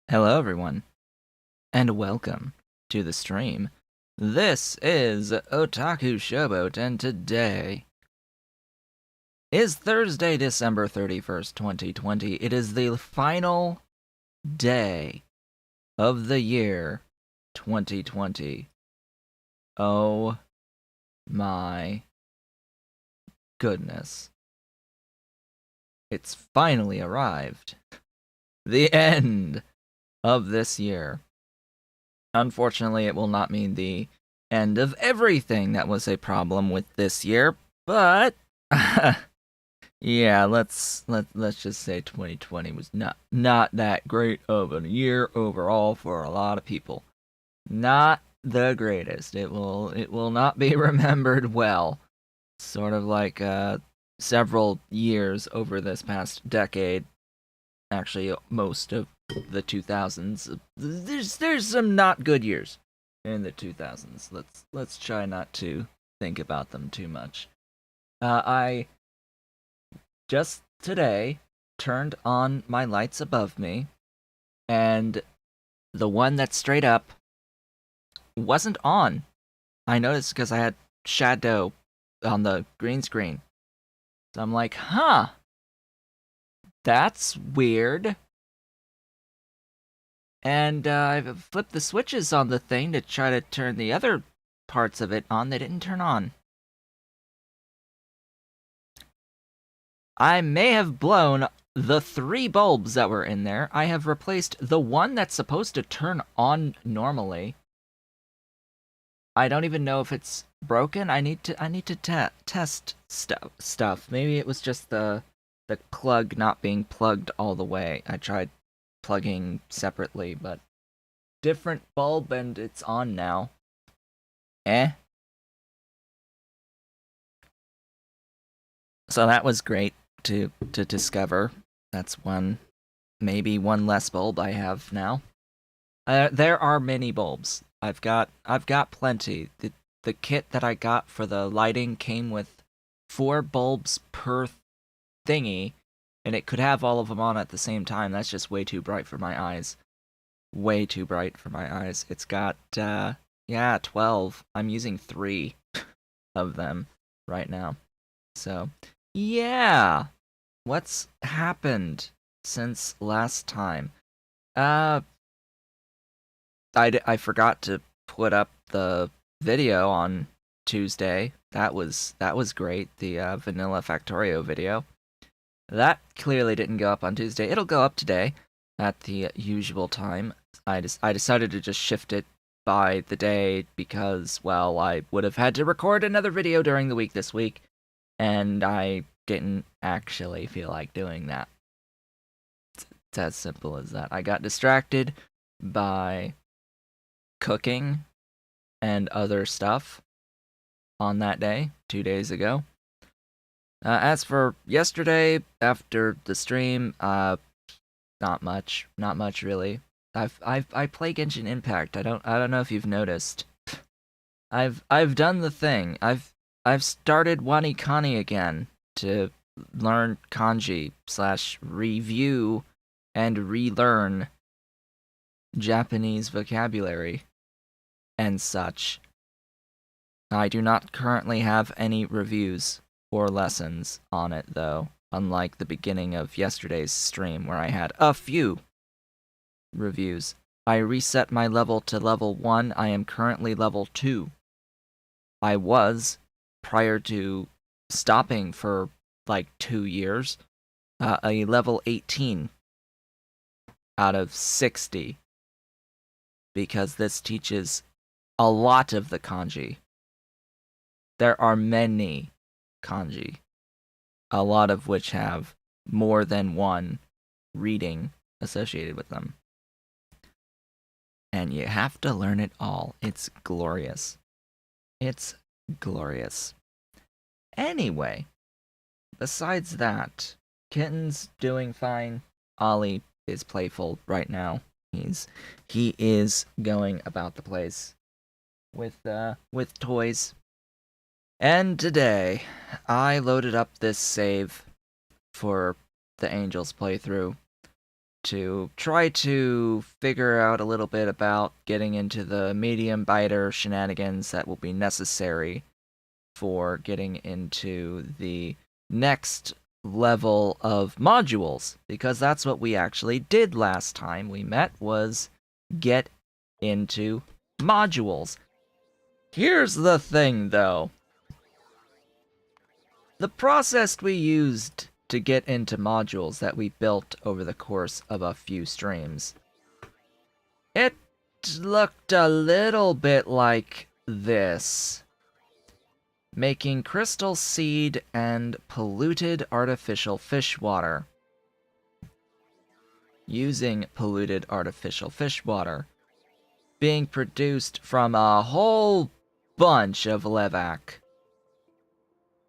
Hello, everyone, and welcome to the stream. This is Otaku Showboat, and today is Thursday, December 31st, 2020. It is the final day of the year 2020. Oh my goodness. It's finally arrived. The end of this year. Unfortunately, it will not mean the end of everything that was a problem with this year, but yeah, let's just say 2020 was not that great of a year overall for a lot of people. Not the greatest. It will not be remembered well. Sort of like several years over this past decade. Actually, most of the 2000s. There's some not good years in the 2000s. Let's try not to think about them too much. I just today turned on my lights above me, and the one that's straight up wasn't on. I noticed because I had shadow on the green screen. So I'm like, huh, that's weird. And I've flipped the switches on the thing to try to turn the other parts of it on. They didn't turn on. I may have blown the 3 bulbs that were in there. I have replaced the one that's supposed to turn on normally. I don't even know if it's broken. I need to test stuff. Maybe it was just the plug not being plugged all the way. I tried plugging separately, but different bulb and it's on now. So that was great to discover. That's maybe one less bulb I have now. There are many bulbs. I've got plenty. The kit that I got for the lighting came with 4 bulbs per thingy, and it could have all of them on at the same time. That's just way too bright for my eyes. Way too bright for my eyes. It's got 12. I'm using 3 of them right now. So, yeah. What's happened since last time? I forgot to put up the video on Tuesday. That was great. The vanilla Factorio video. That clearly didn't go up on Tuesday. It'll go up today at the usual time. I decided to just shift it by the day because, well, I would have had to record another video during the week this week, and I didn't actually feel like doing that. It's as simple as that. I got distracted by cooking and other stuff on that day, 2 days ago. As for yesterday, after the stream, not much really. I play Genshin Impact. I don't know if you've noticed. I've done the thing. I've started Wanikani again to learn kanji / review and relearn Japanese vocabulary and such. I do not currently have any reviews or lessons on it, though, unlike the beginning of yesterday's stream where I had a few reviews. I reset my level to level 1. I am currently level 2. I was, prior to stopping for like 2 years, a level 18 out of 60. Because this teaches a lot of the kanji. There are many kanji, a lot of which have more than one reading associated with them. And you have to learn it all. It's glorious. It's glorious. Anyway, besides that, Kitten's doing fine. Ollie is playful right now. He is going about the place with toys. And today, I loaded up this save for the Angels playthrough to try to figure out a little bit about getting into the medium biter shenanigans that will be necessary for getting into the next level of modules, because that's what we actually did last time we met, was get into modules. Here's the thing, though. The process we used to get into modules that we built over the course of a few streams, it looked a little bit like this. Making crystal seed and polluted artificial fish water. Using polluted artificial fish water. Being produced from a whole bunch of levac.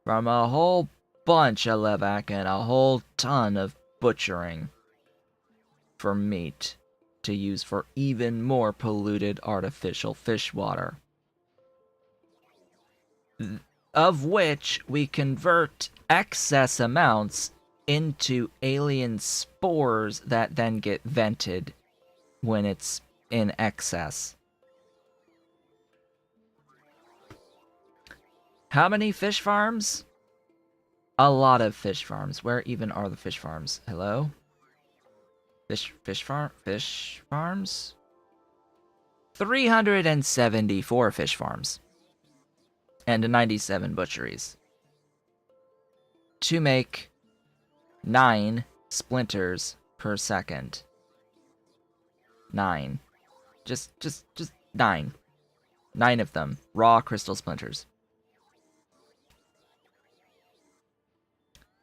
From a whole bunch of levac and a whole ton of butchering. For meat. To use for even more polluted artificial fish water. Of which we convert excess amounts into alien spores that then get vented when it's in excess. How many fish farms? A lot of fish farms. Where even are the fish farms? Hello? Fish farms? 374 fish farms. And 97 butcheries. To make 9 splinters per second. 9. Just 9. 9 of them. Raw crystal splinters.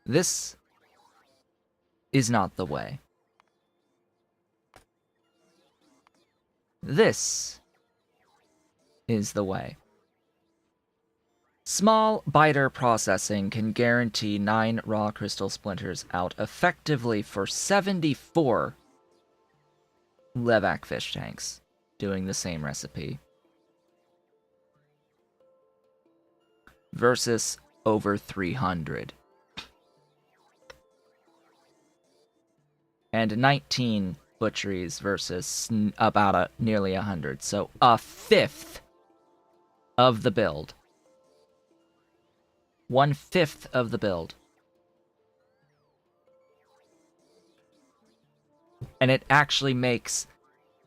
This is not the way. This is the way. Small biter processing can guarantee 9 raw crystal splinters out effectively for 74 levac fish tanks, doing the same recipe. Versus over 300. And 19 butcheries versus about nearly 100. So a fifth of the build. 1/5 of the build. And it actually makes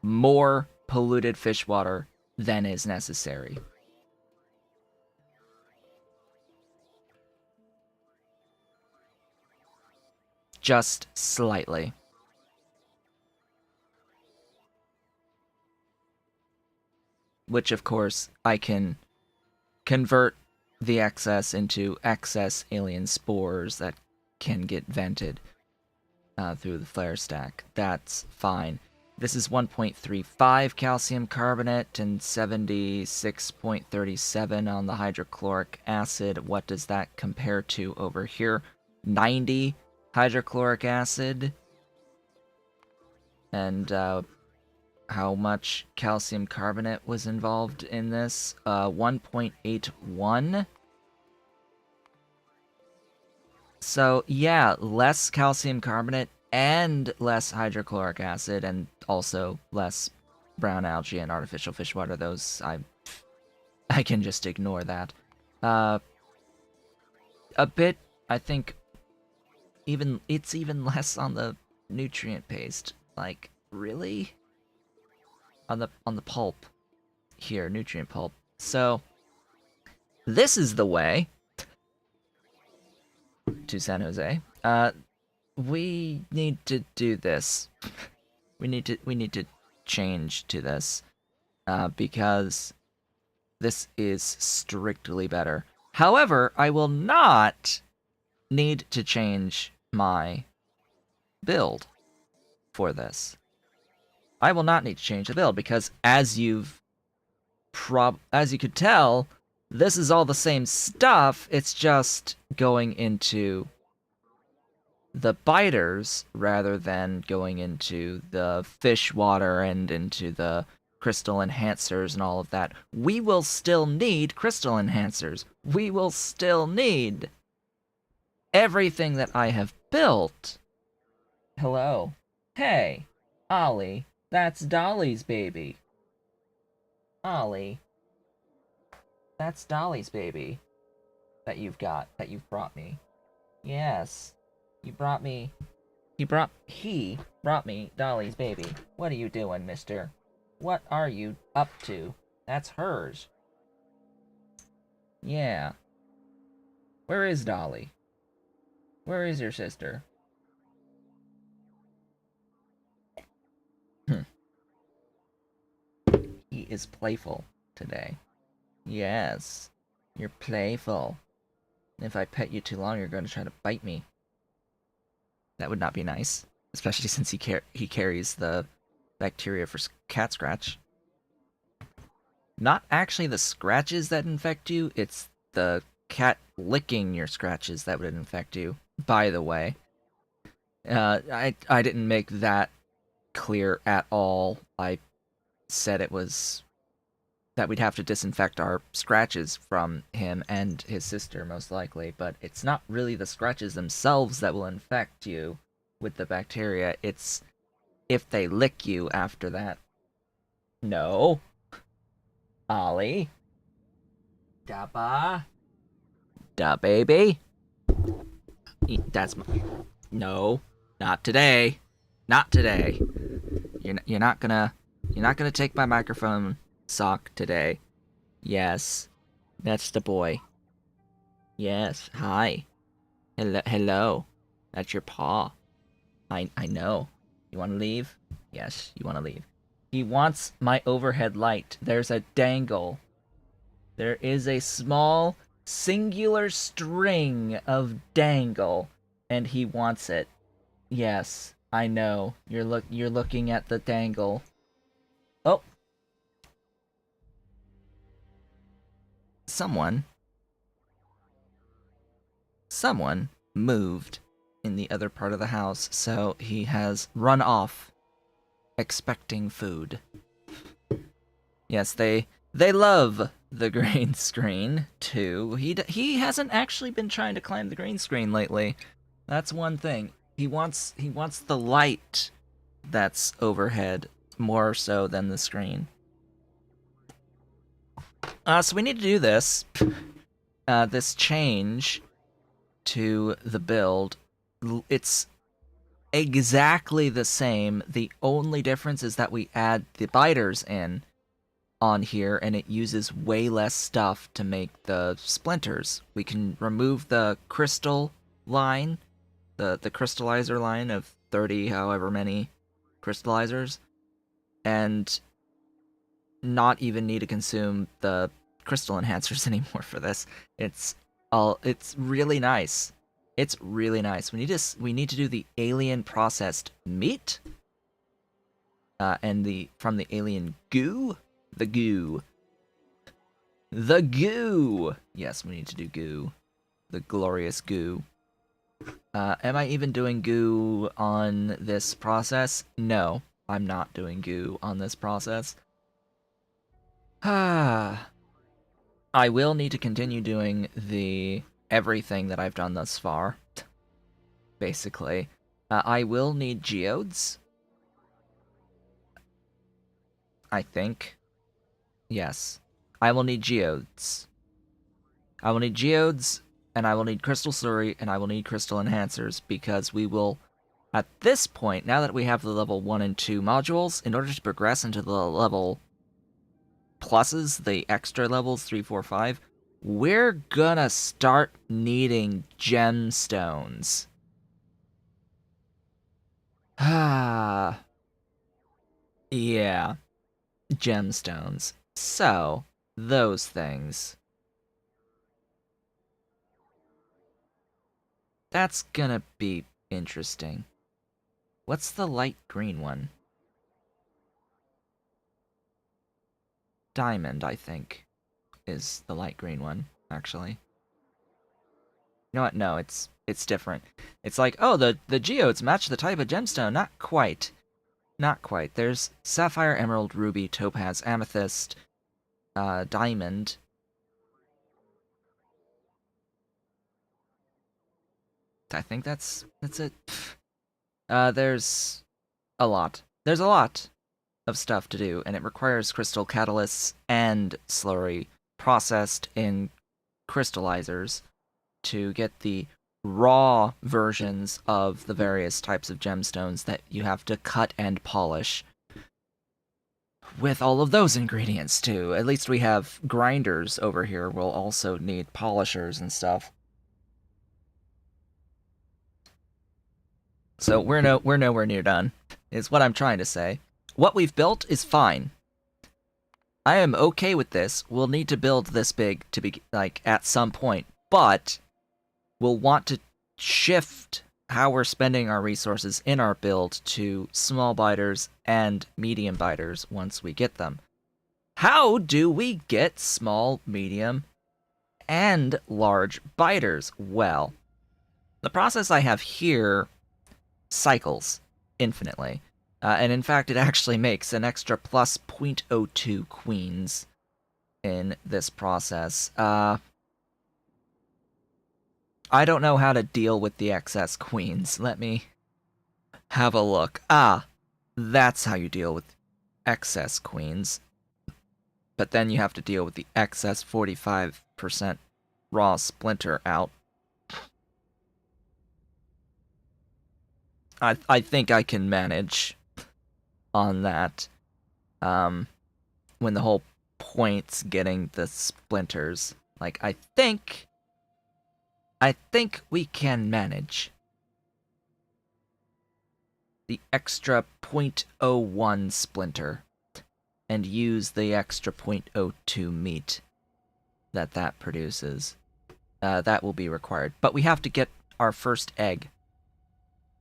more polluted fish water than is necessary. Just slightly. Which, of course, I can convert the excess into excess alien spores that can get vented through the flare stack. That's fine. This is 1.35 calcium carbonate and 76.37 on the hydrochloric acid. What does that compare to over here? 90 hydrochloric acid. And how much calcium carbonate was involved in this? 1.81. So, yeah, less calcium carbonate and less hydrochloric acid, and also less brown algae and artificial fish water. Those, I can just ignore that. A bit, I think, it's even less on the nutrient paste. Like, really? On the pulp here, nutrient pulp. So this is the way to San Jose. We need to do this. we need to change to this because this is strictly better. However, I will not need to change my build for this. I will not need to change the build because, as you could tell, this is all the same stuff. It's just going into the biters rather than going into the fish water and into the crystal enhancers and all of that. We will still need crystal enhancers. We will still need everything that I have built. Hello. Hey, Ollie, that's Dolly's baby. Ollie, that's Dolly's baby that you've brought me. Yes, you brought me, he brought me Dolly's baby. What are you doing, mister? What are you up to? That's hers. Yeah. Where is Dolly? Where is your sister? He is playful today. Yes, you're playful. If I pet you too long, you're going to try to bite me. That would not be nice, especially since he carries the bacteria for cat scratch. Not actually the scratches that infect you, it's the cat licking your scratches that would infect you. By the way, I didn't make that clear at all. I said it was that we'd have to disinfect our scratches from him and his sister, most likely, but it's not really the scratches themselves that will infect you with the bacteria, it's if they lick you after that. No. Ollie. Dabba. Da baby. That's my... No. Not today. Not today. You're not gonna... You're not gonna take my microphone sock today. Yes. That's the boy. Yes. Hi. Hello. That's your paw. I know. You want to leave? Yes, you want to leave. He wants my overhead light. There's a dangle. There is a small, singular string of dangle, and he wants it. Yes, I know. You're looking at the dangle. Oh. Someone moved in the other part of the house, so he has run off expecting food. Yes, they love the green screen too. He hasn't actually been trying to climb the green screen lately. That's one thing. He wants the light that's overhead more so than the screen. So we need to do this. This change to the build. It's exactly the same. The only difference is that we add the biters in on here, and it uses way less stuff to make the splinters. We can remove the crystal line, the crystallizer line of 30 however many crystallizers, and not even need to consume the crystal enhancers anymore for this. It's really nice. It's really nice. We need to do the alien processed meat, and from the alien goo. The goo. The goo! Yes, we need to do goo. The glorious goo. Am I even doing goo on this process? No, I'm not doing goo on this process. I will need to continue doing the everything that I've done thus far. Basically. I will need geodes. I think. Yes. I will need geodes. I will need geodes, and I will need crystal slurry, and I will need crystal enhancers, because we will, at this point, now that we have the level 1 and 2 modules, in order to progress into the level pluses, the extra levels 3, 4, 5, we're gonna start needing gemstones. Ah. Yeah. Gemstones. So, those things. That's gonna be interesting. What's the light green one? Diamond, I think, is the light green one, actually. You know what? No, it's different. It's like, oh, the geodes match the type of gemstone. Not quite. Not quite. There's sapphire, emerald, ruby, topaz, amethyst, diamond. I think that's it. There's a lot. There's a lot of stuff to do, and it requires crystal catalysts and slurry processed in crystallizers to get the raw versions of the various types of gemstones that you have to cut and polish. With all of those ingredients, too. At least we have grinders over here. We'll also need polishers and stuff. So we're nowhere near done, is what I'm trying to say. What we've built is fine. I am okay with this. We'll need to build this big to be, like, at some point. But we'll want to shift how we're spending our resources in our build to small biters and medium biters once we get them. How do we get small, medium, and large biters? Well, the process I have here cycles infinitely. And in fact, it actually makes an extra plus 0.02 queens in this process. I don't know how to deal with the excess queens. Let me have a look. That's how you deal with excess queens. But then you have to deal with the excess 45% raw splinter out. I think I can manage on that. When the whole point's getting the splinters. Like, I think we can manage the extra 0.01 splinter and use the extra 0.02 meat that produces. That will be required. But we have to get our first egg.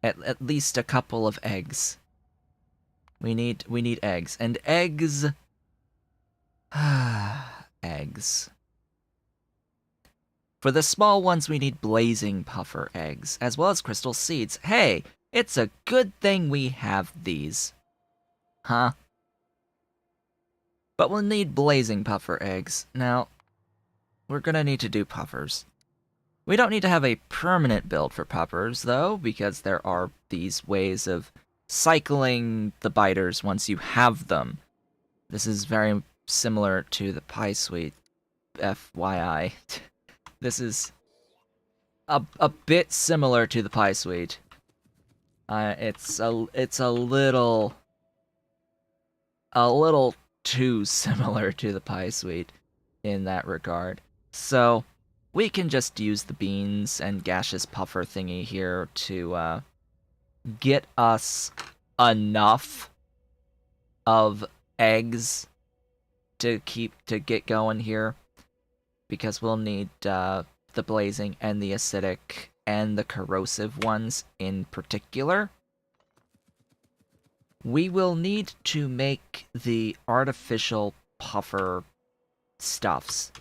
At least a couple of eggs. We need eggs. And eggs... eggs. For the small ones, we need blazing puffer eggs, as well as crystal seeds. Hey, it's a good thing we have these. Huh? But we'll need blazing puffer eggs. Now, we're gonna need to do puffers. We don't need to have a permanent build for puffers, though, because there are these ways of cycling the biters once you have them. This is very similar to the pie suite, FYI. This is a bit similar to the pie suite. It's a little too similar to the pie suite in that regard. So we can just use the beans and gaseous puffer thingy here to get us enough of eggs to get going here, because we'll need the blazing and the acidic and the corrosive ones in particular. We will need to make the artificial puffer stuffs,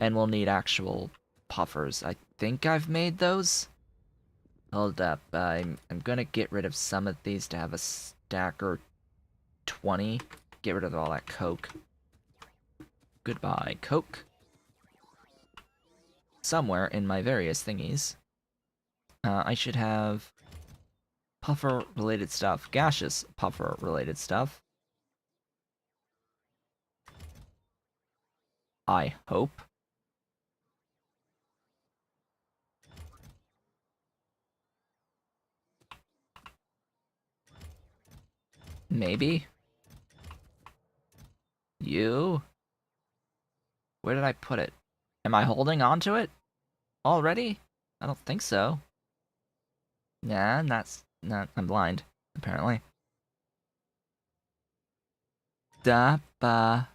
and we'll need actual puffers. I think I've made those. Hold up, I'm gonna get rid of some of these to have a stack or 20. Get rid of all that coke. Goodbye, coke. Somewhere in my various thingies, I should have puffer-related stuff, gaseous puffer-related stuff. I hope. Maybe. You? Where did I put it? Am I holding on to it already? I don't think so. Nah, I'm blind, apparently. Da-ba.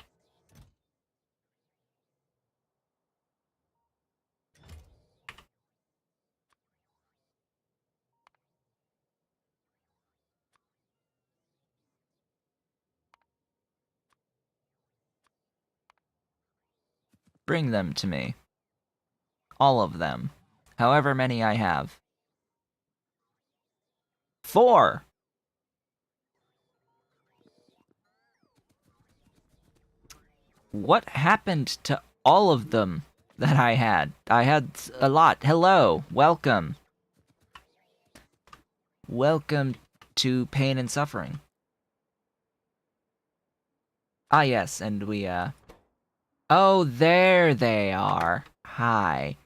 Bring them to me. All of them. However many I have. 4! What happened to all of them that I had? I had a lot. Hello. Welcome. Welcome to pain and suffering. Ah, yes, and we, oh, there they are. Hi.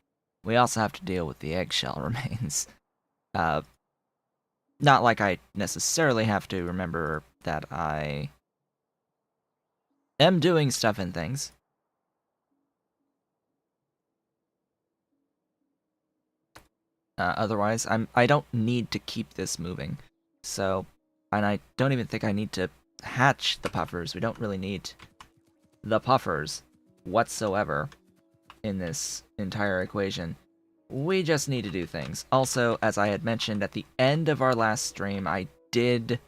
We also have to deal with the eggshell remains. Uh, not like I necessarily have to remember that I am doing stuff and things. Otherwise, I don't need to keep this moving. So, and I don't even think I need to hatch the puffers. We don't really need the puffers whatsoever in this entire equation. We just need to do things. Also, as I had mentioned at the end of our last stream, I did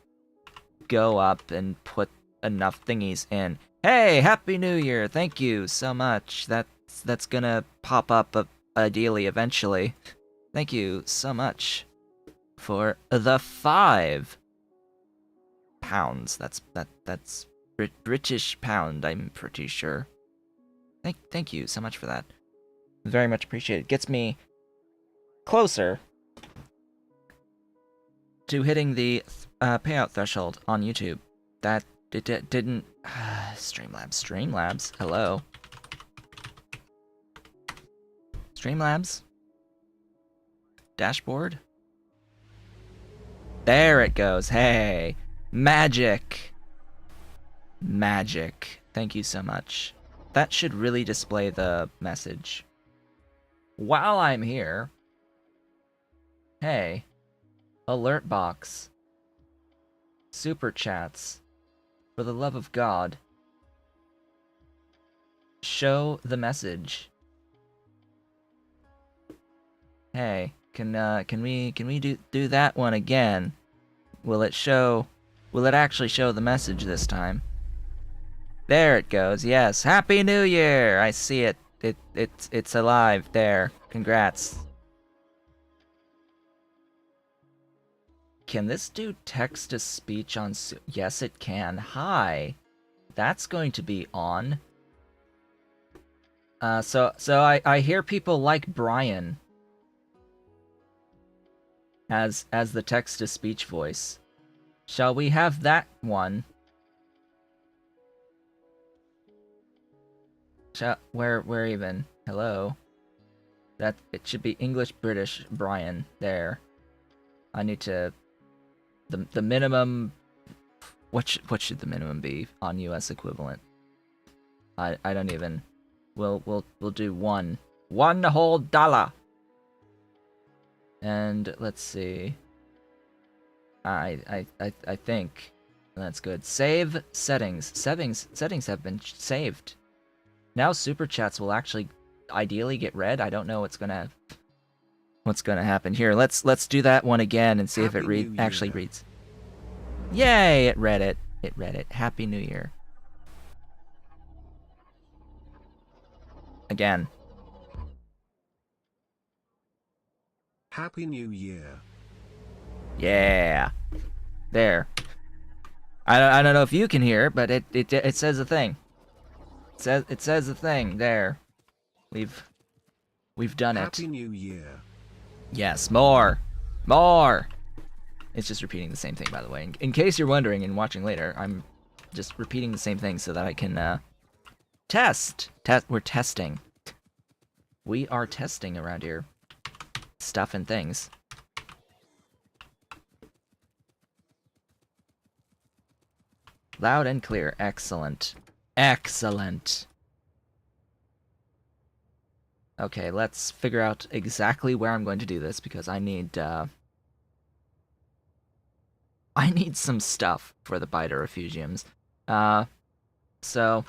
go up and put enough thingies in. Hey, Happy New Year! Thank you so much. That's gonna pop up ideally eventually. Thank you so much for the £5. That's British pound, I'm pretty sure. Thank you so much for that. Very much appreciated. Gets me closer to hitting the payout threshold on YouTube. That it didn't. Streamlabs. Hello. Streamlabs. Dashboard. There it goes. Hey, magic. Thank you so much. That should really display the message. While I'm here, hey, alert box, super chats, for the love of God, show the message. Hey, can we do that one again? Will it actually show the message this time? There it goes. Yes, Happy New Year. I see it. It's alive there. Congrats. Can this do text to speech on yes, it can. Hi. That's going to be on. So I hear people like Brian as the text to speech voice. Shall we have that one? Where even? Hello. That it should be English British Brian there. I need to the minimum. What should the minimum be on US equivalent? I don't even. We'll do one whole dollar. And let's see. I think that's good. Save settings. Settings have been saved. Now super chats will actually ideally get read. I don't know what's gonna happen here. Let's do that one again and see if it actually reads. Yay! It read it. Happy New Year. Again. Happy New Year. Yeah. There. I don't know if you can hear it, but it says a thing. It says a thing there. We've done it. Happy New Year. Yes, more. It's just repeating the same thing, by the way. In case you're wondering and watching later, I'm just repeating the same thing so that I can test. We're testing. We are testing around here. Stuff and things. Loud and clear. Excellent. Okay, let's figure out exactly where I'm going to do this because I need some stuff for the biter refugiums. So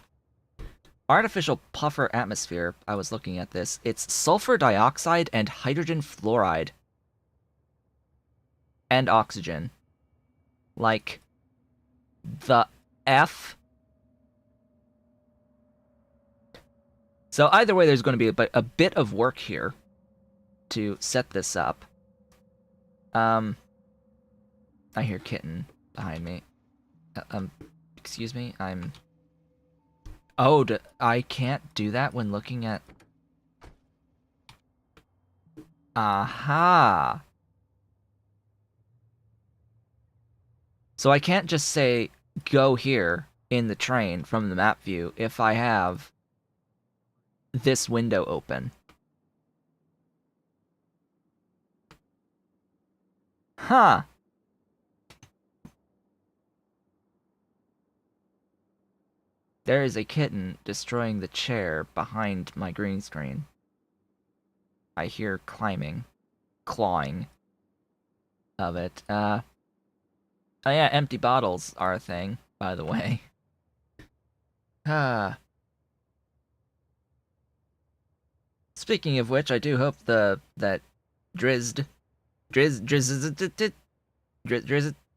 artificial puffer atmosphere, I was looking at this. It's sulfur dioxide and hydrogen fluoride. And oxygen. Like the F. So either way, there's going to be a bit of work here to set this up. I hear kitten behind me. Excuse me, Oh, I can't do that when looking at... Aha! So I can't just say, go here. in the train from the map view if I have this window open. Huh. There is a kitten destroying the chair behind my green screen. I hear climbing, clawing of it. Oh yeah, empty bottles are a thing, by the way. Ah. Speaking of which, I do hope that Drizzt Drizzt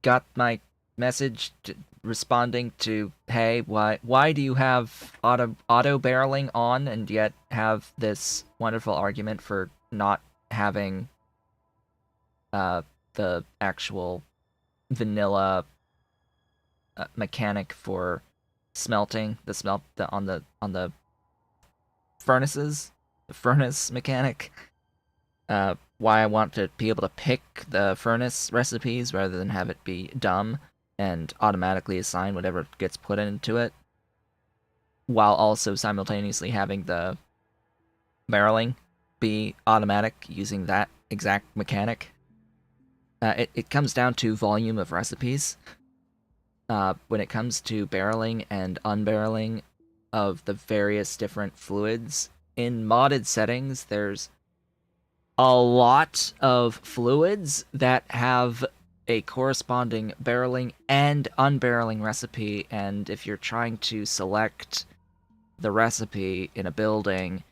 got my message responding to, hey, why do you have auto barreling on and yet have this wonderful argument for not having the actual vanilla mechanic for smelting on the furnaces, the furnace mechanic. Why I want to be able to pick the furnace recipes rather than have it be dumb and automatically assign whatever gets put into it, while also simultaneously having the barreling be automatic using that exact mechanic. It comes down to volume of recipes. When it comes to barreling and unbarreling of the various different fluids, in modded settings, there's a lot of fluids that have a corresponding barreling and unbarreling recipe, and if you're trying to select the recipe in a building,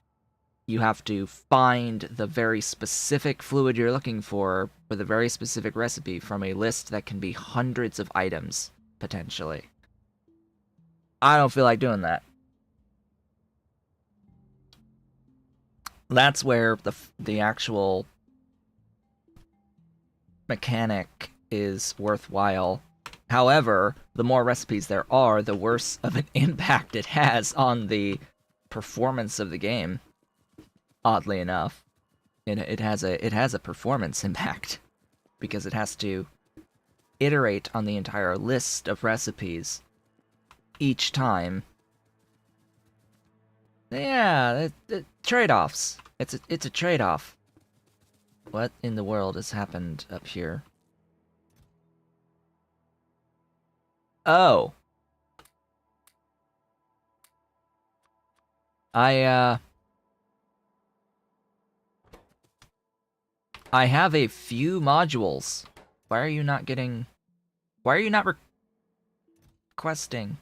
you have to find the very specific fluid you're looking for the very specific recipe from a list that can be hundreds of items, potentially. I don't feel like doing that. That's where the actual mechanic is worthwhile. However, the more recipes there are, the worse of an impact it has on the performance of the game. Oddly enough, it has a performance impact because it has to iterate on the entire list of recipes each time. Yeah, trade-offs. It's a trade-off. What in the world has happened up here? Oh. I have a few modules. Why are you not getting... Why are you not requesting?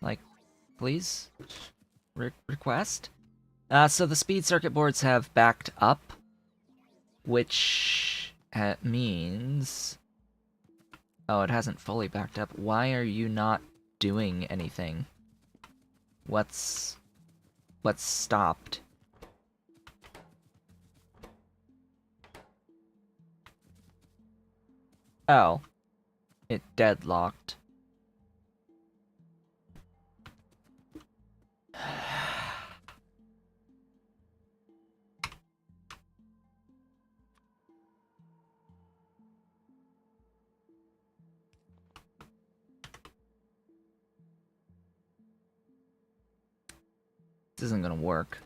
Like, please? Request? So the speed circuit boards have backed up, which means... Oh, it hasn't fully backed up. Why are you not doing anything? What's stopped? Oh. It deadlocked. This isn't gonna work.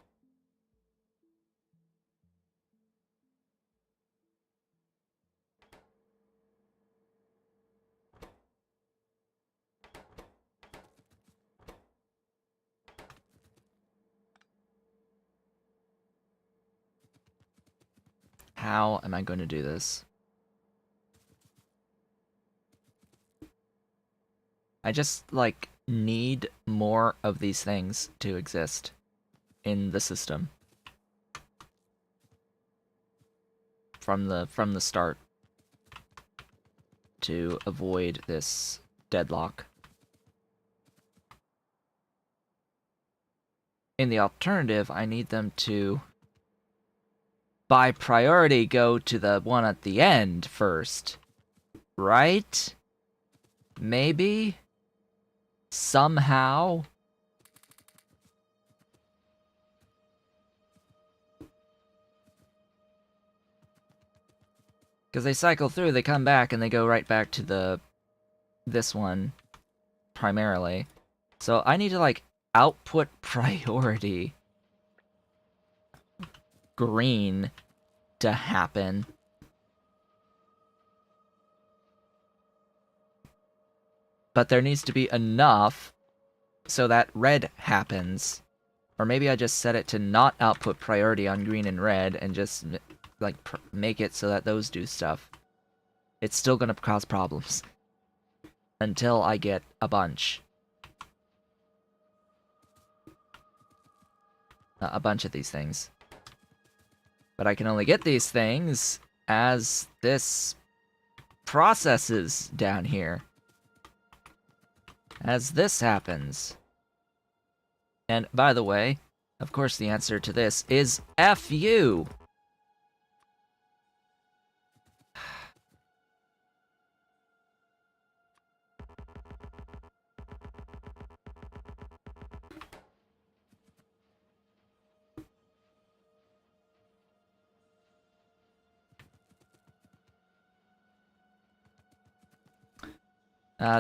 How am I going to do this? I just, like, need more of these things to exist in the system. From the start. To avoid this deadlock. In the alternative, I need them to, by priority, go to the one at the end first. Right? Maybe? Somehow? Because they cycle through, they come back, and they go right back to this one, primarily. So I need to, like, output priority green to happen. But there needs to be enough so that red happens. Or maybe I just set it to not output priority on green and red and just, like, make it so that those do stuff. It's still gonna cause problems. Until I get a bunch. A bunch of these things. But I can only get these things as this processes down here. As this happens. And, by the way, of course the answer to this is F you!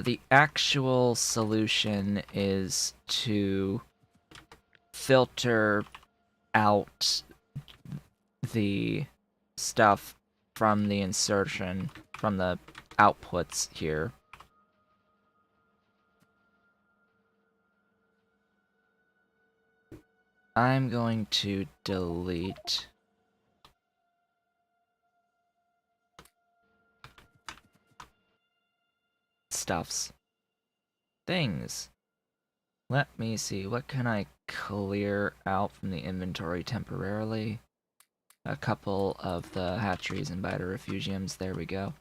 The actual solution is to filter out the stuff from the insertion, from the outputs here. I'm going to delete stuffs. Things. Let me see, what can I clear out from the inventory temporarily? A couple of the hatcheries and biorefugiums, there we go.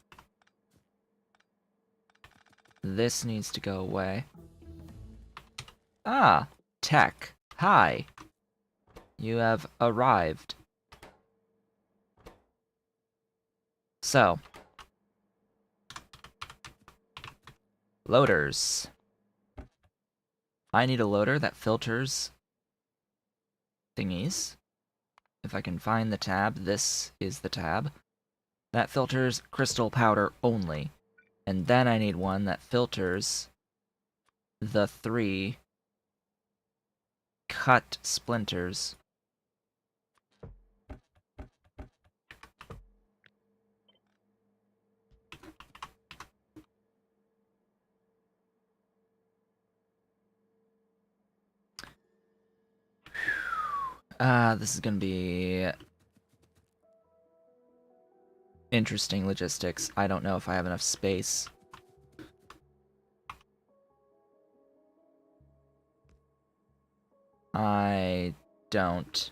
This needs to go away. Ah, tech. Hi. You have arrived. So. Loaders. I need a loader that filters thingies. If I can find the tab, this is the tab. That filters crystal powder only. And then I need one that filters the 3 cut splinters. This is gonna be interesting logistics. I don't know if I have enough space. I don't.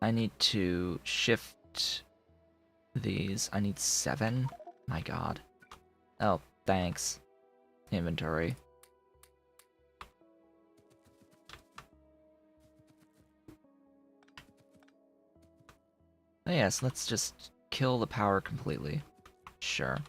I need to shift these. I need 7? My god. Oh, thanks. Inventory. Oh, yes, let's just kill the power completely. Sure.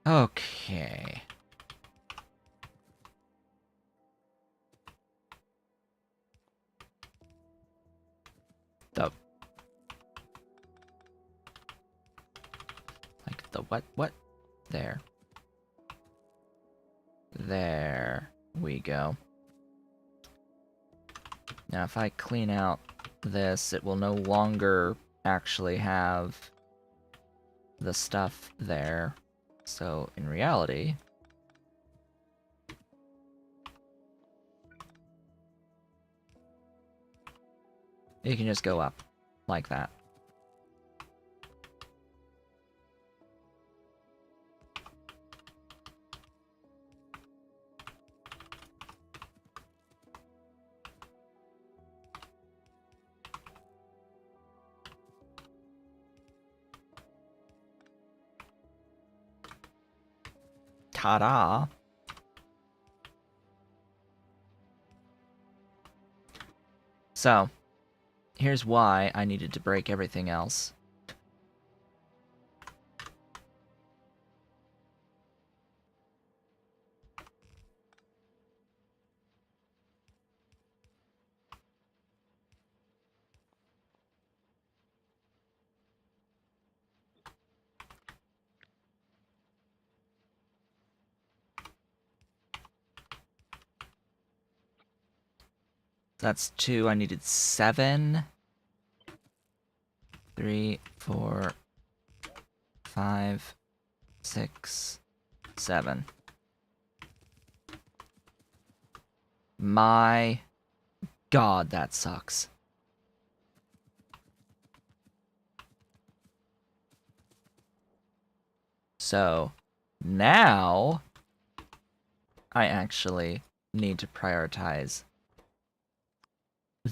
Okay. The what? There. There we go. Now if I clean out this, it will no longer actually have the stuff there. So in reality, it can just go up like that. Ta-da! So, here's why I needed to break everything else. That's 2. I needed 7. 3, 4, 5, 6, 7. My God, that sucks. So, now I actually need to prioritize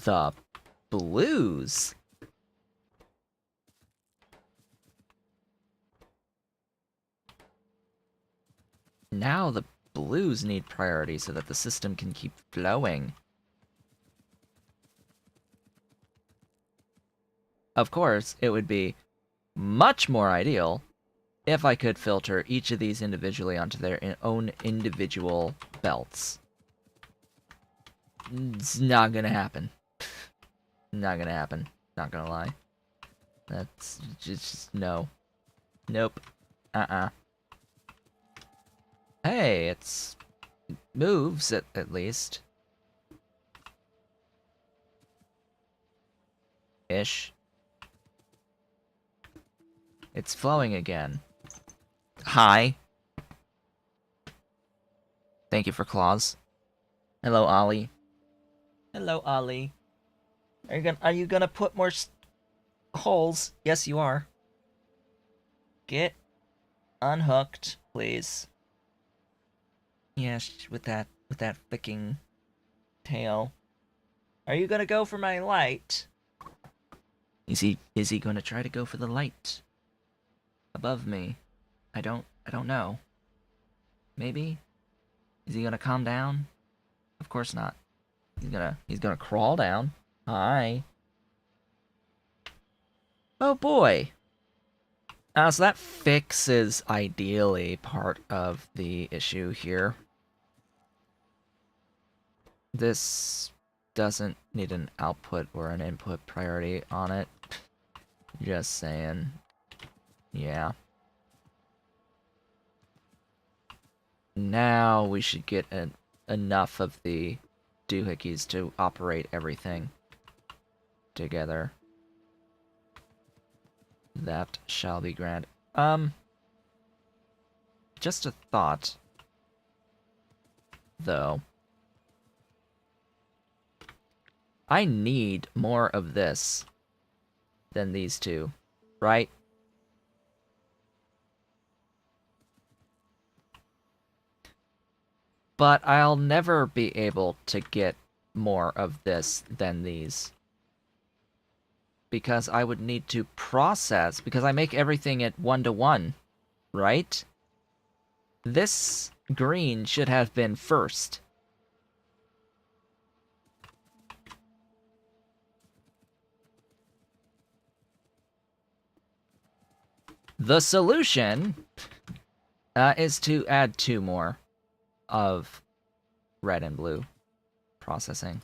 the blues. Now the blues need priority so that the system can keep flowing. Of course, it would be much more ideal if I could filter each of these individually onto their own individual belts. It's not gonna happen. Not gonna happen. Not gonna lie. That's just no. Nope. Uh-uh. Hey, it moves at least. Ish. It's flowing again. Hi. Thank you for claws. Hello, Ollie. Hello, Ollie. Are you gonna put more holes? Yes, you are. Get unhooked, please. Yes, with that flicking tail. Are you gonna go for my light? Is he gonna try to go for the light above me? I don't know. Maybe? Is he gonna calm down? Of course not. He's gonna crawl down. Hi. Oh boy. So that fixes ideally part of the issue here. This doesn't need an output or an input priority on it. Just saying. Yeah. Now we should get enough of the doohickeys to operate everything together. That shall be grand. Just a thought, though. I need more of this than these two, right? But I'll never be able to get more of this than these. Because I would need to process, because I make everything at 1-to-1, right? This green should have been first. The solution is to add 2 more of red and blue processing.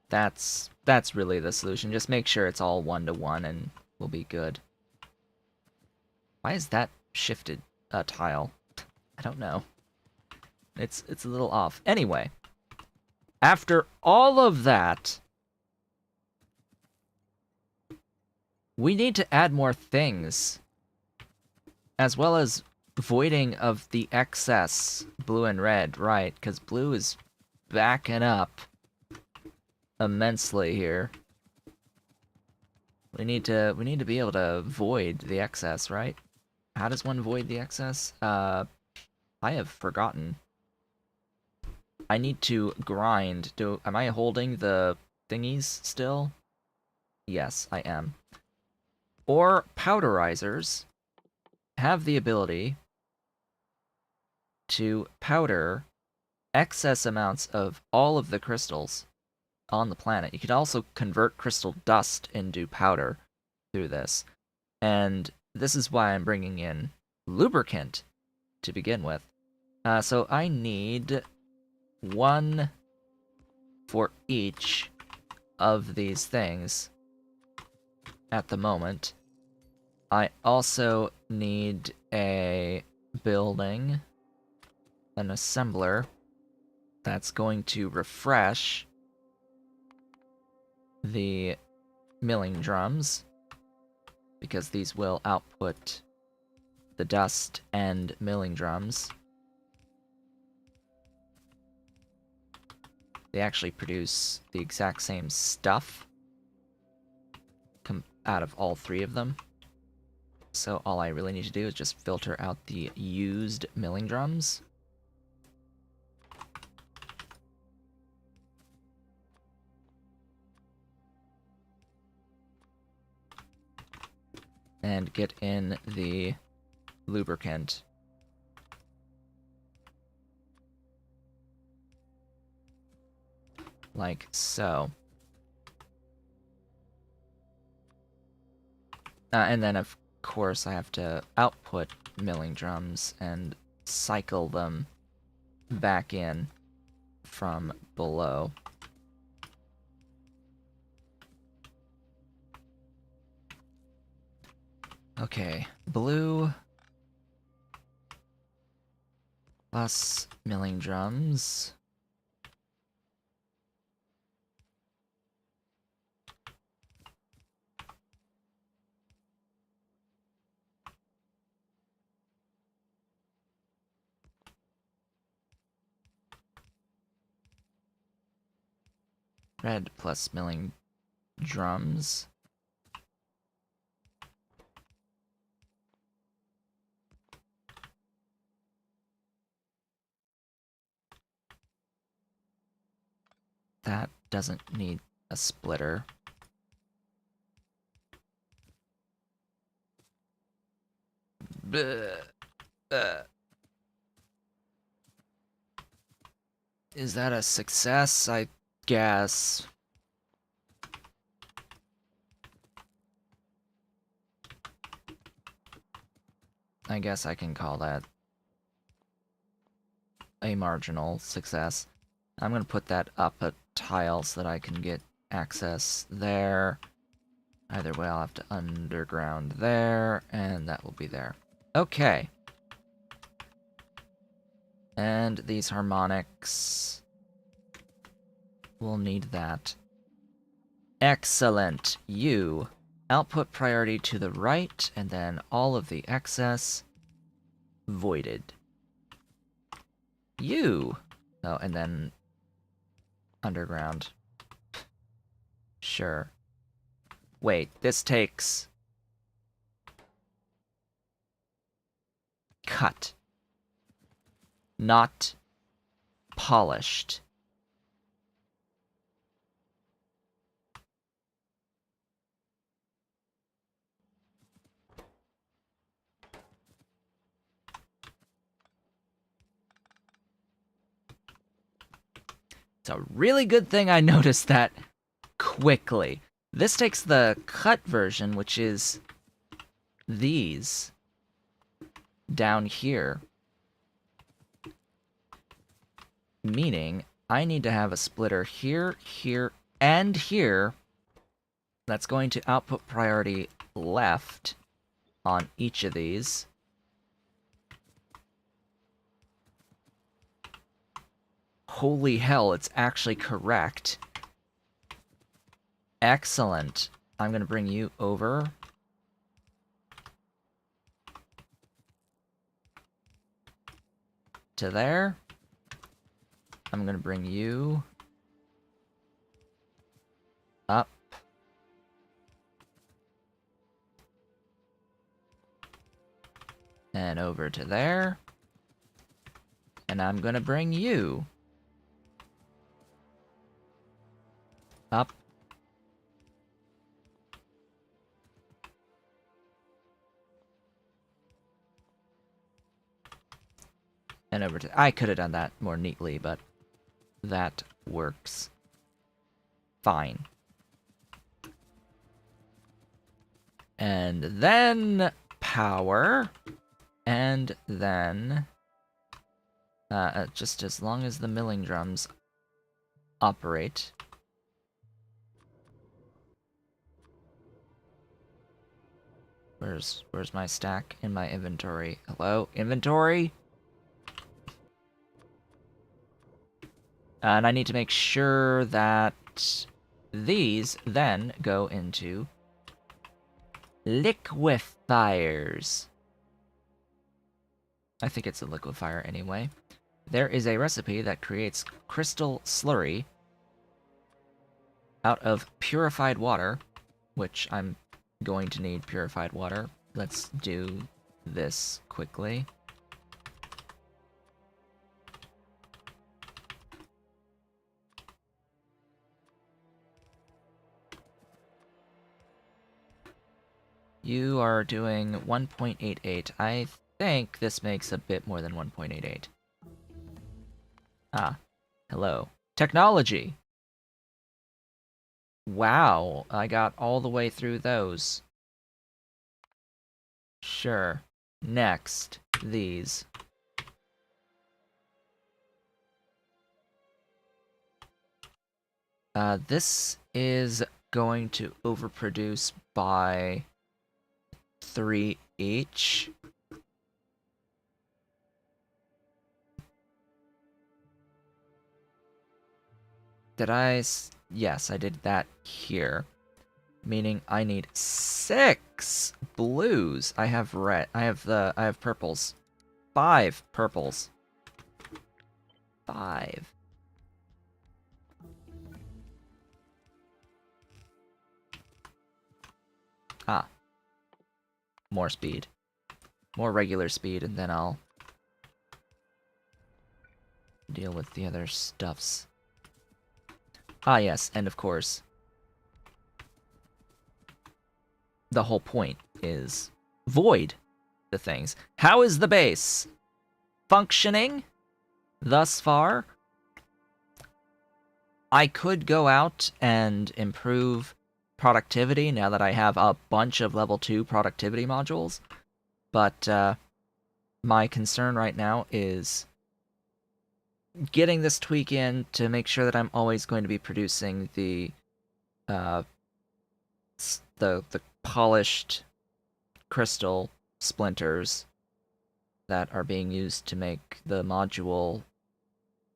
That's really the solution. Just make sure it's all 1-to-1 and we'll be good. Why is that shifted tile? I don't know. It's a little off. Anyway, after all of that, we need to add more things, as well as voiding of the excess blue and red, right? Because blue is backing up immensely here. We need to be able to void the excess, right? How does one void the excess? I have forgotten. I need to grind. Am I holding the thingies still? Yes, I am. or powderizers have the ability to powder excess amounts of all of the crystals on the planet. You can also convert crystal dust into powder through this. And this is why I'm bringing in lubricant to begin with. So I need one for each of these things at the moment. I also need a building, an assembler, that's going to refresh the milling drums, because these will output the dust and milling drums. They actually produce the exact same stuff out of all three of them. So all I really need to do is just filter out the used milling drums. And get in the lubricant. Like so. And then, of course, I have to output milling drums and cycle them back in from below. Okay, blue plus milling drums. Red plus milling drums. That doesn't need a splitter. Is that a success? I guess. I guess I can call that a marginal success. I'm going to put that up a tile so that I can get access there. Either way, I'll have to underground there, and that will be there. Okay. And these harmonics... we'll need that. Excellent. You. Output priority to the right, and then all of the excess voided. You. Oh, and then underground. Sure. Wait, this takes... cut. Not polished. It's a really good thing I noticed that quickly. This takes the cut version, which is these down here. Meaning, I need to have a splitter here, here, and here that's going to output priority left on each of these. Holy hell, it's actually correct. Excellent. I'm going to bring you over. To there. I'm going to bring you up. And over to there. And I'm going to bring you up. and over to... I could have done that more neatly, but that works fine. And then power, and then just as long as the milling drums operate. Where's my stack in my inventory? Hello, inventory? And I need to make sure that these then go into liquefiers. I think it's a liquefier anyway. There is a recipe that creates crystal slurry out of purified water, which I'm going to need purified water. Let's do this quickly. You are doing 1.88. I think this makes a bit more than 1.88. Ah, hello. Technology! Wow, I got all the way through those. Sure. Next, these. This is going to overproduce by 3 each. Did I... Yes, I did that here. Meaning I need 6 blues. I have red. I have purples. 5 purples. 5. Ah. More speed. More regular speed, and then I'll deal with the other stuffs. Ah, yes, and of course, the whole point is void the things. How is the base functioning thus far? I could go out and improve productivity now that I have a bunch of level 2 productivity modules, but my concern right now is getting this tweak in to make sure that I'm always going to be producing the polished crystal splinters that are being used to make the module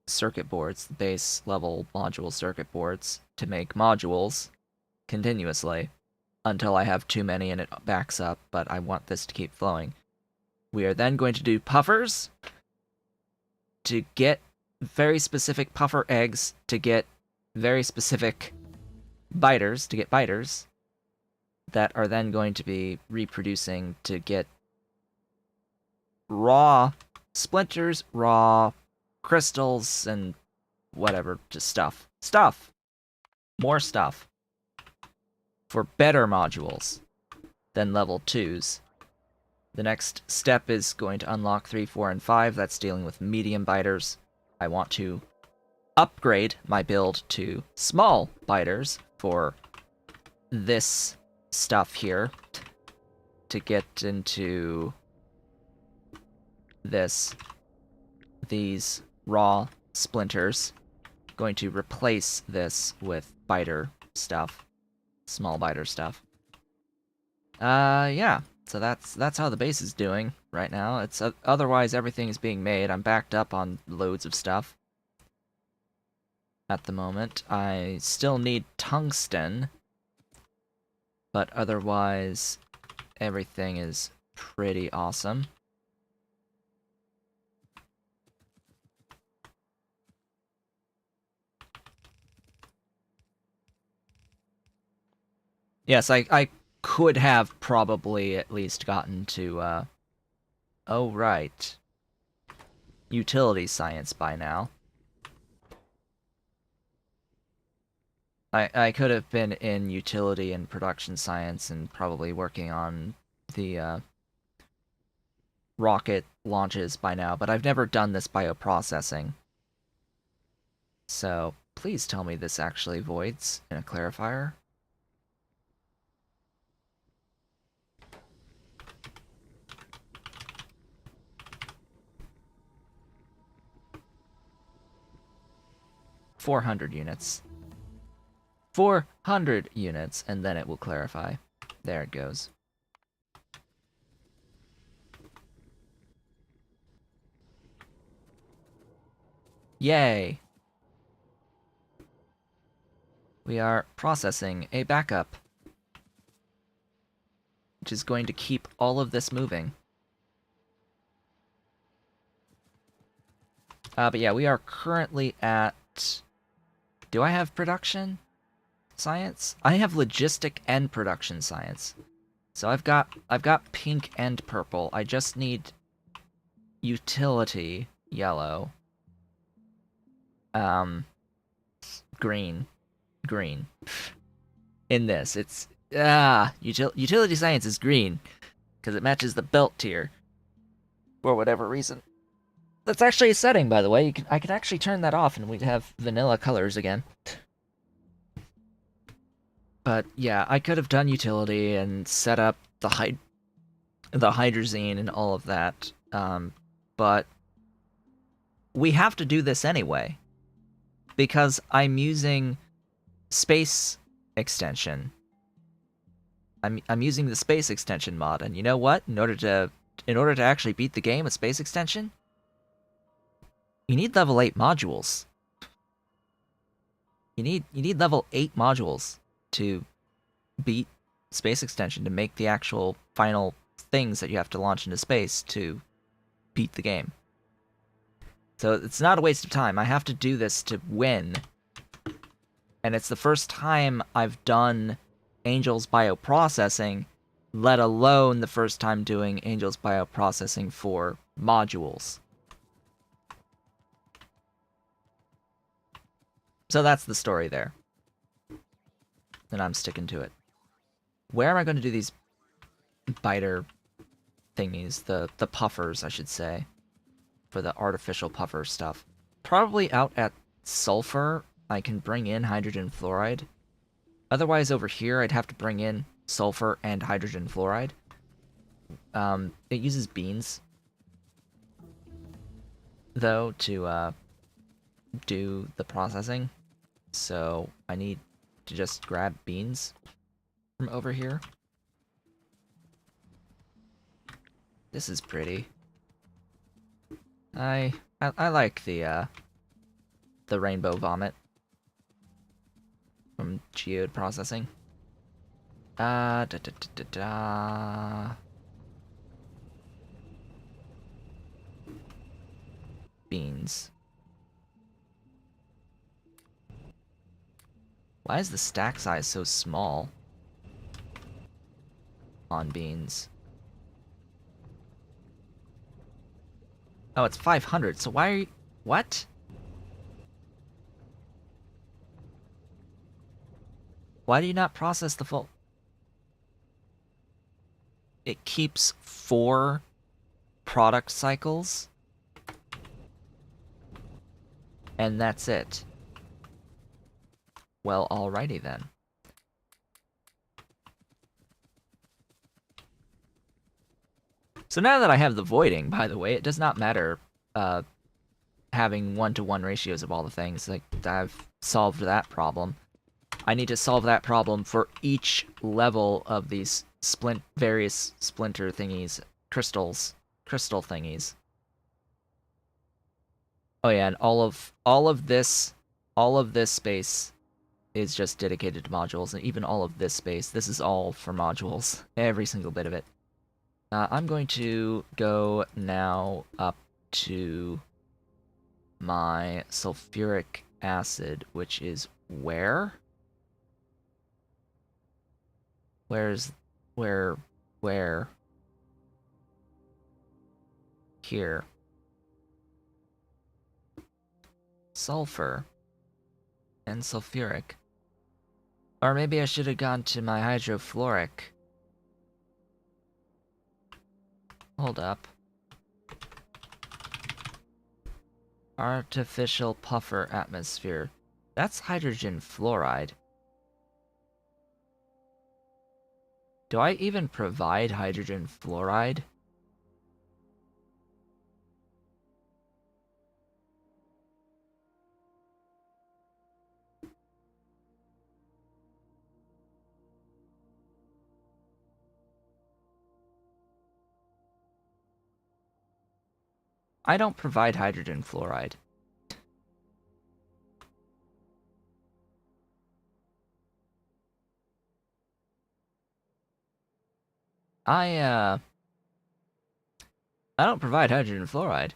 circuit boards, the base level module circuit boards, to make modules continuously until I have too many and it backs up, but I want this to keep flowing. We are then going to do puffers to get very specific puffer eggs, to get very specific biters, to get biters that are then going to be reproducing to get raw splinters, raw crystals, and whatever, just stuff. Stuff! More stuff. For better modules than level 2s. The next step is going to unlock 3, 4, and 5. That's dealing with medium biters. I want to upgrade my build to small biters for this stuff here to get into these raw splinters. Going to replace this with biter stuff, small biter stuff. Yeah. So that's how the base is doing right now. It's otherwise everything is being made. I'm backed up on loads of stuff at the moment. I still need tungsten, but otherwise everything is pretty awesome. Yes, I could have probably at least gotten to, oh, right. Utility science by now. I could have been in utility and production science and probably working on the, rocket launches by now, but I've never done this bioprocessing. So please tell me this actually voids in a clarifier. $400 units. 400 units, and then it will clarify. There it goes. Yay! We are processing a backup, which is going to keep all of this moving. But yeah, we are currently at... Do I have production science? I have logistic and production science. So I've got pink and purple. I just need utility yellow. Green. In this, it's utility science is green because it matches the belt tier for whatever reason. That's actually a setting, by the way. I can actually turn that off and we'd have vanilla colors again. But yeah, I could have done utility and set up the hydrazine and all of that. But we have to do this anyway because I'm using space extension. I'm using the space extension mod, and you know what? In order to actually beat the game with space extension, you need level 8 modules. You need level 8 modules to beat space extension, to make the actual final things that you have to launch into space to beat the game. So it's not a waste of time. I have to do this to win. And it's the first time I've done Angel's bioprocessing, let alone the first time doing Angel's bioprocessing for modules. So that's the story there. And I'm sticking to it. Where am I going to do these biter thingies? The puffers, I should say. For the artificial puffer stuff. Probably out at sulfur, I can bring in hydrogen fluoride. Otherwise, over here, I'd have to bring in sulfur and hydrogen fluoride. It uses beans, though, to do the processing. So I need to just grab beans from over here. This is pretty. I like the rainbow vomit from geode processing. Beans. Why is the stack size so small on beans? Oh, it's 500, so why are you... What? Why do you not process the full... It keeps 4 product cycles? And that's it. Well, alrighty then. So now that I have the voiding, by the way, it does not matter having 1-to-1 ratios of all the things. Like, I've solved that problem. I need to solve that problem for each level of these various splinter thingies, crystal thingies. Oh yeah, and all of this space is just dedicated to modules, and even all of this space, this is all for modules. Every single bit of it. I'm going to go now up to my sulfuric acid, which is where? Where? Here. Sulfur. And sulfuric. Or maybe I should have gone to my hydrofluoric. Hold up. Artificial puffer atmosphere. That's hydrogen fluoride. Do I even provide hydrogen fluoride? I don't provide hydrogen fluoride. I don't provide hydrogen fluoride.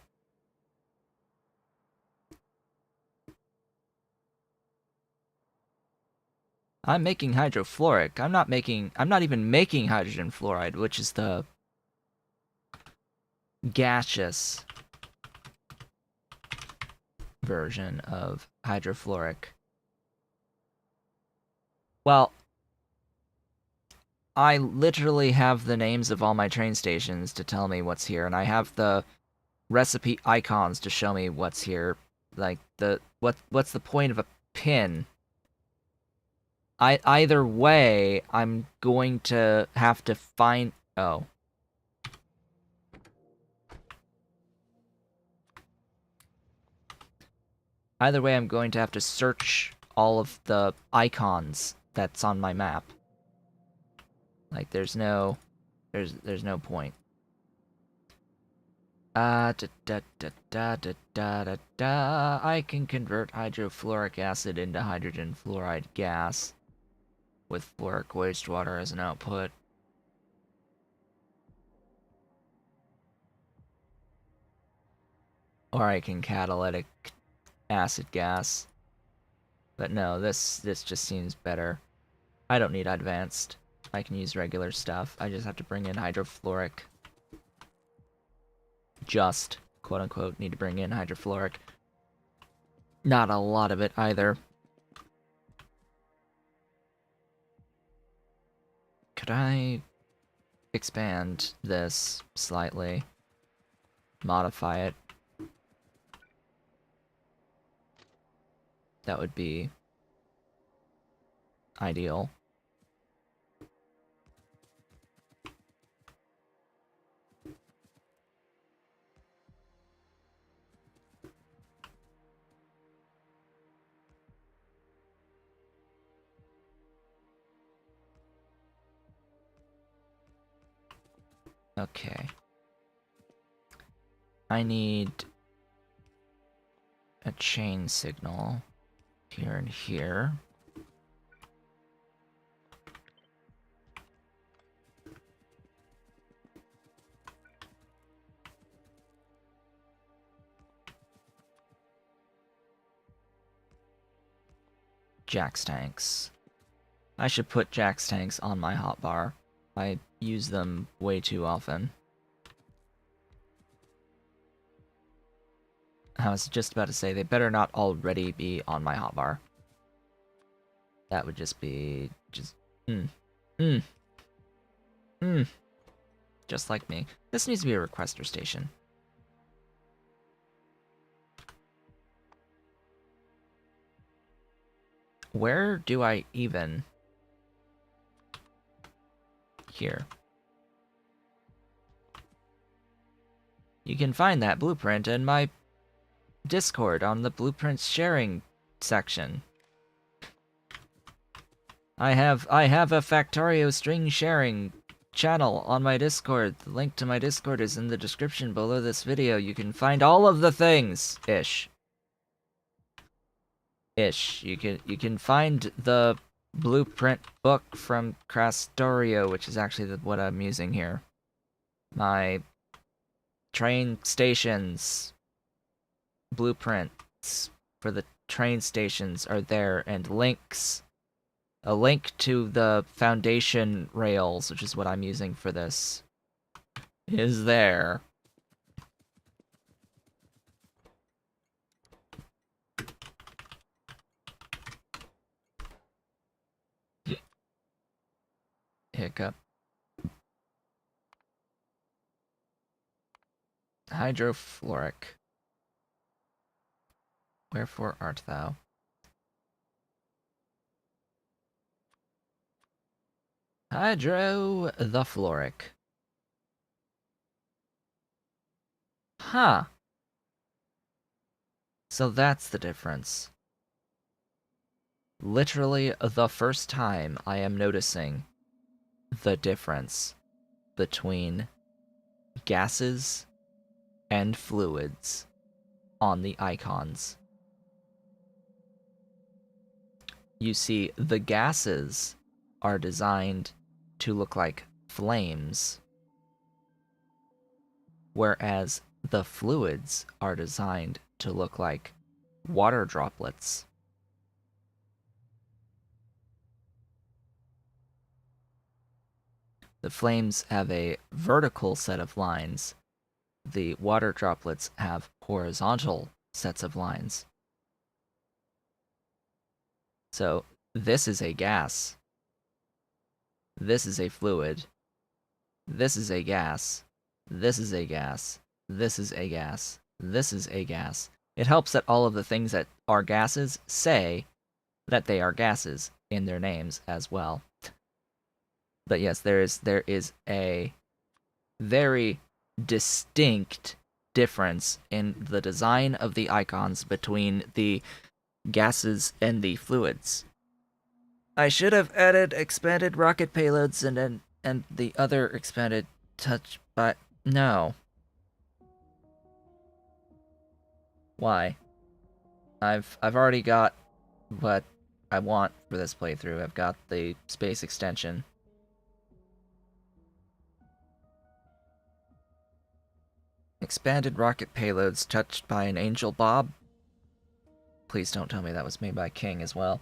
I'm making hydrofluoric. I'm not even making hydrogen fluoride, which is the gaseous version of hydrofluoric. Well, I literally have the names of all my train stations to tell me what's here, and I have the recipe icons to show me what's here. Like what's the point of a pin? Either way, I'm going to have to find. Oh. Either way, I'm going to have to search all of the icons that's on my map. Like, there's no point. Da da da da da da da da. I can convert hydrofluoric acid into hydrogen fluoride gas with fluoric wastewater as an output. Or I can catalytic acid gas. But no, this just seems better. I don't need advanced. I can use regular stuff. I just have to bring in hydrofluoric. Just, quote unquote, need to bring in hydrofluoric. Not a lot of it either. Could I expand this slightly? Modify it. That would be ideal. Okay. I need a chain signal here and here. Jack's tanks. I should put Jack's tanks on my hotbar. I use them way too often. I was just about to say, they better not already be on my hotbar. That would just be... just... Just like me. This needs to be a requester station. Where do I even... Here. You can find that blueprint in my Discord on the blueprints sharing section. I have a Factorio string sharing channel on my Discord. The link to my Discord is in the description below this video. You can find all of the things ish. You can find the blueprint book from Factorio, which is actually what I'm using here. My train stations blueprints for the train stations are there, and links. A link to the foundation rails, which is what I'm using for this, is there. Hiccup. Hydrofluoric. Wherefore art thou? Hydro the Floric. Huh. So that's the difference. Literally the first time I am noticing the difference between gases and fluids on the icons. You see, the gases are designed to look like flames, whereas the fluids are designed to look like water droplets. The flames have a vertical set of lines. The water droplets have horizontal sets of lines. So this is a gas. This is a fluid. This is a gas. This is a gas. This is a gas. This is a gas. It helps that all of the things that are gases say that they are gases in their names as well. But yes, there is a very distinct difference in the design of the icons between the gases and the fluids. I should have added expanded rocket payloads and the other expanded touch, but no. Why? I've already got what I want for this playthrough. I've got the space extension. Expanded rocket payloads touched by an angel bob. Please don't tell me that was made by King as well.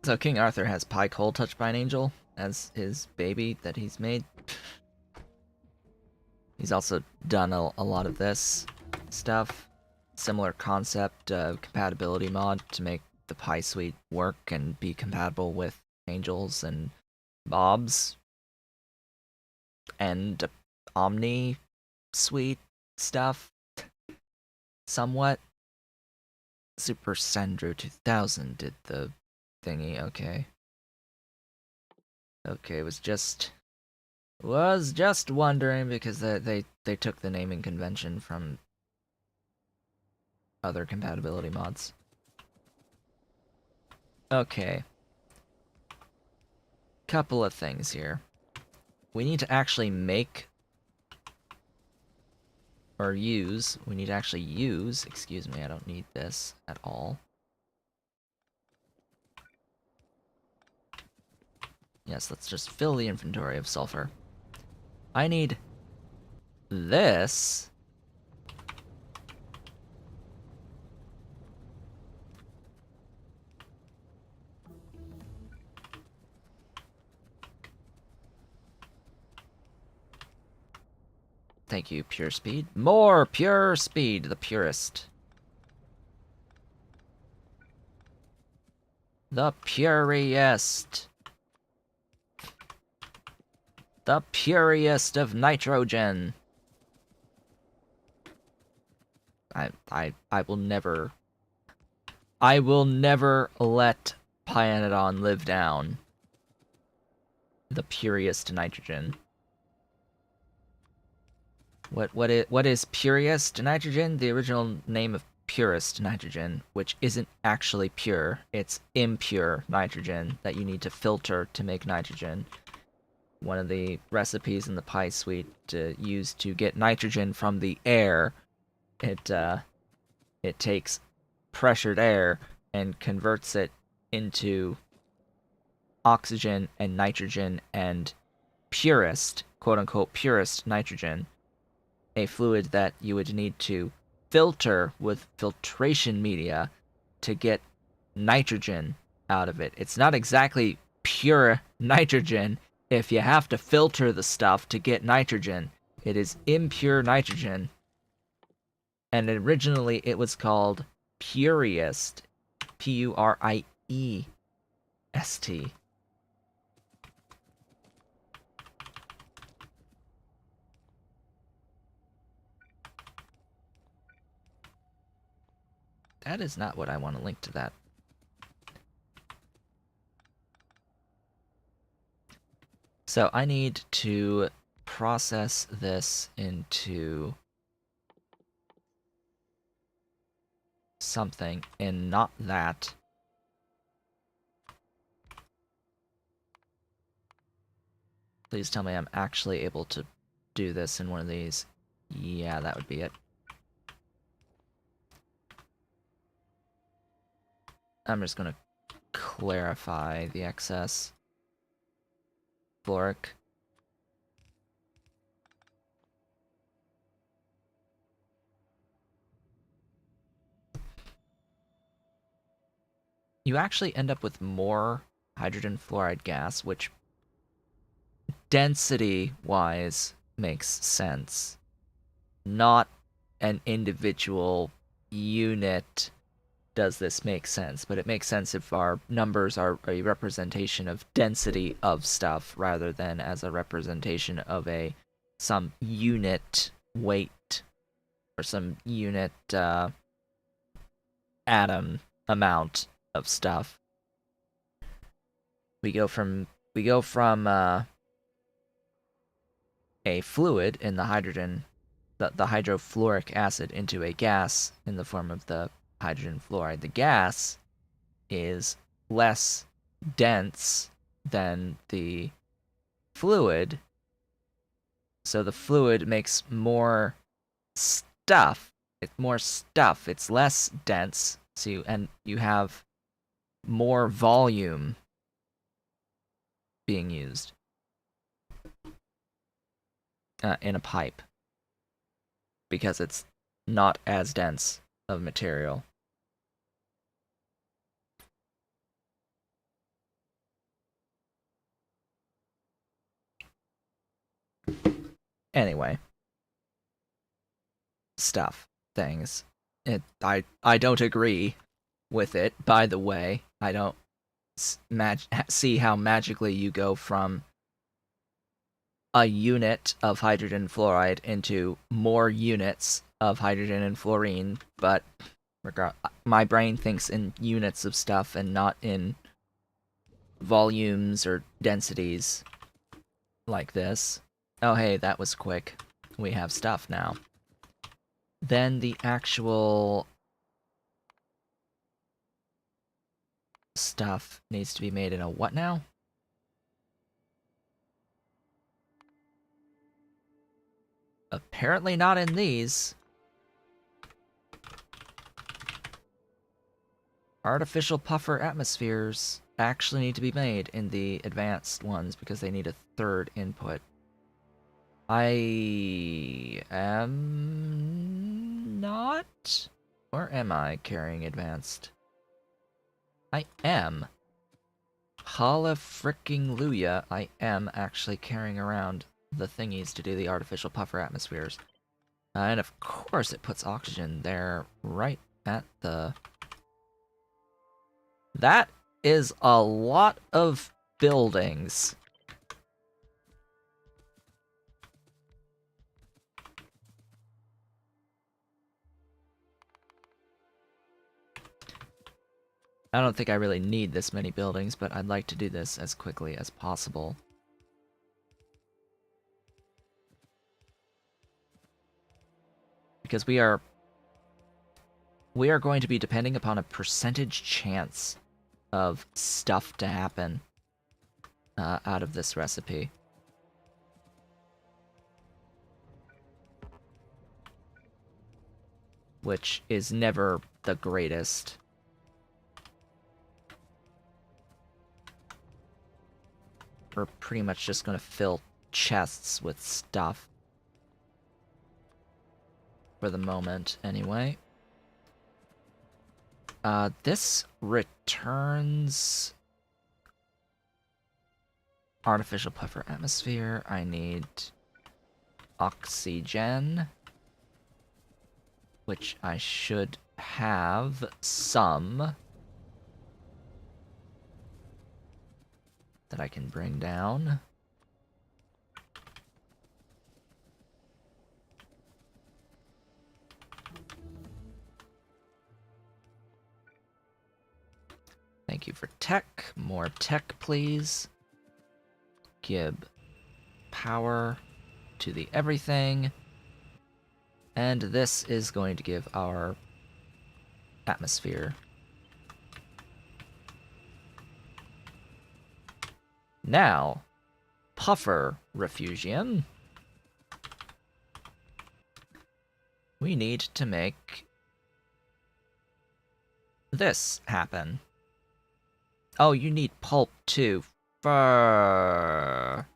So King Arthur has Pike Hole touched by an angel as his baby that he's made. He's also done a lot of this stuff. Similar concept, compatibility mod to make the Pi Suite work and be compatible with angels and bobs. And Omni Suite stuff. Somewhat. Super Sandro 2000 did the thingy, okay. Okay, was just wondering because they took the naming convention from other compatibility mods. Okay. Couple of things here. We need to actually make or use, we need to actually use, excuse me, I don't need this at all. Yes, let's just fill the inventory of sulfur. I need this. Thank you, Pure Speed. More Pure Speed, the purest. The puriest. The puriest of nitrogen. I will never let Pyanodon live down. The puriest nitrogen. What is puriest nitrogen? The original name of purest nitrogen, which isn't actually pure. It's impure nitrogen that you need to filter to make nitrogen. One of the recipes in the Pi Suite used to get nitrogen from the air. It takes pressured air and converts it into oxygen and nitrogen and purest, quote unquote, purest nitrogen, a fluid that you would need to filter with filtration media to get nitrogen out of it. It's not exactly pure nitrogen if you have to filter the stuff to get nitrogen. It is impure nitrogen. And originally it was called Puriest. Puriest. That is not what I want to link to that. So I need to process this into something, and not that. Please tell me I'm actually able to do this in one of these. Yeah, that would be it. I'm just gonna clarify the excess. Floric. You actually end up with more hydrogen fluoride gas, which density-wise makes sense. Not an individual unit does this make sense, but it makes sense if our numbers are a representation of density of stuff rather than as a representation of some unit weight or some unit atom amount of stuff. We go from a fluid in the hydrogen, the hydrofluoric acid, into a gas in the form of the hydrogen fluoride. The gas is less dense than the fluid, so the fluid makes more stuff. It's less dense, so you have more volume being used in a pipe because it's not as dense of material. Anyway, things. I don't agree with it. By the way, I don't see how magically you go from a unit of hydrogen fluoride into more units of hydrogen and fluorine, but my brain thinks in units of stuff and not in volumes or densities like this. Oh hey, that was quick. We have stuff now. Then the actual stuff needs to be made in a what now? Apparently not in these. Artificial puffer atmospheres actually need to be made in the advanced ones because they need a third input. I am not? Or am I carrying advanced? I am. Hallelujah, I am actually carrying around the thingies to do the artificial puffer atmospheres. And of course it puts oxygen there right at the... That is a lot of buildings. I don't think I really need this many buildings, but I'd like to do this as quickly as possible. Because we are going to be depending upon a percentage chance of stuff to happen out of this recipe. Which is never the greatest. We're pretty much just gonna fill chests with stuff. For the moment, anyway. This returns... artificial puffer atmosphere. I need... oxygen. Which I should have some... that I can bring down. Thank you for tech. More tech, please. Give power to the everything. And this is going to give our atmosphere. Now, puffer refugium. We need to make this happen. Oh, you need pulp too. Fur.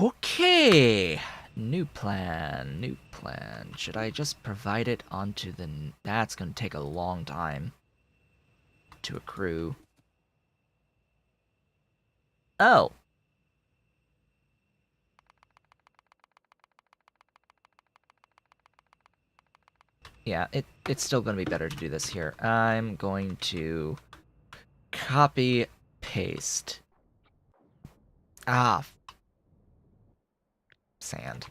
Okay. New plan, new plan. Should I just provide it onto the... That's gonna take a long time to accrue. Oh. Yeah, it's still gonna be better to do this here. I'm going to copy, paste. Ah, sand.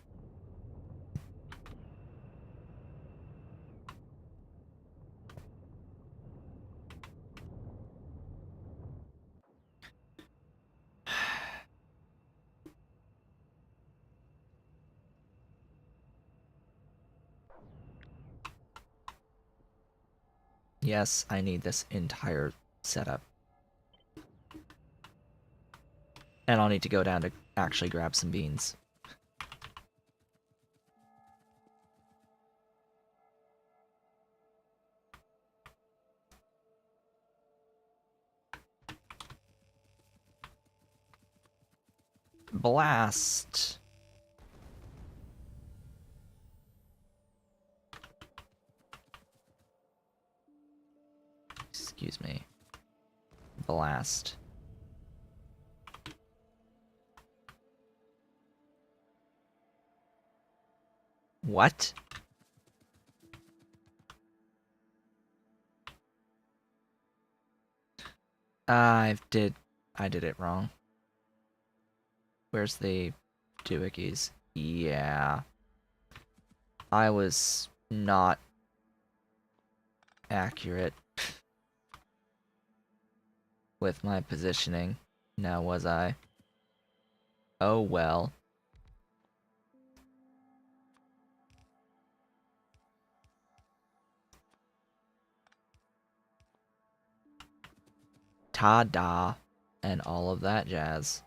Yes, I need this entire setup. And I'll need to go down to actually grab some beans. Blast! Excuse me. Blast. What? I did it wrong. Where's the doohickeys? Yeah. I was not accurate with my positioning. Now was I? Oh well. Ta-da, and all of that jazz.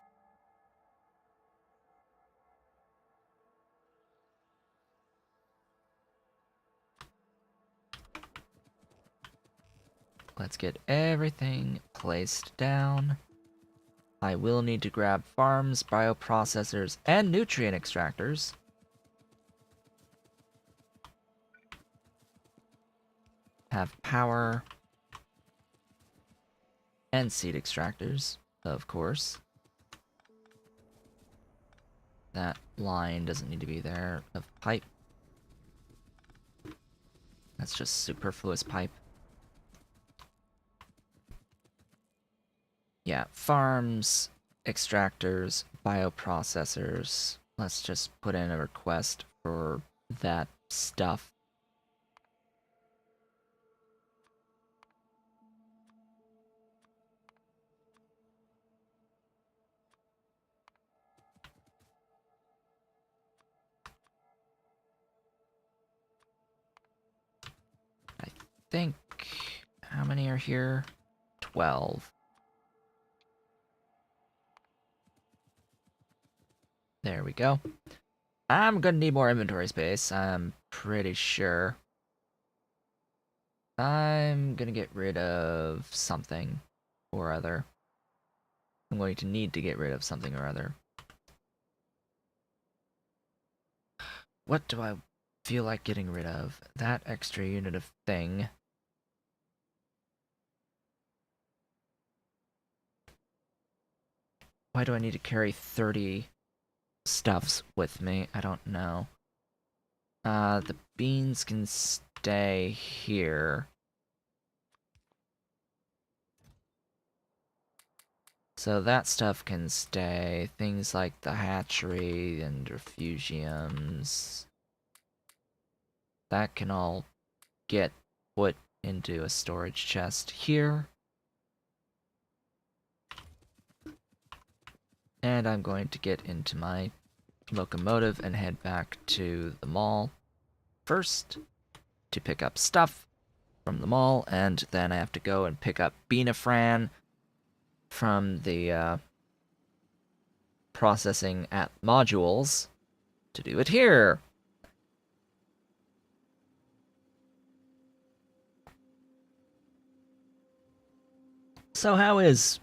Let's get everything placed down. I will need to grab farms, bioprocessors, and nutrient extractors. Have power. And seed extractors, of course. That line doesn't need to be there of pipe. That's just superfluous pipe. Yeah, farms, extractors, bioprocessors. Let's just put in a request for that stuff. I think... How many are here? 12. There we go. I'm gonna need more inventory space, I'm pretty sure. I'm gonna get rid of something or other. I'm going to need to get rid of something or other. What do I feel like getting rid of? That extra unit of thing. Why do I need to carry 30 stuffs with me? I don't know. The beans can stay here. So that stuff can stay. Things like the hatchery and refugiums. That can all get put into a storage chest here. And I'm going to get into my locomotive and head back to the mall first to pick up stuff from the mall, and then I have to go and pick up Beanafran from the processing at modules to do it here. So how is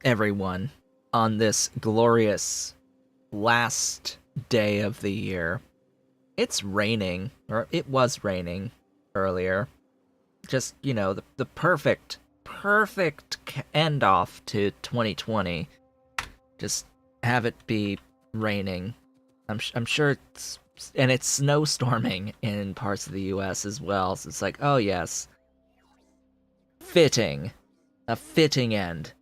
everyone on this glorious last day of the year? It's raining, or it was raining earlier. Just, you know, the perfect end off to 2020. Just have it be raining. I'm sure it's snowstorming in parts of the US as well. So it's like, oh yes. Fitting. A fitting end.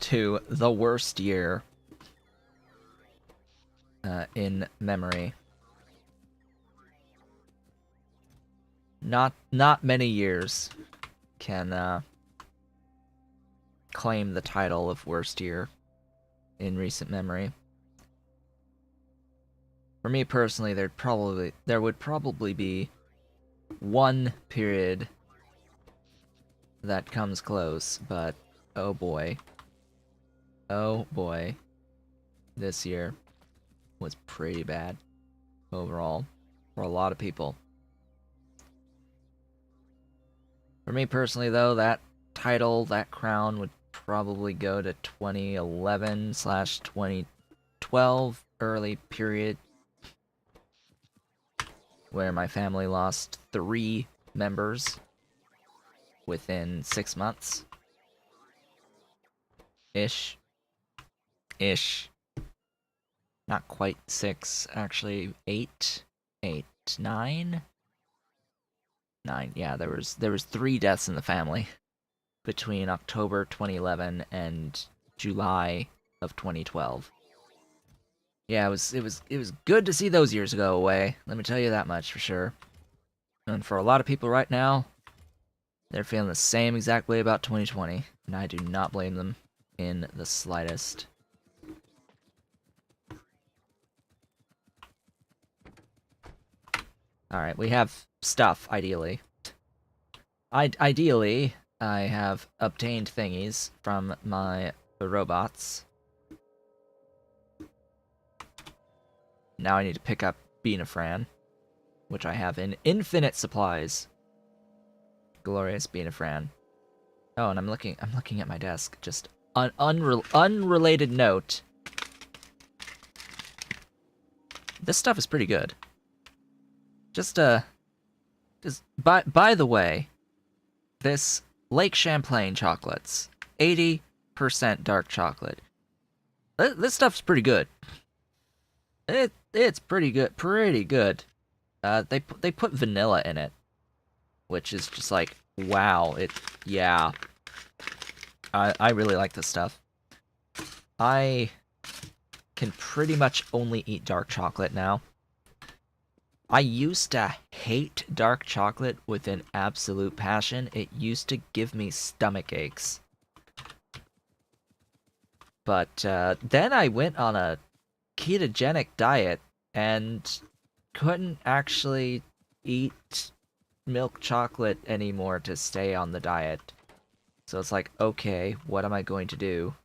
To the worst year in memory. Not many years can claim the title of worst year in recent memory. For me personally, there would probably be one period that comes close, but oh boy. Oh boy. This year was pretty bad overall for a lot of people. For me personally, though, that title, that crown would probably go to 2011/2012 early period, where my family lost 3 members within 6 months. Ish. Not quite 6, actually 8, 9. 9. Yeah, there was 3 deaths in the family between October 2011 and July of 2012. Yeah, it was good to see those years go away. Let me tell you that much for sure. And for a lot of people right now, they're feeling the same exact way about 2020, and I do not blame them in the slightest. Alright, we have stuff, ideally. Ideally, I have obtained thingies from my robots. Now I need to pick up Beanafran, which I have in infinite supplies. Glorious Beanafran. Oh, and I'm looking at my desk. Just unrelated note. This stuff is pretty good. Just by the way, this Lake Champlain chocolates, 80% dark chocolate. This stuff's pretty good. It's pretty good, They put vanilla in it, which is just like, wow. Yeah. I really like this stuff. I can pretty much only eat dark chocolate now. I used to hate dark chocolate with an absolute passion. It used to give me stomach aches. But then I went on a ketogenic diet and couldn't actually eat milk chocolate anymore to stay on the diet. So it's like, okay, what am I going to do?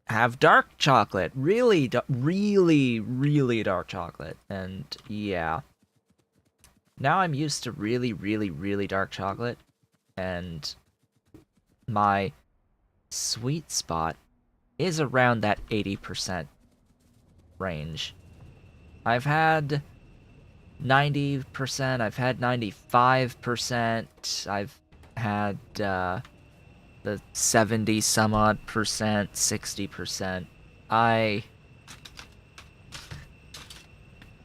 Have dark chocolate. Really dark chocolate. And yeah. Now I'm used to really dark chocolate. And my sweet spot is around that 80% range. I've had 90%, I've had 95%, I've had the 70 some odd percent, 60%. I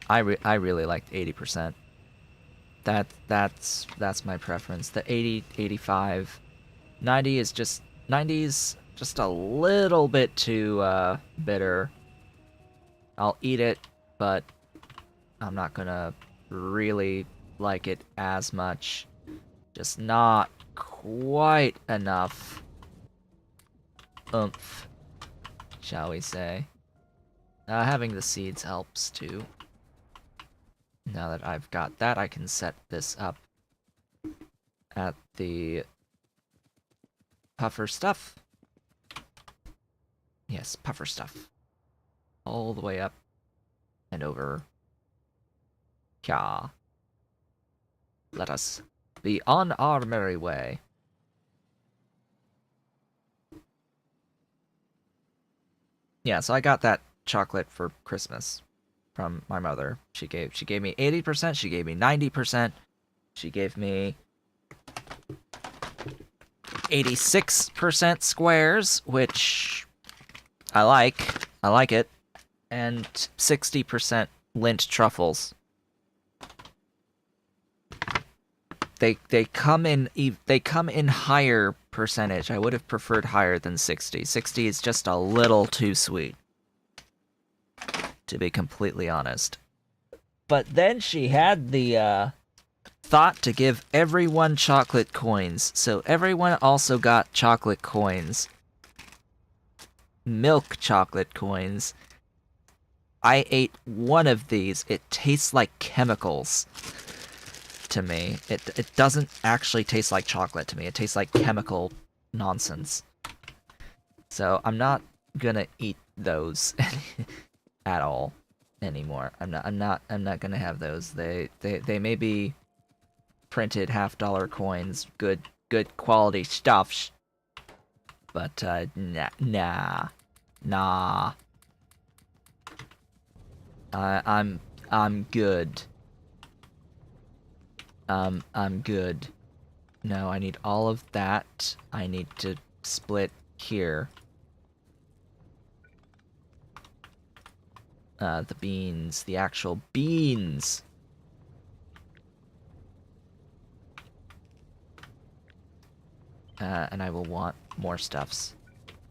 really liked 80%. That's my preference. The 80, 85, 90 is just 90's just a little bit too bitter. I'll eat it, but I'm not gonna really like it as much. Just not quite enough oomph, shall we say. Having the seeds helps too. Now that I've got that, I can set this up at the puffer stuff. Yes, puffer stuff. All the way up and over. Kya. Let us be on our merry way. Yeah, so I got that chocolate for Christmas from my mother. She gave me 80%, she gave me 90%, she gave me 86% squares, which I like. I like it. And 60% lint truffles. They come in higher percentage. I would have preferred higher than 60. 60 is just a little too sweet, to be completely honest. But then she had the thought to give everyone chocolate coins, so everyone also got chocolate coins. Milk chocolate coins. I ate one of these. It tastes like chemicals to me. It doesn't actually taste like chocolate to me. It tastes like chemical nonsense. So I'm not gonna eat those at all anymore. I'm not gonna have those. They may be printed $50 coins, good quality stuff, but nah. I'm good. I'm good. No, I need all of that. I need to split here. The beans. The actual beans! And I will want more stuffs.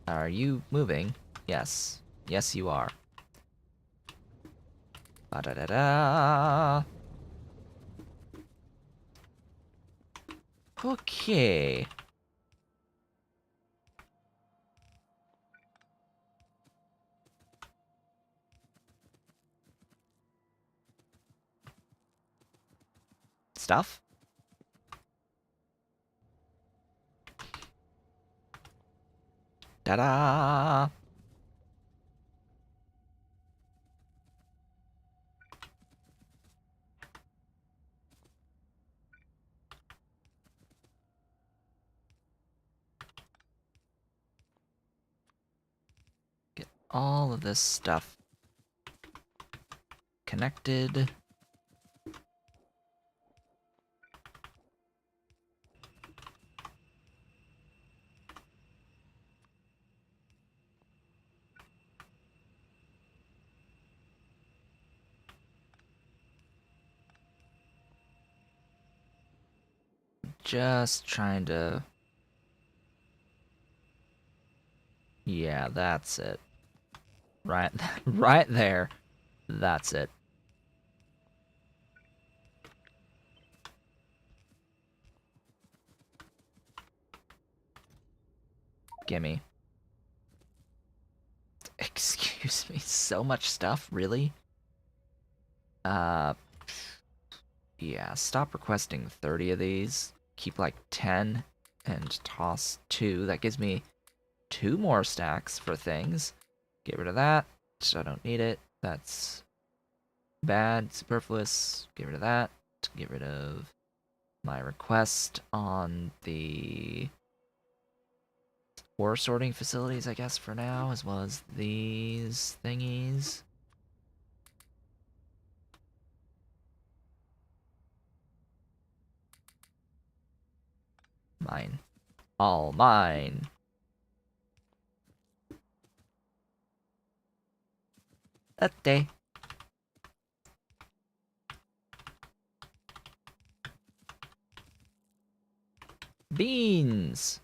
Are you moving? Yes. Yes, you are. Ba-da-da-da! Okay. Stuff? Ta-da! Get all of this stuff connected. Just trying to... Yeah, that's it. Right, right there. That's it. Gimme. Excuse me, so much stuff? Really? Yeah, stop requesting 30 of these. Keep like 10 and toss 2. That gives me 2 more stacks for things. Get rid of that. I don't need it. That's bad, superfluous. Get rid of that. Get rid of my request on the ore sorting facilities, I guess, for now, as well as these thingies. Mine. All mine. A day. Beans!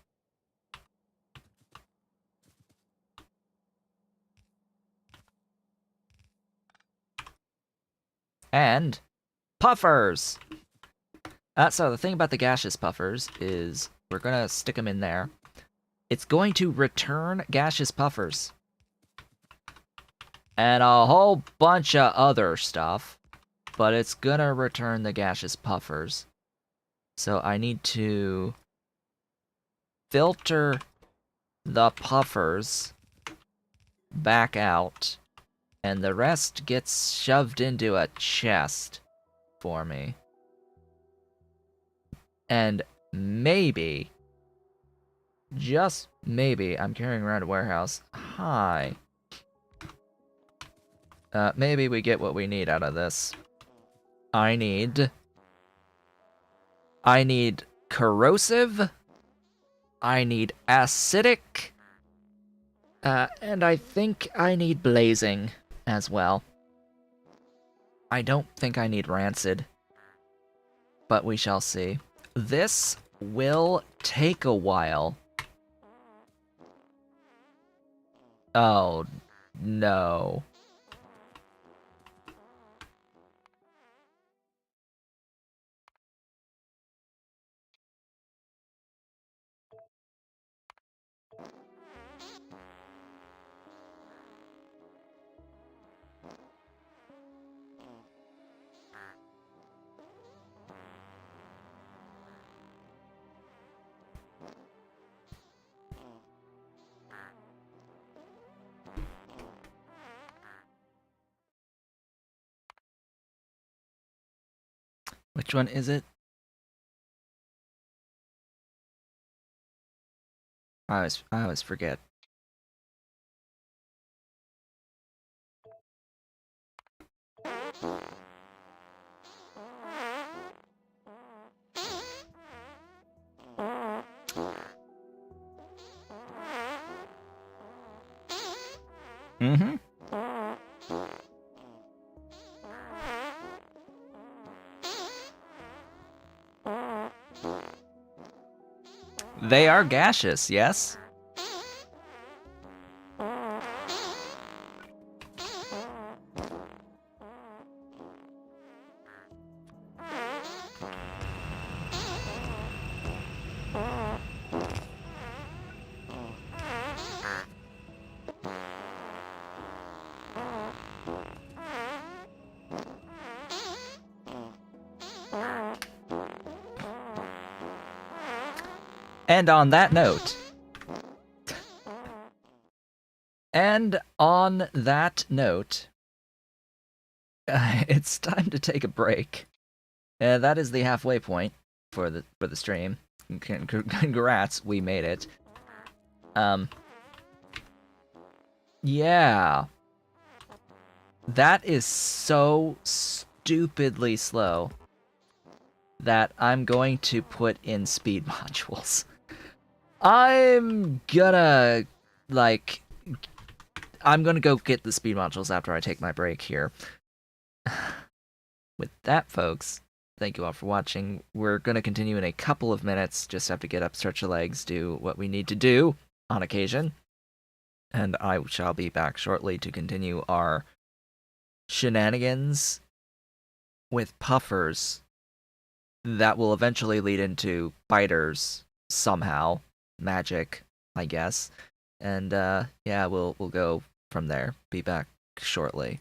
And puffers! So the thing about the gaseous puffers is we're gonna stick them in there. It's going to return gaseous puffers. And a whole bunch of other stuff. But it's gonna return the gaseous puffers. So I need to filter the puffers back out. And the rest gets shoved into a chest for me. And maybe, just maybe, I'm carrying around a warehouse. Hi. Maybe we get what we need out of this. I need corrosive. I need acidic. And I think I need blazing as well. I don't think I need rancid. But we shall see. This will take a while. Oh, no. Which one is it? I always forget. Mm-hmm. They are gaseous, yes? And on that note, it's time to take a break. That is the halfway point for the stream. Congrats, we made it. Yeah. That is so stupidly slow that I'm going to put in speed modules. I'm gonna go get the speed modules after I take my break here. With that, folks, thank you all for watching. We're gonna continue in a couple of minutes. Just have to get up, stretch your legs, do what we need to do on occasion. And I shall be back shortly to continue our shenanigans with puffers that will eventually lead into biters somehow. Magic, I guess. And yeah, we'll go from there. Be back shortly.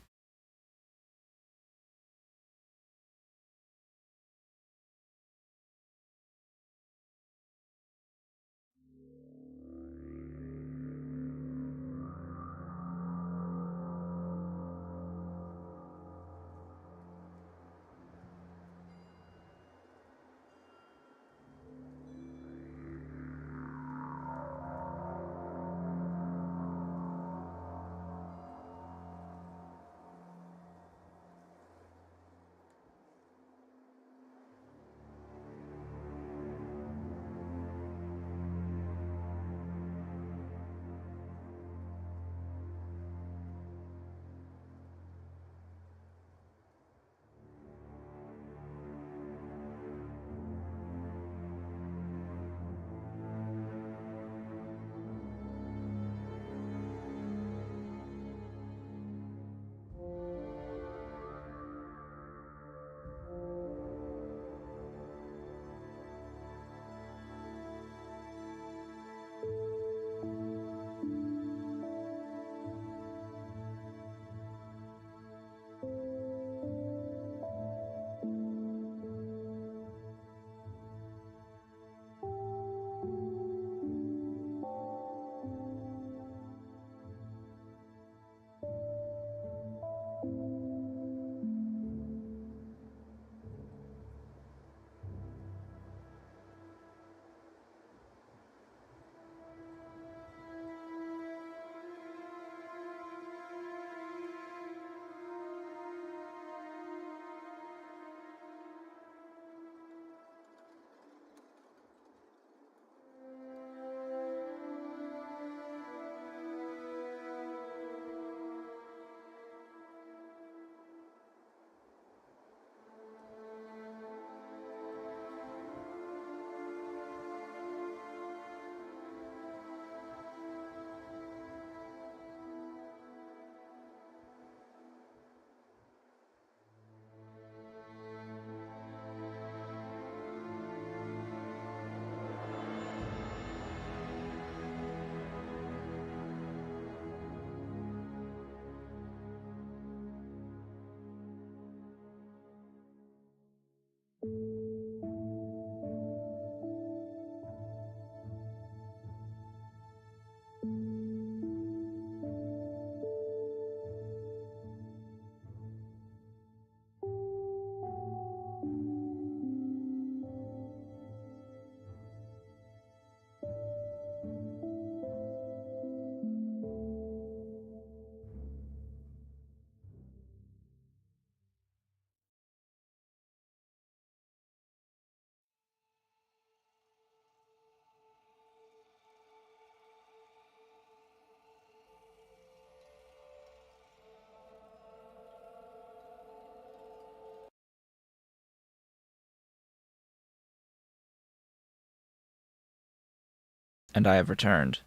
And I have returned.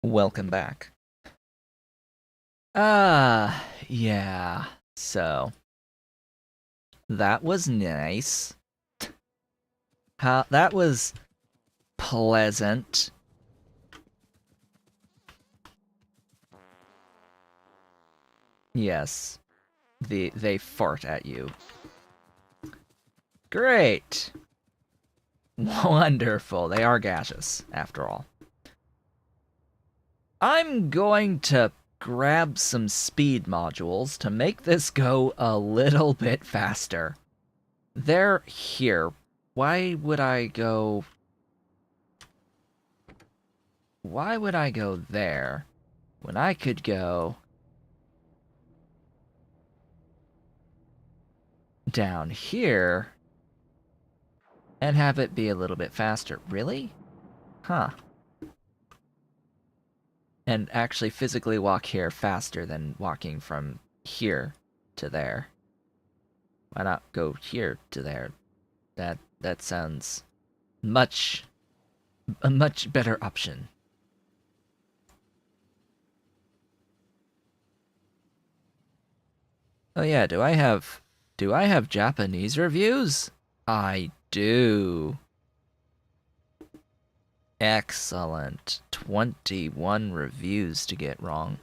Welcome back. Yeah. So, that was nice. That was pleasant. Yes. They fart at you. Great. Wonderful. They are gaseous, after all. I'm going to grab some speed modules to make this go a little bit faster. They're here. Why would I go... Why would I go there when I could go down here and have it be a little bit faster? Really? Huh. And actually physically walk here faster than walking from here to there. Why not go here to there? That sounds a much better option. Oh yeah, do I have Japanese reviews? I do. Excellent. 21 reviews to get wrong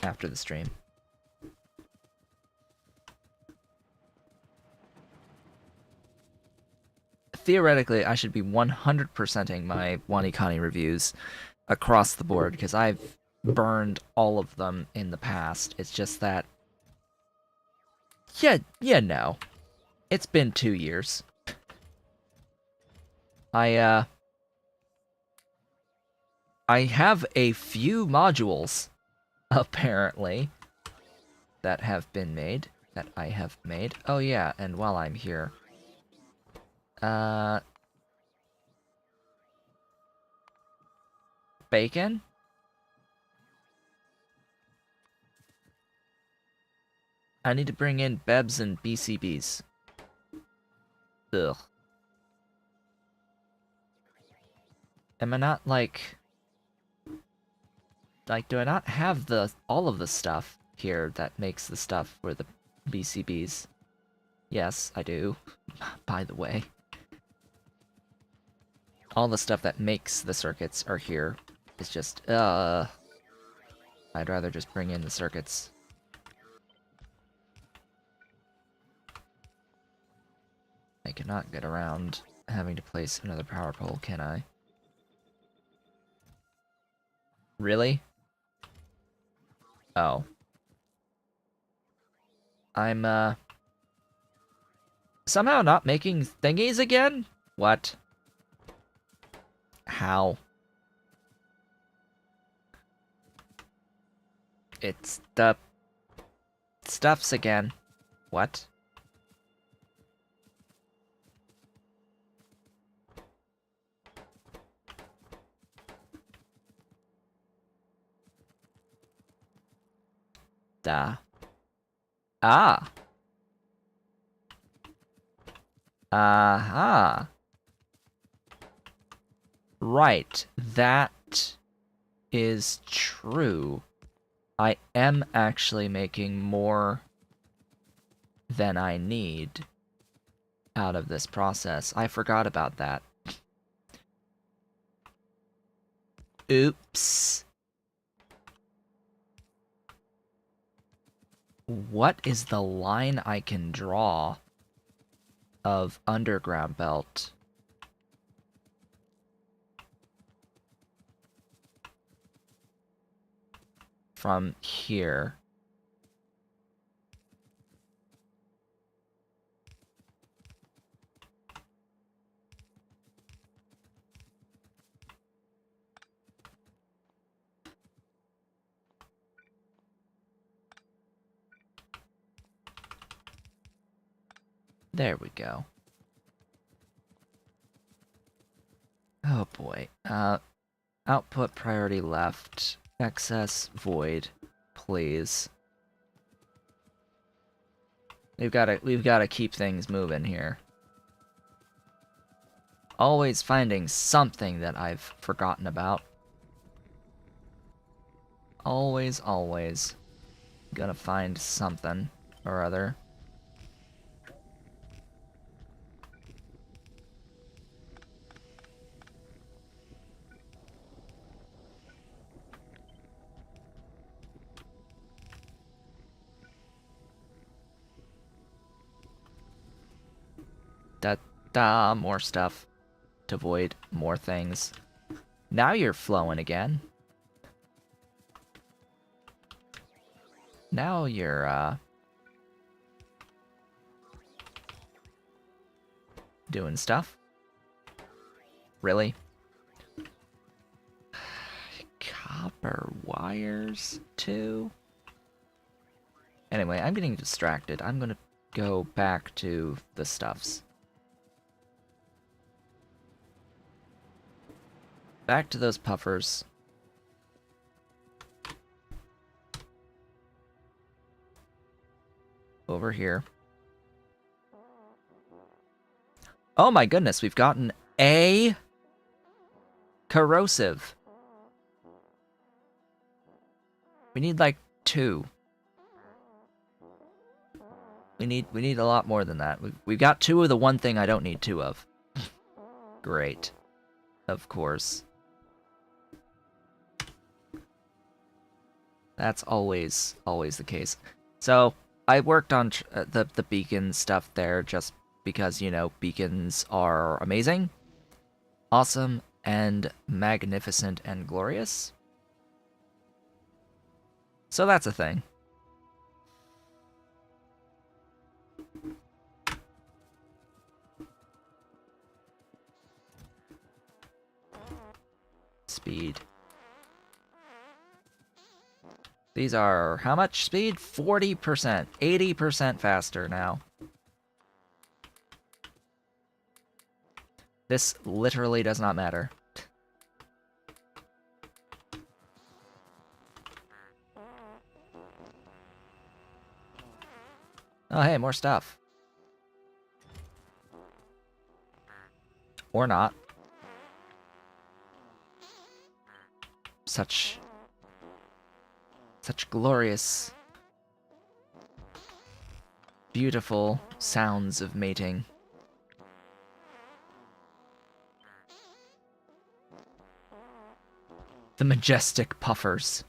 after the stream. Theoretically, I should be 100%ing my Wanikani reviews across the board because I've burned all of them in the past. It's just that, yeah, no. It's been 2 years. I have a few modules, apparently, that have been made, that I have made. Oh yeah, and while I'm here, bacon? I need to bring in BEBs and BCBs. Ugh. Am I not, like, do I not have all of the stuff here that makes the stuff for the BCBs? Yes, I do, by the way. All the stuff that makes the circuits are here. It's just, I'd rather just bring in the circuits. I cannot get around having to place another power pole, can I? Really? Oh. I'm, somehow not making thingies again? What? How? It's the... stuffs again. What? Duh. Ah. Aha. Right. That is true. I am actually making more than I need out of this process. I forgot about that. Oops. What is the line I can draw of underground belt? From here. There we go. Oh boy. Output priority left. Excess void, please. We've gotta keep things moving here. Always finding something that I've forgotten about. Always, always. Gonna find something or other. Da-da, more stuff to avoid more things. Now you're flowing again. Now you're, doing stuff. Really? Copper wires, too? Anyway, I'm getting distracted. I'm gonna go back to the stuffs. Back to those puffers. Over here. Oh my goodness, we've gotten a corrosive. We need like 2. We need a lot more than that. We've got 2 of the one thing I don't need 2 of. Great. Of course. That's always the case. So, I worked on the beacon stuff there just because, you know, beacons are amazing, awesome, and magnificent and glorious. So that's a thing. Speed. These are how much speed? 40%. 80% faster now. This literally does not matter. Oh, hey, more stuff. Or not. Such glorious, beautiful sounds of mating. The majestic puffers.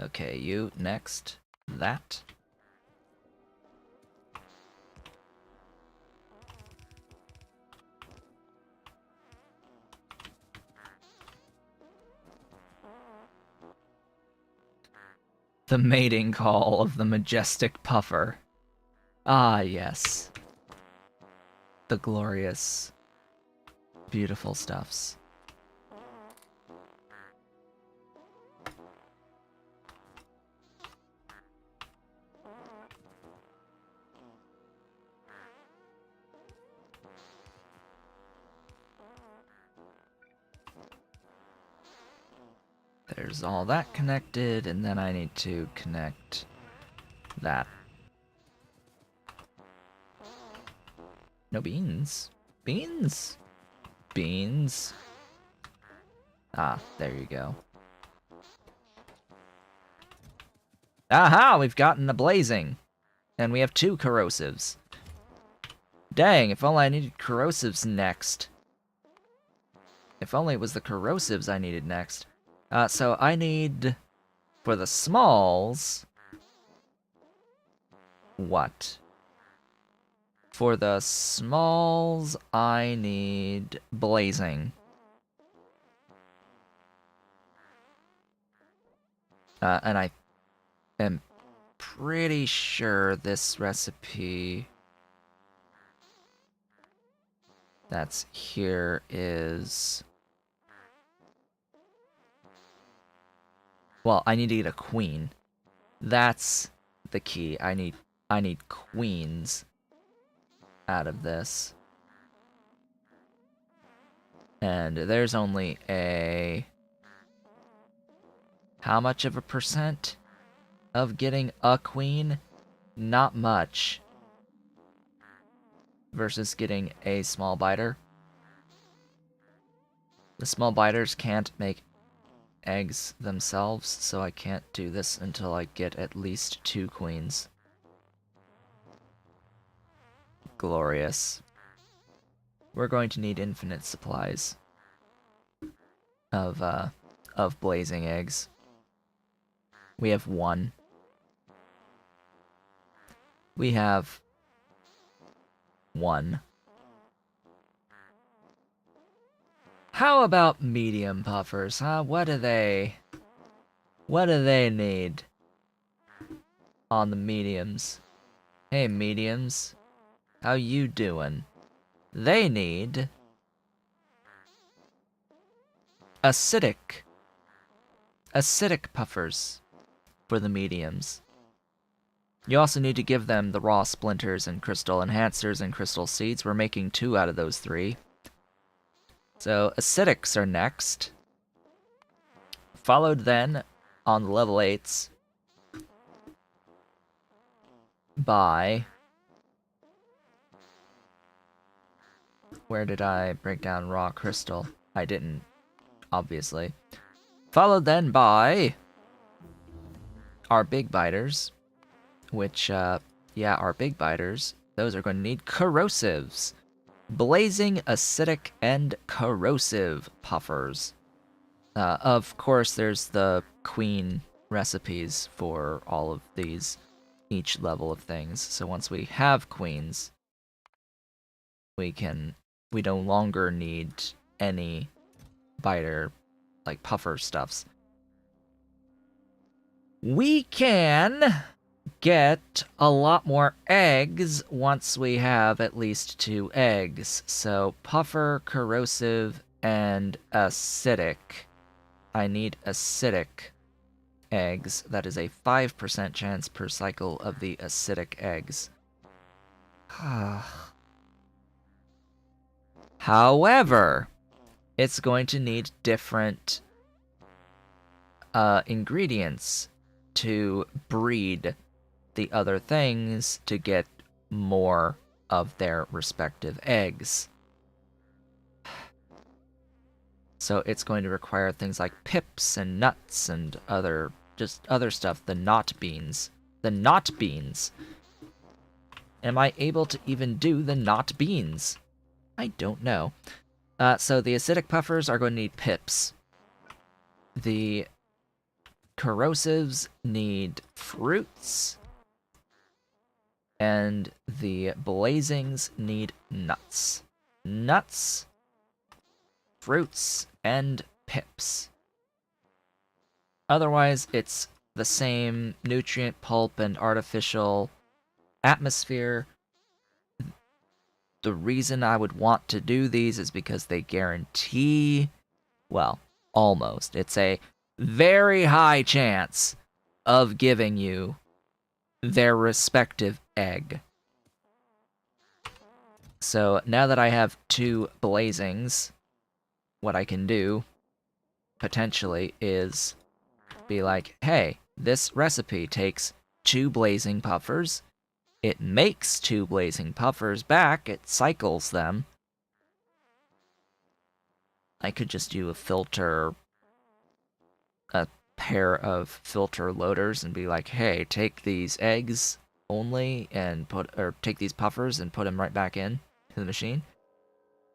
Okay, you next. That. The mating call of the majestic puffer. Ah, yes. The glorious, beautiful stuffs. There's all that connected, and then I need to connect that. No beans. Beans? Beans. Ah, there you go. Aha! We've gotten a blazing. And we have 2 corrosives. Dang, if only I needed corrosives next. If only it was the corrosives I needed next. So I need, for the smalls, what? For the smalls, I need blazing. And I am pretty sure this recipe that's here is... Well, I need to get a queen. That's the key. I need queens out of this. And there's only a... How much of a percent of getting a queen? Not much. Versus getting a small biter. The small biters can't make eggs themselves, so I can't do this until I get at least 2 queens. Glorious. We're going to need infinite supplies of blazing eggs. We have 1. We have 1. How about medium puffers, huh? What do they need on the mediums? Hey, mediums. How you doing? They need acidic puffers for the mediums. You also need to give them the raw splinters and crystal enhancers and crystal seeds. We're making 2 out of those 3. So acidics are next. Followed then on the level 8s by... Where did I break down raw crystal? I didn't, obviously. Followed then by our big biters, which, yeah, our big biters, those are going to need corrosives. Blazing, acidic, and corrosive puffers. Of course, there's the queen recipes for all of these, each level of things. So once we have queens, we no longer need any biter, like puffer stuffs. We can get a lot more eggs once we have at least 2 eggs. So puffer, corrosive, and acidic. I need acidic eggs. That is a 5% chance per cycle of the acidic eggs. However, it's going to need different ingredients to breed the other things to get more of their respective eggs. So it's going to require things like pips and nuts and other stuff. The knot beans. The knot beans. Am I able to even do the knot beans? I don't know. So the acidic puffers are going to need pips. The corrosives need fruits. And the blazings need nuts. Nuts, fruits, and pips. Otherwise, it's the same nutrient pulp and artificial atmosphere. The reason I would want to do these is because they guarantee, well, almost. It's a very high chance of giving you their respective egg. So now that I have 2 blazings, what I can do, potentially, is be like, hey, this recipe takes 2 blazing puffers, it makes 2 blazing puffers back, it cycles them. I could just do a pair of filter loaders and be like, hey, take these eggs only and take these puffers and put them right back in to the machine.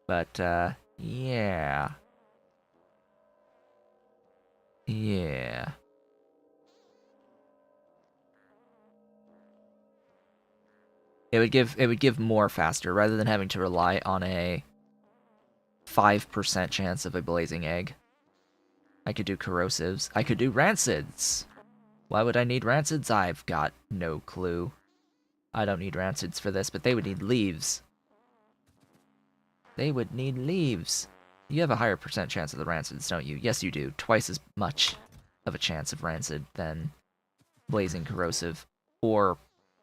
But, yeah. Yeah. It would give more faster rather than having to rely on a 5% chance of a blazing egg. I could do corrosives. I could do rancids. Why would I need rancids? I've got no clue. I don't need rancids for this, but they would need leaves. They would need leaves. You have a higher percent chance of the rancids, don't you? Yes, you do. Twice as much of a chance of rancid than blazing corrosive or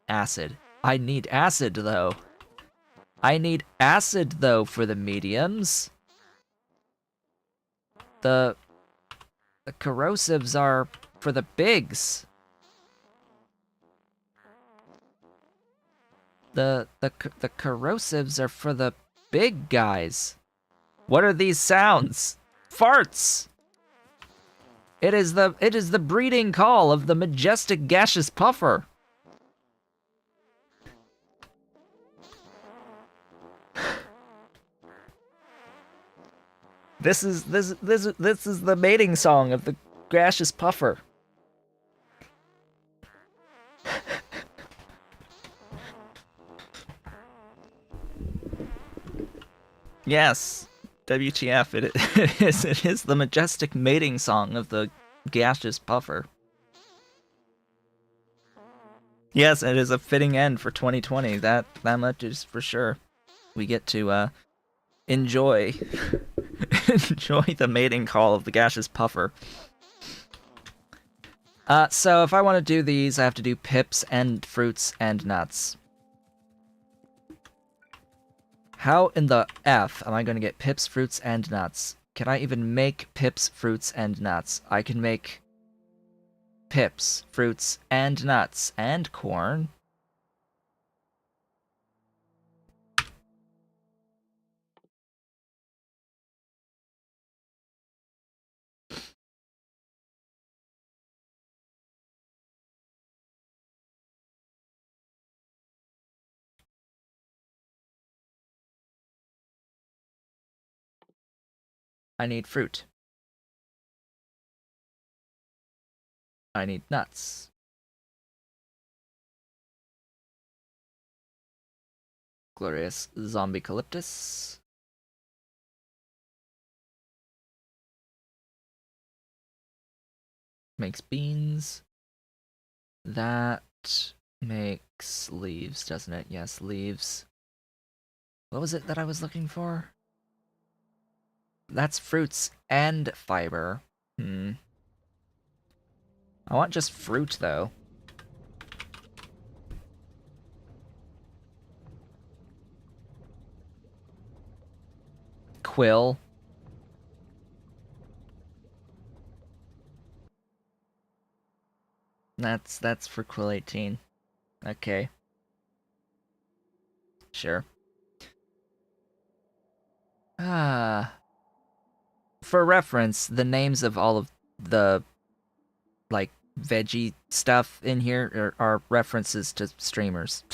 acid. I need acid, though. I need acid, though, for the mediums. The corrosives are for the bigs. The corrosives are for the big guys. What are these sounds? Farts. It is the breeding call of the majestic gaseous puffer. This is the mating song of the gaseous puffer. Yes, WTF, it is the majestic mating song of the gaseous puffer. Yes, it is a fitting end for 2020, that much is for sure. We get to, enjoy the mating call of the gaseous puffer. So if I want to do these, I have to do pips and fruits and nuts. How in the F am I going to get pips, fruits, and nuts? Can I even make pips, fruits, and nuts? I can make pips, fruits, and nuts, and corn. I need fruit. I need nuts. Glorious zombie-calyptus. Makes beans. That makes leaves, doesn't it? Yes, leaves. What was it that I was looking for? That's fruits and fiber. I want just fruit, though. Quill. That's for Quill 18. Okay. Sure. For reference, the names of all of the, like, veggie stuff in here are references to streamers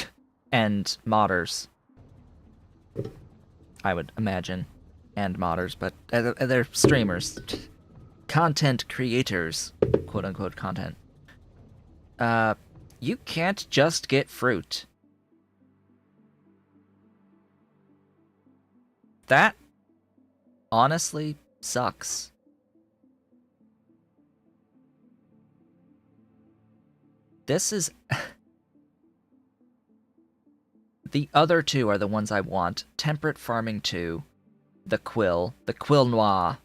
and modders. I would imagine. And modders, but they're streamers. Content creators. Quote-unquote content. You can't just get fruit. That honestly sucks. This is... The other two are the ones I want. Temperate Farming 2. The Quill Noir.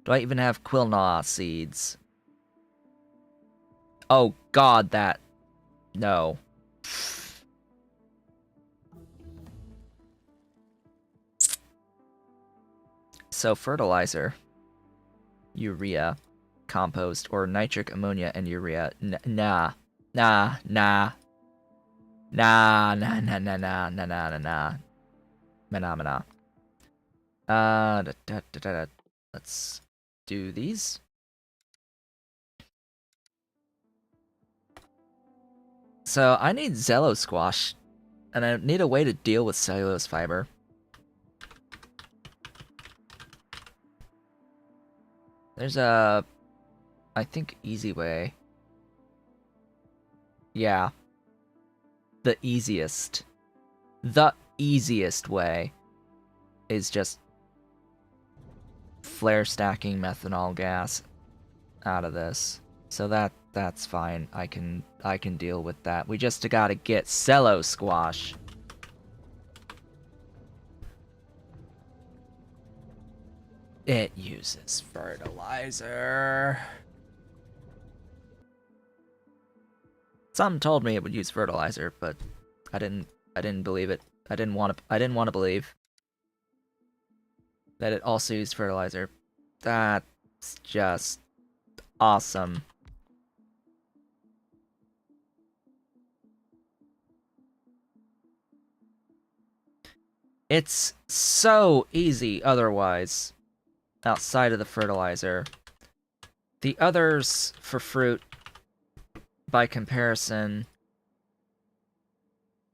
Do I even have Quill Noir seeds? Oh god, that... No. So fertilizer, urea, compost, or nitric ammonia and urea. Nah. Phenomena. Let's do these. So I need Zello squash, and I need a way to deal with cellulose fiber. There's a, I think, easy way. Yeah. The easiest way is just flare stacking methanol gas out of this. So that's fine. I can deal with that. We just gotta get Cello Squash. It uses fertilizer. Some told me it would use fertilizer, but I didn't believe it. I didn't want to believe. that it also used fertilizer. That's just awesome. It's so easy otherwise, outside of the fertilizer. The others for fruit, by comparison,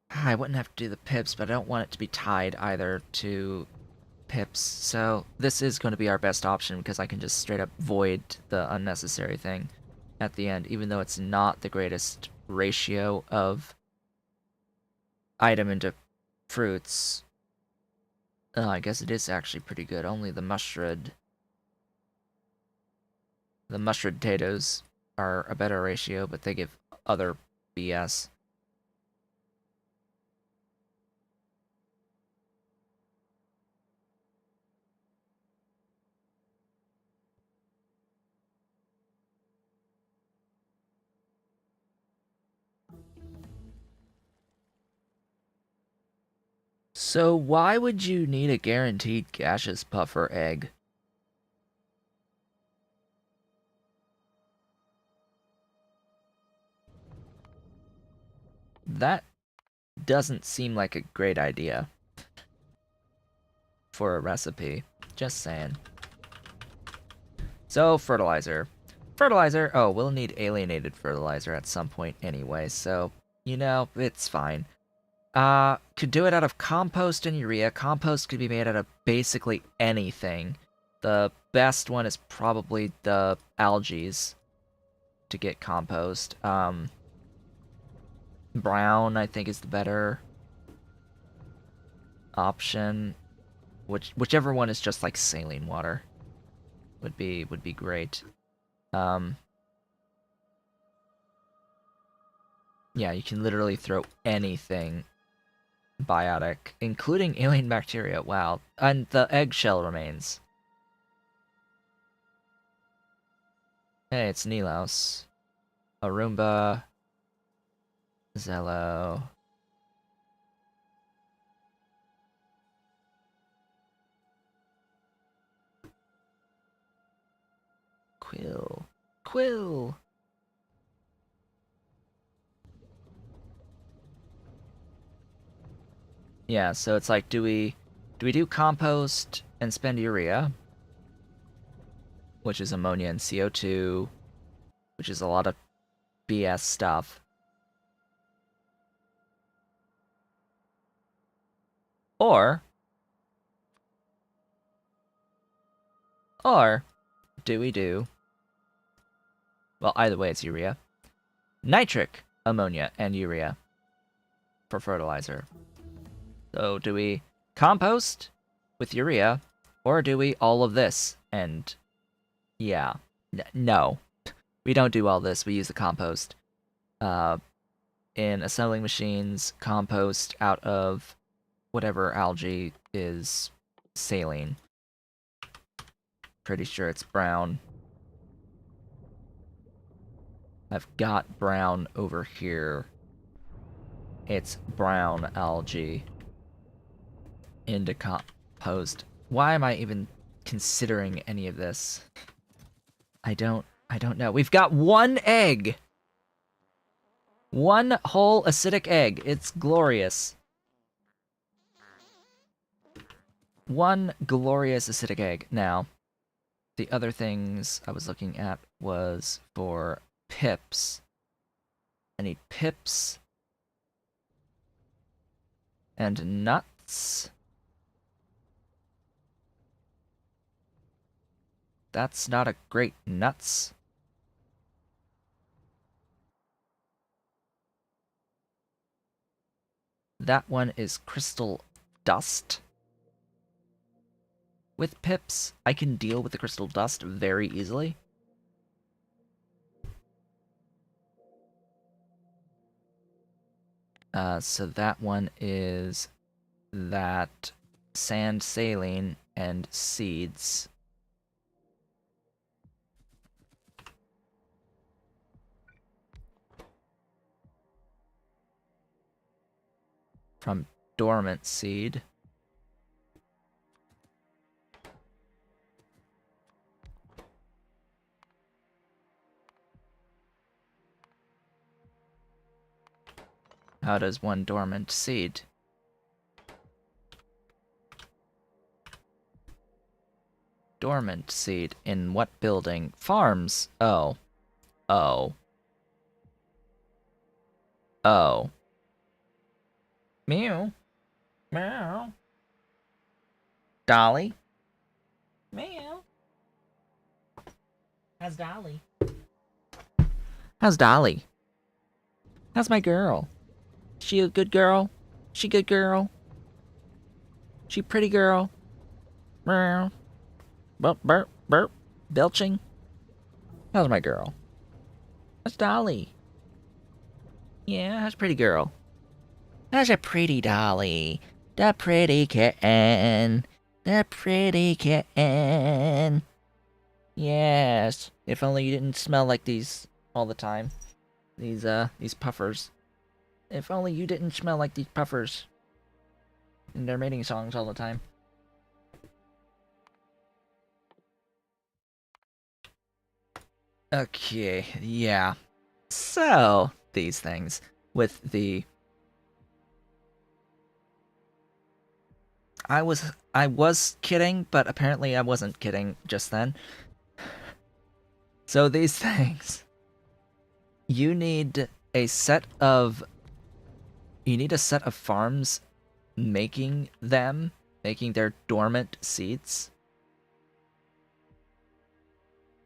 I wouldn't have to do the pips, but I don't want it to be tied either to pips. So this is going to be our best option because I can just straight up void the unnecessary thing at the end, even though it's not the greatest ratio of item into fruits. I guess it is actually pretty good. Only the mushroom potatoes are a better ratio, but they give other BS. So why would you need a guaranteed gaseous puffer egg? That doesn't seem like a great idea for a recipe. Just saying. So, fertilizer. Fertilizer, oh, we'll need alienated fertilizer at some point anyway, so, you know, it's fine. Could do it out of compost and urea. Compost could be made out of basically anything. The best one is probably the algaes to get compost. Brown, I think, is the better option. Whichever one is just like saline water would be great. Um, yeah, you can literally throw anything biotic, including alien bacteria. Wow. And the eggshell remains. Hey, it's Nilos. Arumba. Zello. Quill. Quill! Yeah, so it's like, do we do compost and spend urea, which is ammonia and CO2, which is a lot of BS stuff, or do we do, well, either way it's urea, nitric ammonia and urea for fertilizer. So do we compost with urea, or do we all of this? And yeah, no, we don't do all this. We use the compost. In assembling machines, compost out of whatever algae is saline. Pretty sure it's brown. I've got brown over here. It's brown algae into compost. Why am I even considering any of this? I don't know. We've got one egg. One whole acidic egg. It's glorious. One glorious acidic egg. Now, the other things I was looking at was for pips. I need pips and nuts. That's not a great nuts. That one is crystal dust. With pips, I can deal with the crystal dust very easily. So that one is that sand saline and seeds. From dormant seed. How does one dormant seed? Dormant seed in what building? Farms. Oh. Oh. Oh. Meow. Meow. Dolly. Meow. How's Dolly? How's Dolly? How's my girl? She a good girl? She good girl? She pretty girl? Meow. Burp, burp, burp. Belching. How's my girl? How's Dolly? Yeah, how's pretty girl? How's a pretty Dolly? The pretty kitten. The pretty kitten. Yes. If only you didn't smell like these all the time. These puffers. If only you didn't smell like these puffers. In their mating songs all the time. Okay, yeah. So, these things. With the... I was kidding, but apparently I wasn't kidding just then. So these things... You need a set of farms making their dormant seeds.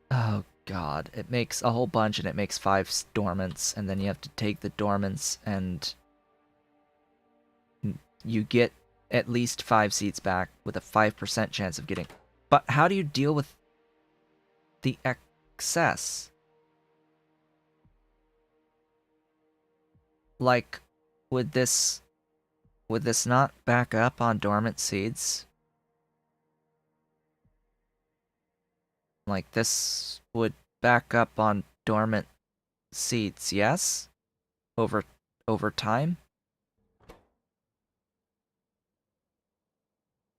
Oh god, it makes a whole bunch and it makes 5 dormants, and then you have to take the dormants and you get at least 5 seeds back with a 5% chance of getting... But how do you deal with the excess? Like, would this not back up on dormant seeds? Like, this would back up on dormant seeds, yes? Over time?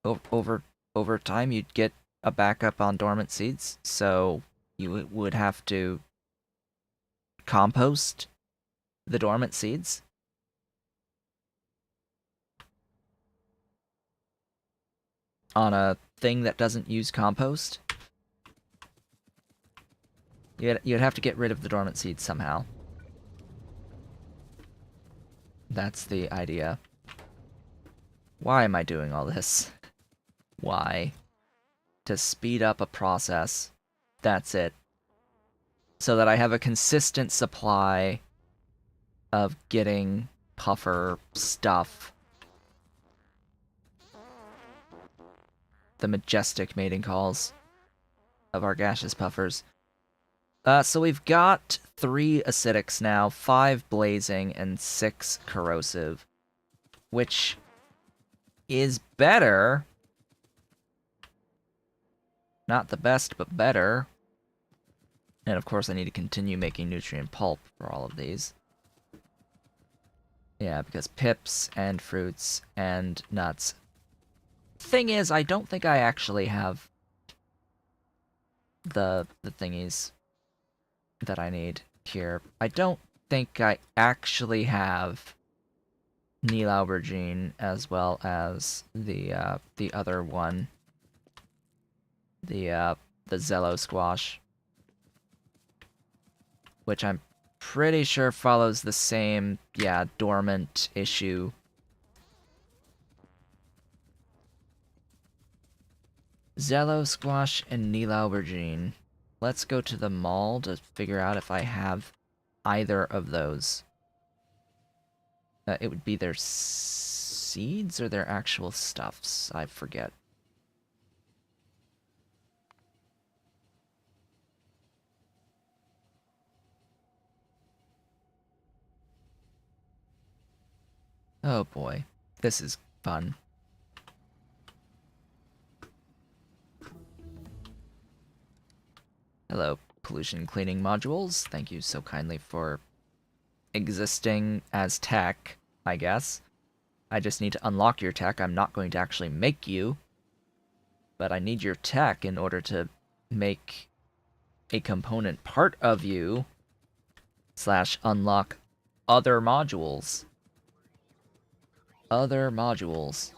Over time, you'd get a backup on dormant seeds, so you would have to compost the dormant seeds. On a thing that doesn't use compost. You'd have to get rid of the dormant seeds somehow. That's the idea. Why am I doing all this? Why? To speed up a process. That's it. So that I have a consistent supply of getting puffer stuff. The majestic mating calls of our gaseous puffers. So we've got 3 acidics now, 5 blazing, and 6 corrosive. Which is better. Not the best, but better. And of course I need to continue making nutrient pulp for all of these. Yeah, because pips and fruits and nuts. Thing is, I don't think I actually have the thingies that I need here. I don't think I actually have Neil Aubergine as well as the other one. The Zello squash. Which I'm pretty sure follows the same, yeah, dormant issue. Zello squash and Neil Aubergine. Let's go to the mall to figure out if I have either of those. It would be their seeds or their actual stuffs. I forget. Oh boy, this is fun. Hello, pollution cleaning modules. Thank you so kindly for existing as tech, I guess. I just need to unlock your tech. I'm not going to actually make you, but I need your tech in order to make a component part of you / unlock other modules. other modules.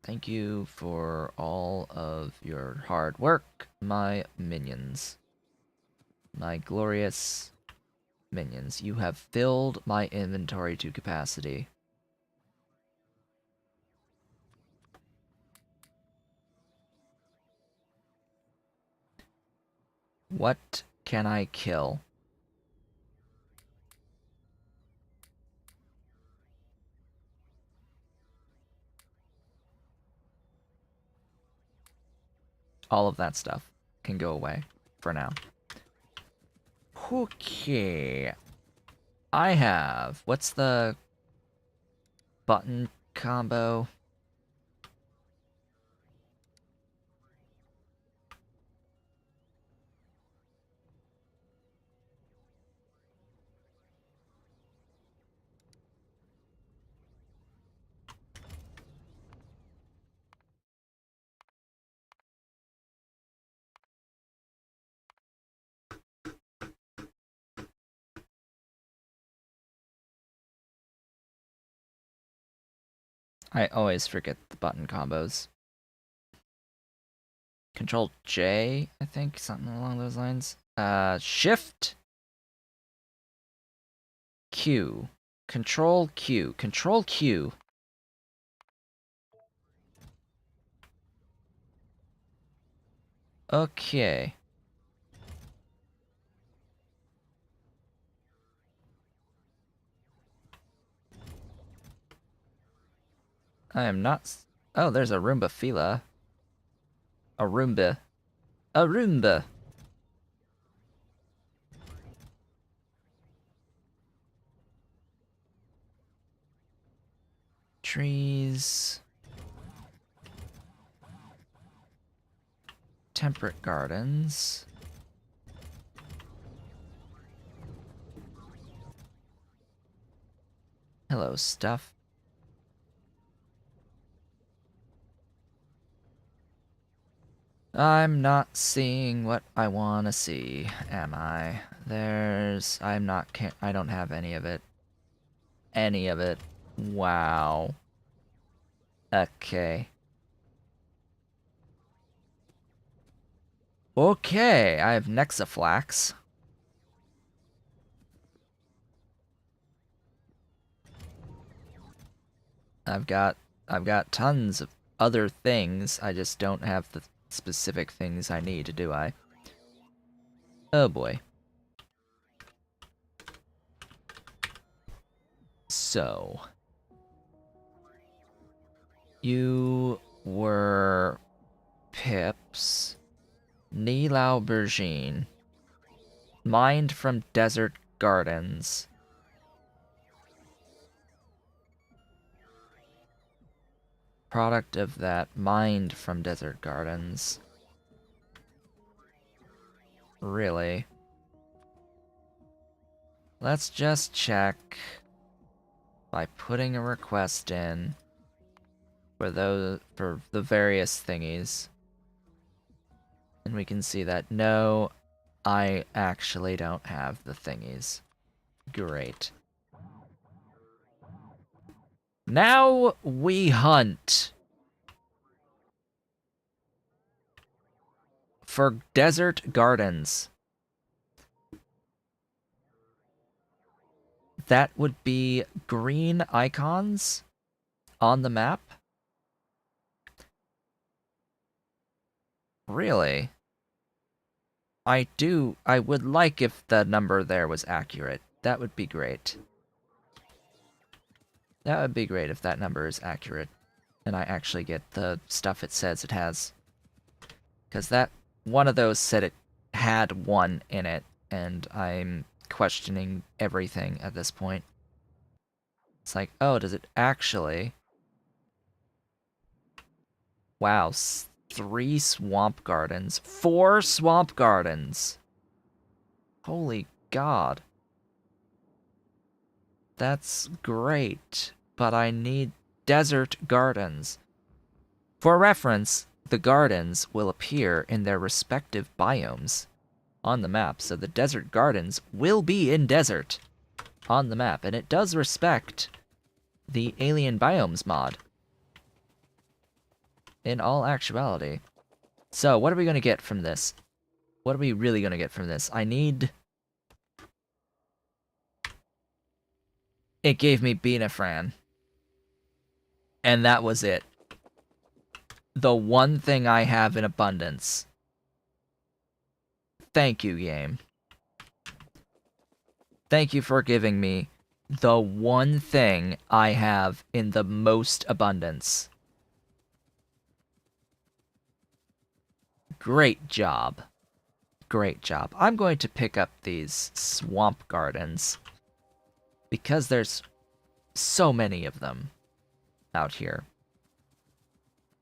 Thank you for all of your hard work, my minions. My glorious minions. You have filled my inventory to capacity. What can I kill? All of that stuff can go away for now. Okay. I have... What's the button combo? I always forget the button combos. Control J, I think, something along those lines. Shift Q. Control Q. Control Q. Okay. I am not... Oh, there's a Roomba Fila. A Roomba. A Roomba! Trees... Temperate gardens... Hello, stuff. I'm not seeing what I want to see, am I? I don't have any of it. Any of it. Wow. Okay. Okay, I have Nexaflax. I've got tons of other things. I just don't have the specific things I need, do I? Oh boy. So, you were Pips, Nilau Bergine, mined from Desert Gardens. Product of that, mined from Desert Gardens. Really? Let's just check by putting a request in for the various thingies. And we can see that no, I actually don't have the thingies. Great. Now we hunt for desert gardens. That would be green icons on the map. Really? I would like if the number there was accurate. That would be great. That would be great if that number is accurate. And I actually get the stuff it says it has. Because one of those said it had one in it, and I'm questioning everything at this point. It's like, oh, does it actually? Wow, 3 swamp gardens. 4 swamp gardens! Holy God. That's great, but I need desert gardens. For reference, the gardens will appear in their respective biomes on the map, so the desert gardens will be in desert on the map, and it does respect the Alien Biomes mod. In all actuality. So, what are we going to get from this? What are we really going to get from this? I need... It gave me Benafran. And that was it. The one thing I have in abundance. Thank you, game. Thank you for giving me the one thing I have in the most abundance. Great job. Great job. I'm going to pick up these swamp gardens because there's so many of them out here.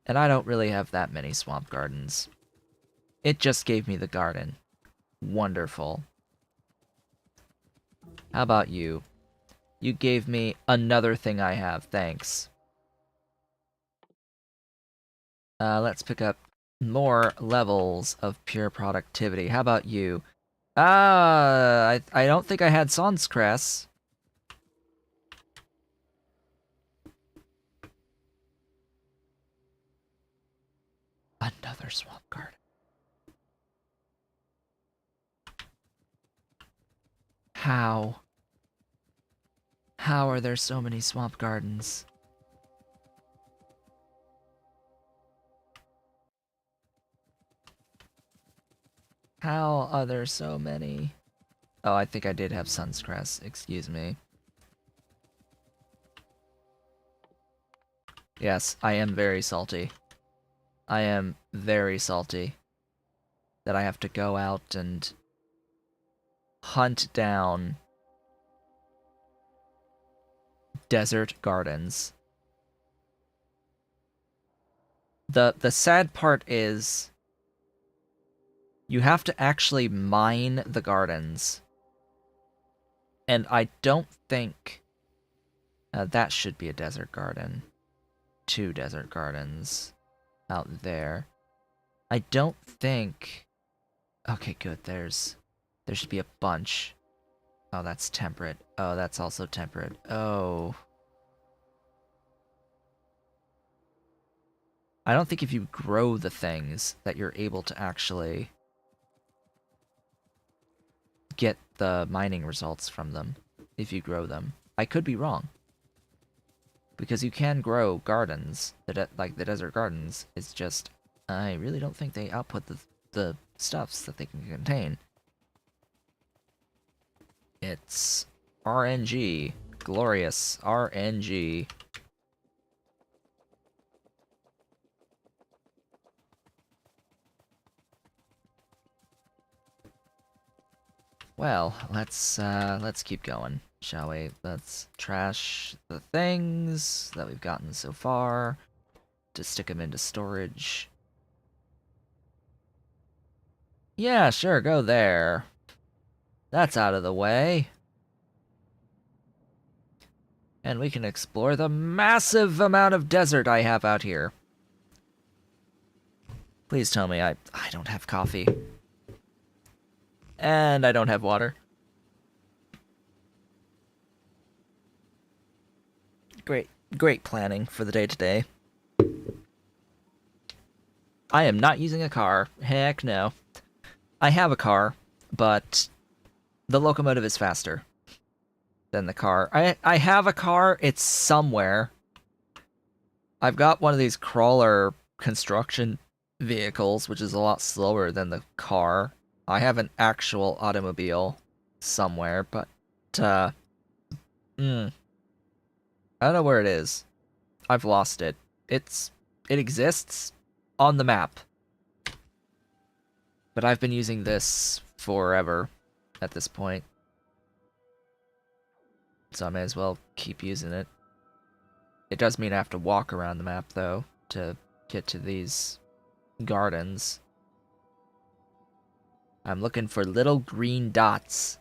And I don't really have that many swamp gardens. It just gave me the garden. Wonderful. How about you? You gave me another thing I have, thanks. Let's pick up more levels of pure productivity. How about you? I don't think I had Sonscress. Another swamp garden. How? How are there so many swamp gardens? How are there so many? Oh, I think I did have Sunscrest, excuse me. Yes, I am very salty. I am very salty that I have to go out and hunt down desert gardens. The sad part is you have to actually mine the gardens. And I don't think that should be a desert garden. 2 desert gardens out there. I don't think... Okay, good. There should be a bunch. Oh, that's temperate. Oh, that's also temperate. Oh. I don't think if you grow the things that you're able to actually get the mining results from them if you grow them. I could be wrong. Because you can grow gardens, like the desert gardens. It's just, I really don't think they output the stuffs that they can contain. It's RNG. Glorious RNG. Well, let's keep going, shall we? Let's trash the things that we've gotten so far to stick them into storage. Yeah, sure, go there. That's out of the way. And we can explore the massive amount of desert I have out here. Please tell me I don't have coffee. And I don't have water. Great planning for the day today. I am not using a car. Heck no. I have a car, but the locomotive is faster than the car. I have a car, it's somewhere. I've got one of these crawler construction vehicles, which is a lot slower than the car. I have an actual automobile somewhere, but, I don't know where it is. I've lost it. It exists on the map. But I've been using this forever at this point. So I may as well keep using it. It does mean I have to walk around the map, though, to get to these gardens. I'm looking for little green dots.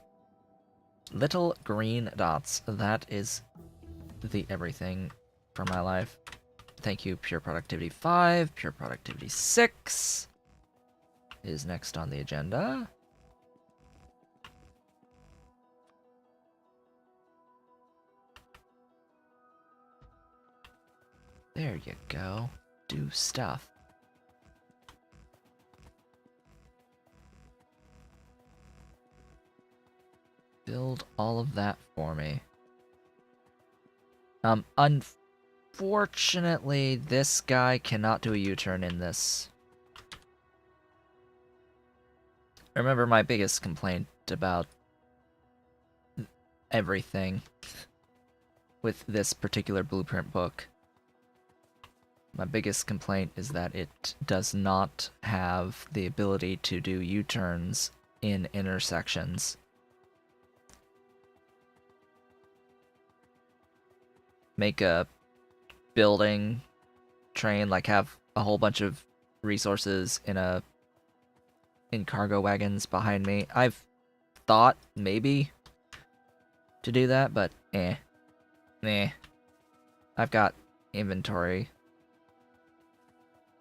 Little green dots. That is the everything for my life. Thank you, Pure Productivity 5. Pure Productivity 6 is next on the agenda. There you go. Do stuff. Build all of that for me. Unfortunately, this guy cannot do a U-turn in this. Remember my biggest complaint about everything with this particular blueprint book. My biggest complaint is that it does not have the ability to do U-turns in intersections. Make a building train, like have a whole bunch of resources in cargo wagons behind me. I've thought maybe to do that, but I've got inventory.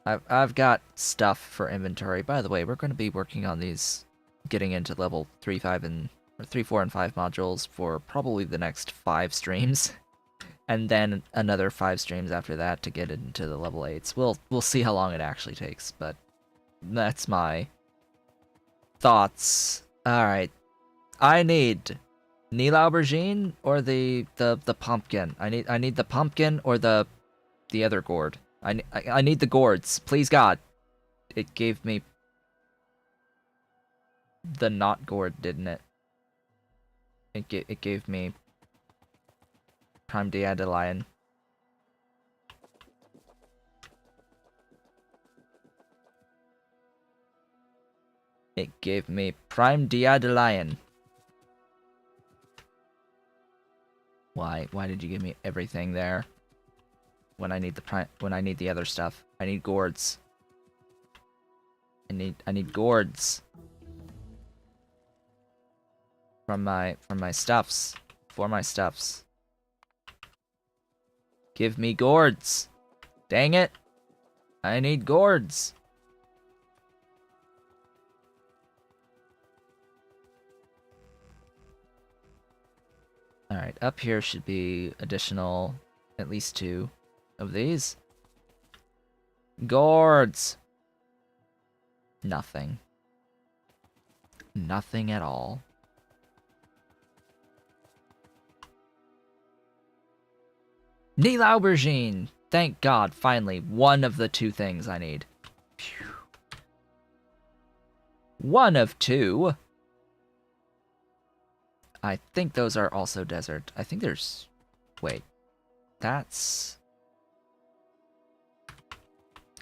I've got stuff for inventory. By the way, we're going to be working on these, getting into level 3, 5, and or 3, 4, and 5 modules for probably the next 5 streams, and then another 5 streams after that to get into the level 8s. We'll see how long it actually takes, but that's my thoughts. All right, I need Nila aubergine or the pumpkin. I need the pumpkin or the other gourd. I need the gourds. Please God. It gave me the not gourd, didn't it? It gave me prime dandelion. It gave me prime dandelion. Why did you give me everything there? When I need the other stuff. I need gourds. I need gourds. From my stuffs. For my stuffs. Give me gourds. Dang it. I need gourds. Alright, up here should be additional, at least 2 of these. Gourds! Nothing. Nothing at all. Nila aubergine! Thank God, finally, one of the 2 things I need. Phew. 1 of 2? I think those are also desert. I think there's... Wait. That's...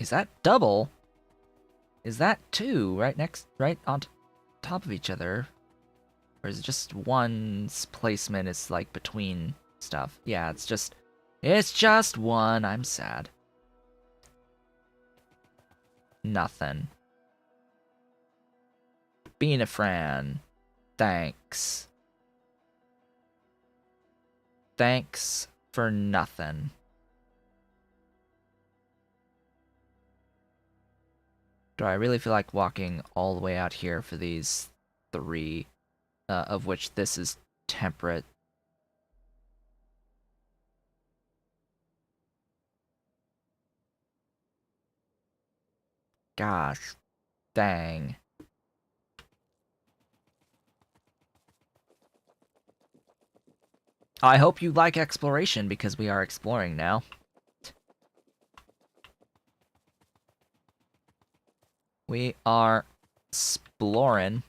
Is that double? Is that 2 right on top of each other? Or is it just one's placement is like between stuff? Yeah, it's just 1. I'm sad. Nothing. Being a Fran. Thanks. Thanks for nothing. Do I really feel like walking all the way out here for these 3, of which this is temperate? Gosh, dang. I hope you like exploration, because we are exploring now. We are exploring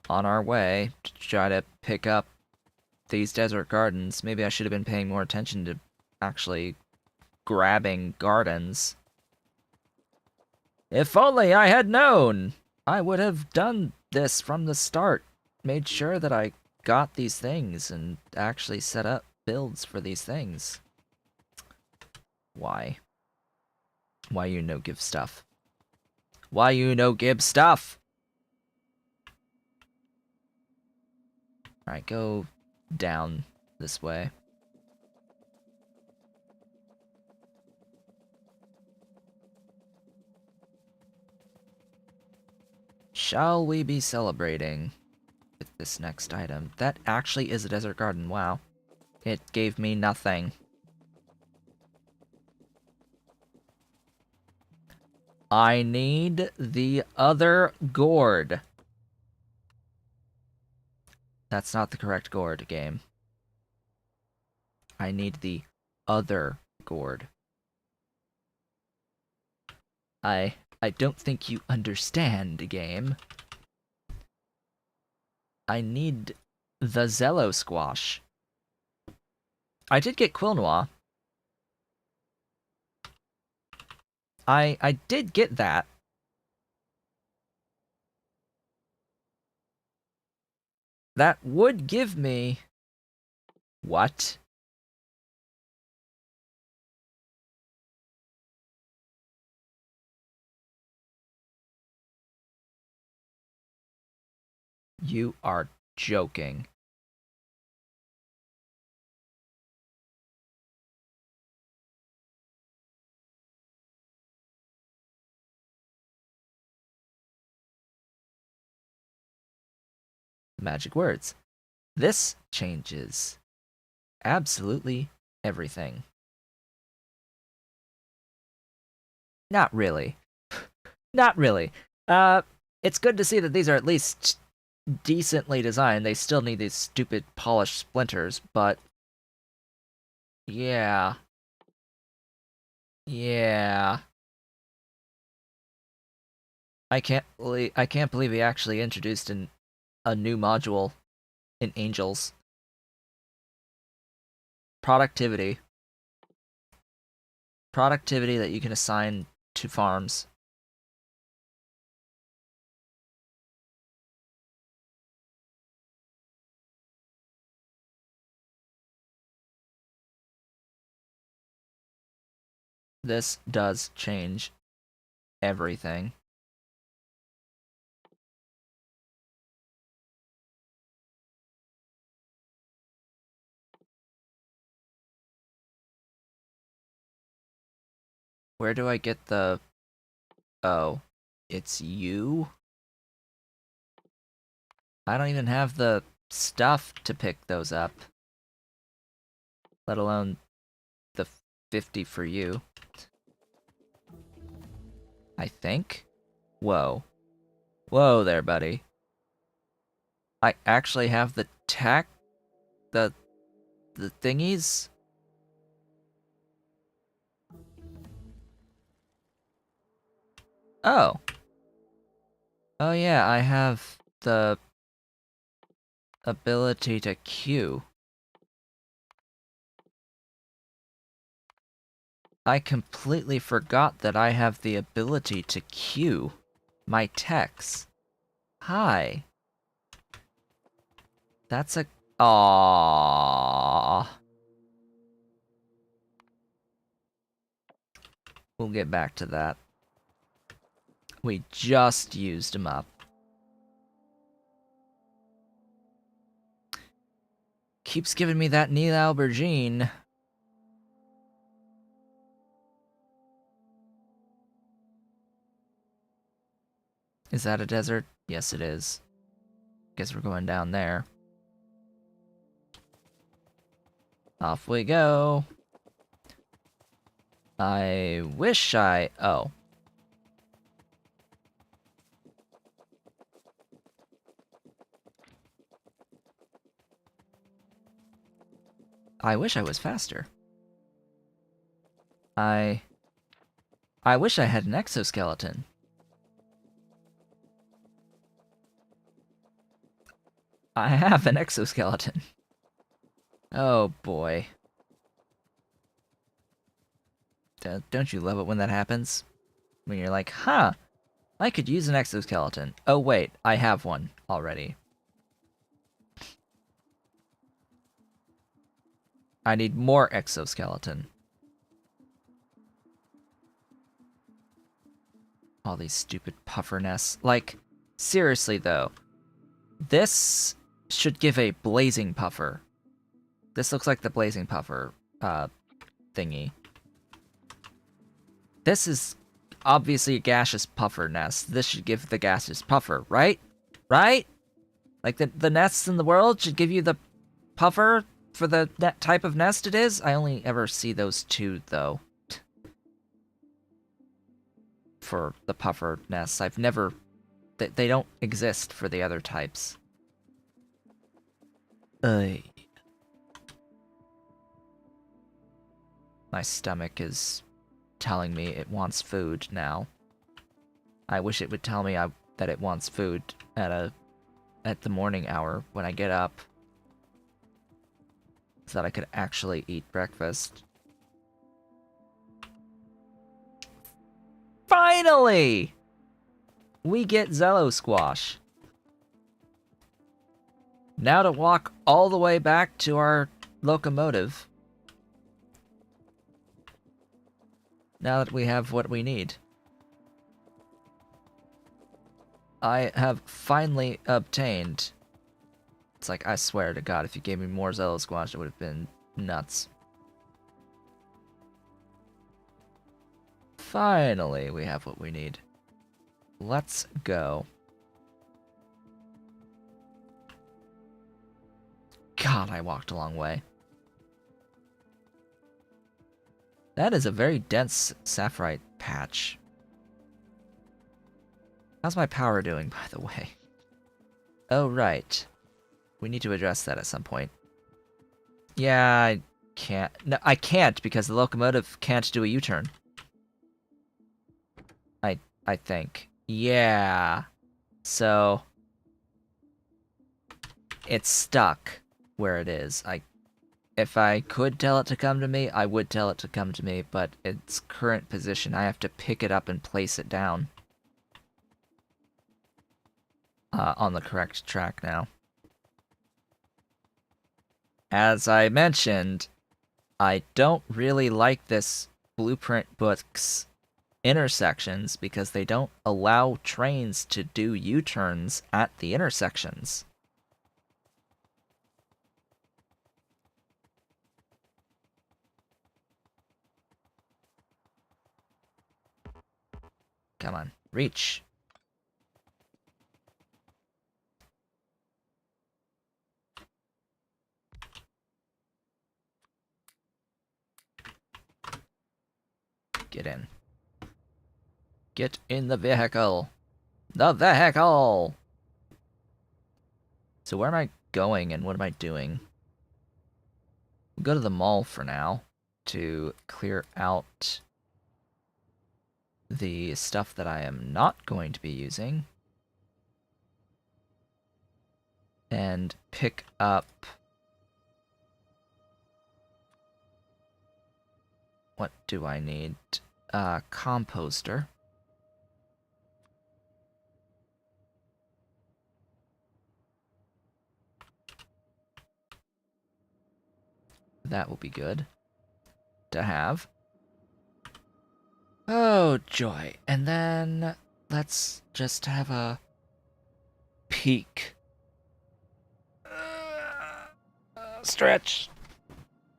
on our way to try to pick up these desert gardens. Maybe I should have been paying more attention to actually grabbing gardens. If only I had known! I would have done this from the start. Made sure that I got these things and actually set up builds for these things. Why? Why you no give stuff? Why you no give stuff? Alright, go down this way. Shall we be celebrating with this next item? That actually is a desert garden, wow. It gave me nothing. I need the other gourd. That's not the correct gourd, game. I need the other gourd. I don't think you understand, game. I need the Zello squash. I did get Quilnoir. I did get that. That would give me... What? You are joking. Magic words. This changes absolutely everything. Not really. Not really. It's good to see that these are at least decently designed. They still need these stupid polished splinters, but yeah. Yeah. I can't believe he actually introduced a new module in Angels. Productivity. Productivity that you can assign to farms. This does change everything. Where do I get the... Oh, it's you? I don't even have the stuff to pick those up. Let alone the 50 for you. I think? Whoa. Whoa there, buddy. I actually have the tech... The thingies? Oh. Oh yeah, I have the ability to queue. I completely forgot that I have the ability to queue my techs. Hi. That's a... Aww. We'll get back to that. We just used them up. Keeps giving me that Neil Aubergine. Is that a desert? Yes, it is. Guess we're going down there. Off we go. I wish I... Oh. I wish I was faster. I wish I had an exoskeleton. I have an exoskeleton. Oh boy. Don't you love it when that happens? When you're like, huh, I could use an exoskeleton. Oh wait, I have one already. I need more exoskeleton. All these stupid puffer nests. Like, seriously though, this should give a blazing puffer. This looks like the blazing puffer thingy. This is obviously a gaseous puffer nest. This should give the gaseous puffer, right? Right? Like the nests in the world should give you the puffer for the type of nest it is. I only ever see those two, though. For the puffer nests. I've never... They don't exist for the other types. My stomach is telling me it wants food now. I wish it would tell me that it wants food at the morning hour when I get up, so that I could actually eat breakfast. Finally! We get Zello Squash. Now to walk all the way back to our locomotive. Now that we have what we need. I have finally obtained... It's like, I swear to God, if you gave me more Zello Squash, it would have been nuts. Finally, we have what we need. Let's go. God, I walked a long way. That is a very dense sapphirite patch. How's my power doing, by the way? Oh, right. We need to address that at some point. Yeah, I can't. No, I can't because the locomotive can't do a U-turn. I think. Yeah. So... It's stuck where it is. If I could tell it to come to me, I would tell it to come to me, but its current position, I have to pick it up and place it down. On the correct track now. As I mentioned, I don't really like this blueprint book's intersections because they don't allow trains to do U-turns at the intersections. Come on, reach. Get in. Get in the vehicle. The vehicle! So where am I going and what am I doing? We'll go to the mall for now to clear out the stuff that I am not going to be using. And pick up... What do I need? Composter. That will be good to have. Oh, joy. And then let's just have a peek. Stretch.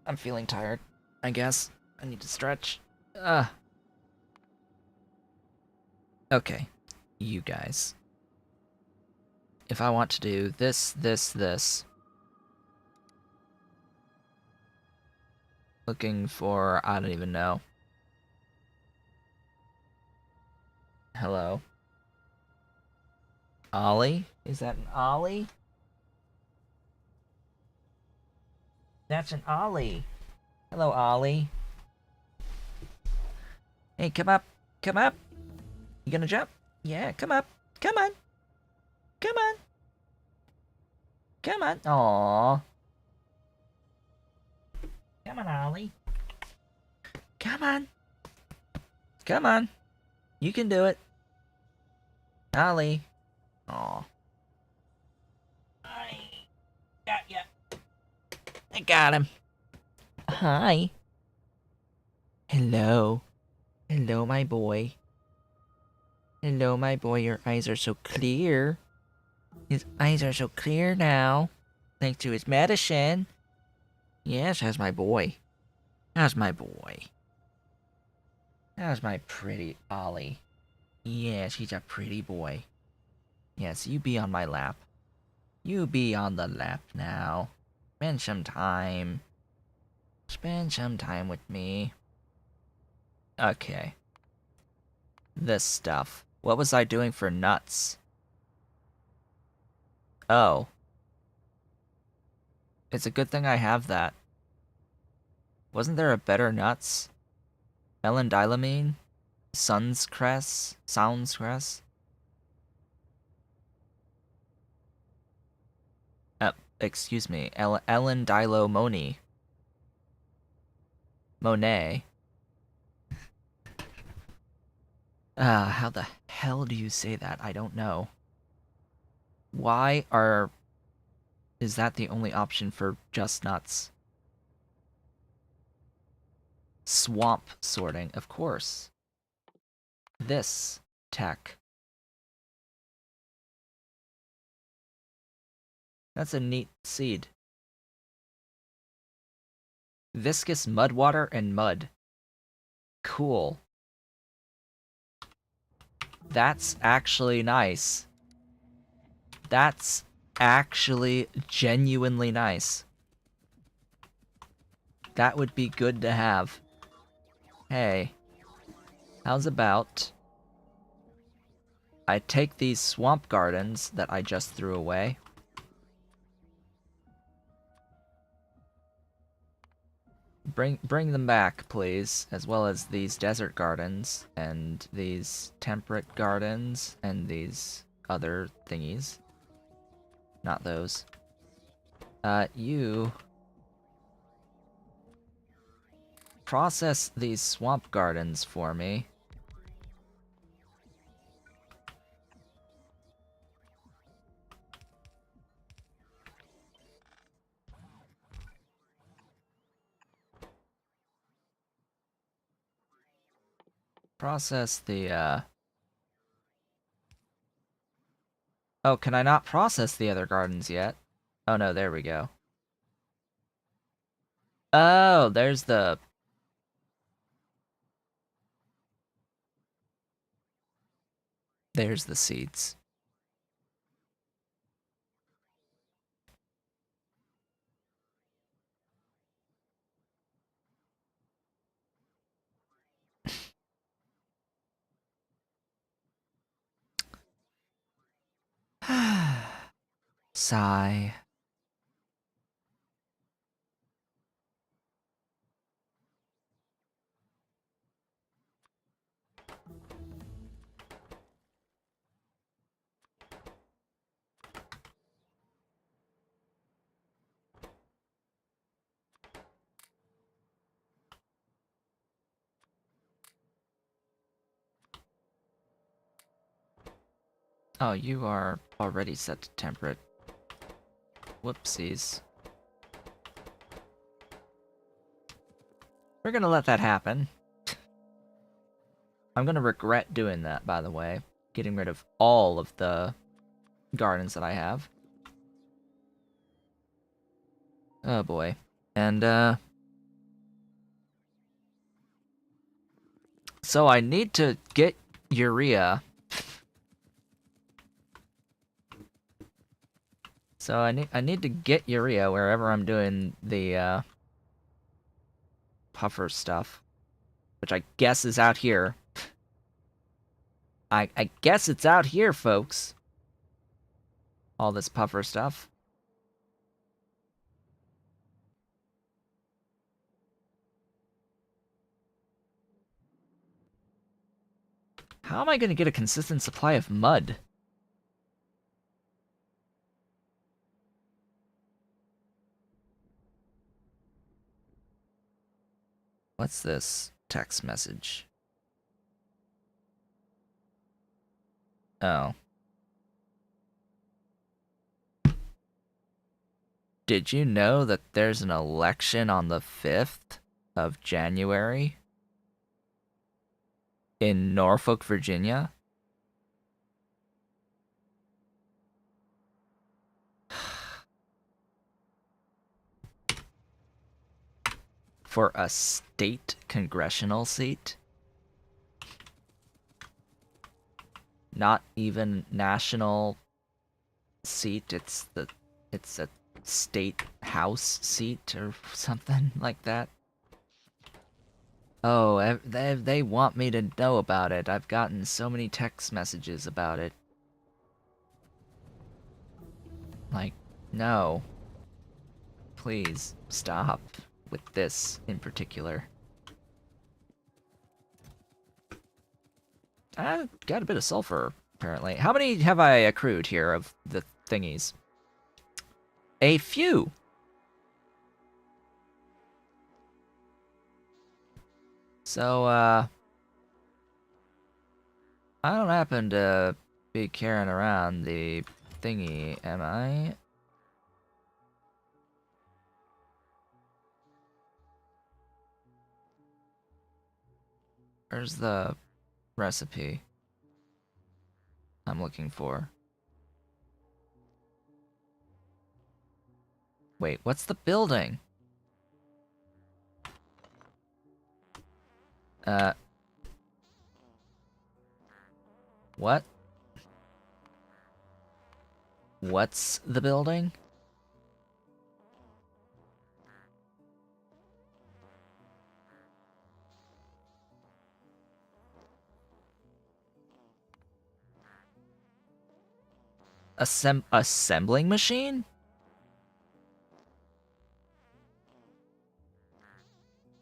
I'm feeling tired, I guess. I need to stretch. Okay, you guys. If I want to do this, looking for, I don't even know. Hello? Ollie? Is that an Ollie? That's an Ollie. Hello, Ollie. Hey, come up. Come up. You gonna jump? Yeah, come up. Come on. Come on. Come on. Aww. Come on, Ollie. Come on. Come on. You can do it. Ollie. Aw. I got ya. I got him. Hi. Hello. Hello, my boy. Hello, my boy. Your eyes are so clear. His eyes are so clear now. Thanks to his medicine. Yes, how's my boy? How's my boy? How's my pretty Ollie? Yes, he's a pretty boy. Yes, you be on my lap. You be on the lap now. Spend some time. Spend some time with me. Okay. This stuff. What was I doing for nuts? Oh. It's a good thing I have that. Wasn't there a better nuts? Melendylamine? Sun's cress? Sound's cress? Excuse me. Elendylomoni. Monet. How the hell do you say that? I don't know. Why are... Is that the only option for just nuts? Swamp sorting, of course. This tech. That's a neat seed. Viscous mud water and mud. Cool. That's actually nice. That's actually genuinely nice. That would be good to have. Hey, how's about I take these swamp gardens that I just threw away. Bring them back, please, as well as these desert gardens, and these temperate gardens, and these other thingies. Not those. You... process these swamp gardens for me. Process the, Oh, can I not process the other gardens yet? Oh no, there we go. Oh, there's the... There's the seeds. Sigh. Oh, you are already set to temperate. Whoopsies. We're gonna let that happen. I'm gonna regret doing that, by the way. Getting rid of all of the gardens that I have. Oh boy. And, so I need to get urea. So I need to get urea wherever I'm doing the, puffer stuff. Which I guess is out here. I guess it's out here, folks. All this puffer stuff. How am I gonna get a consistent supply of mud? What's this text message? Oh. Did you know that there's an election on the 5th of January in Norfolk, Virginia? For a state congressional seat? Not even national seat, it's a state house seat or something like that. Oh, they want me to know about it. I've gotten so many text messages about it. Like, no. Please stop with this in particular. I got a bit of sulfur, apparently. How many have I accrued here of the thingies? A few. So, I don't happen to be carrying around the thingy, am I? Where's the recipe I'm looking for? Wait, what's the building? What? What's the building? Assembling machine?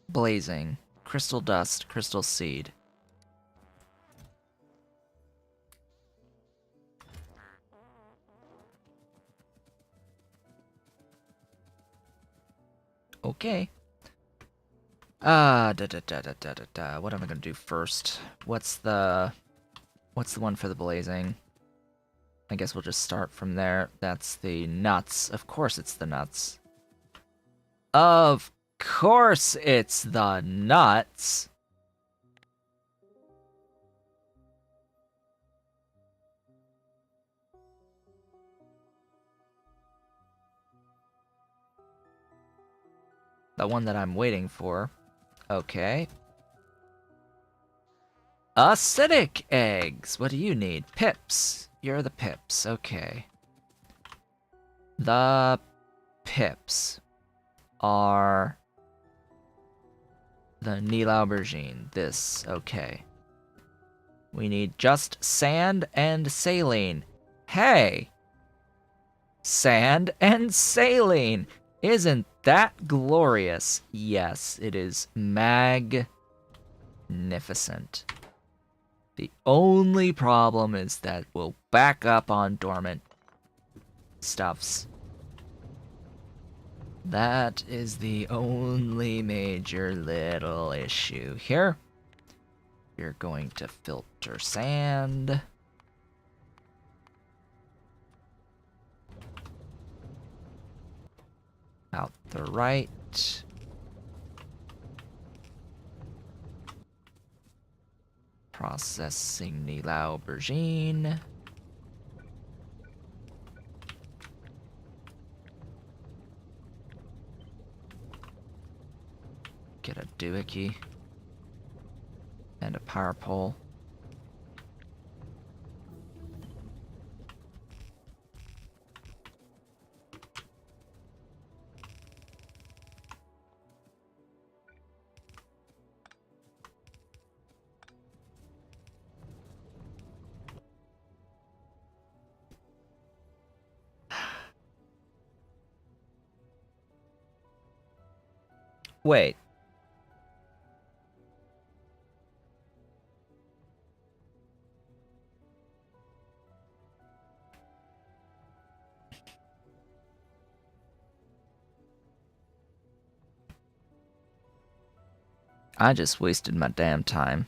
Blazing. Crystal dust. Crystal seed. Okay. What am I gonna do first? What's the one for the blazing? I guess we'll just start from there. That's the nuts. Of course it's the nuts. Of course it's the nuts. The one that I'm waiting for. Okay. Acidic eggs. What do you need? Pips. You're the pips. Okay. The pips are the Nil Aubergine. This. Okay. We need just sand and saline. Hey! Sand and saline! Isn't that glorious? Yes, it is magnificent. The only problem is that we'll back up on dormant stuffs. That is the only major little issue here. You're going to filter sand. Out the right. Processing the aubergine. Get a doohickey. And a power pole. Wait. I just wasted my damn time.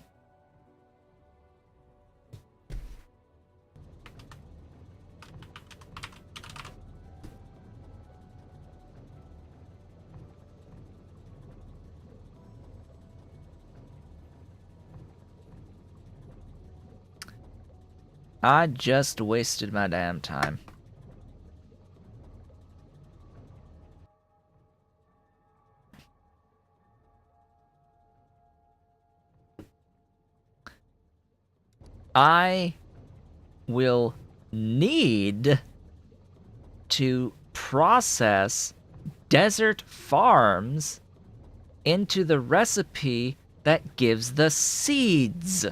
I just wasted my damn time. I will need to process desert farms into the recipe that gives the seeds.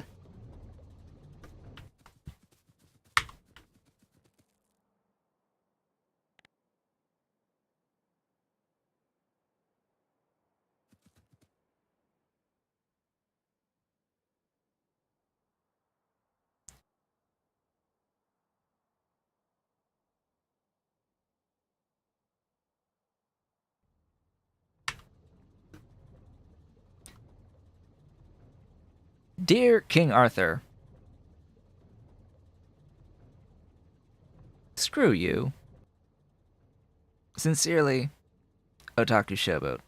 Dear King Arthur, screw you. Sincerely, Otaku Showboat.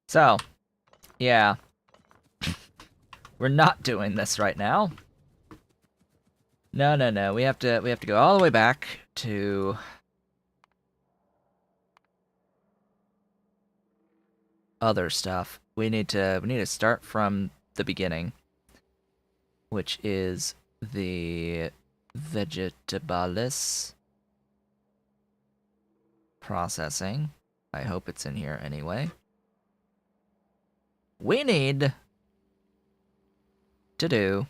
So, yeah. We're not doing this right now. No. We have to go all the way back to other stuff. We need to start from the beginning, which is the vegetables processing. I hope it's in here anyway. We need to do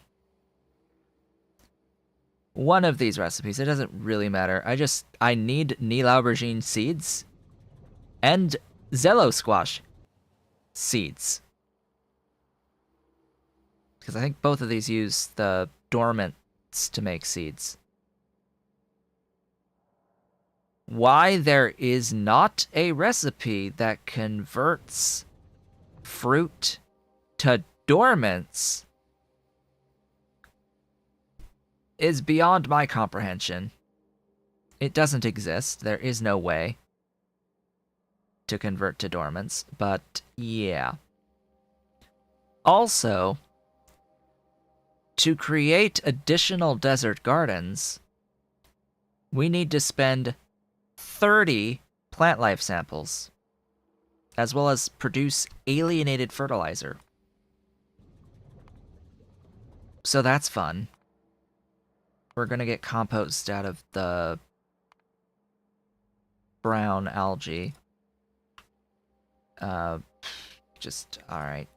one of these recipes. It doesn't really matter. I need Neil aubergine seeds and Zello squash seeds. Because I think both of these use the dormants to make seeds. Why there is not a recipe that converts fruit to dormants is beyond my comprehension. It doesn't exist. There is no way to convert to dormants, but yeah. Also, to create additional desert gardens, we need to spend 30 plant life samples, as well as produce alienated fertilizer. So that's fun. We're gonna get compost out of the brown algae. Alright,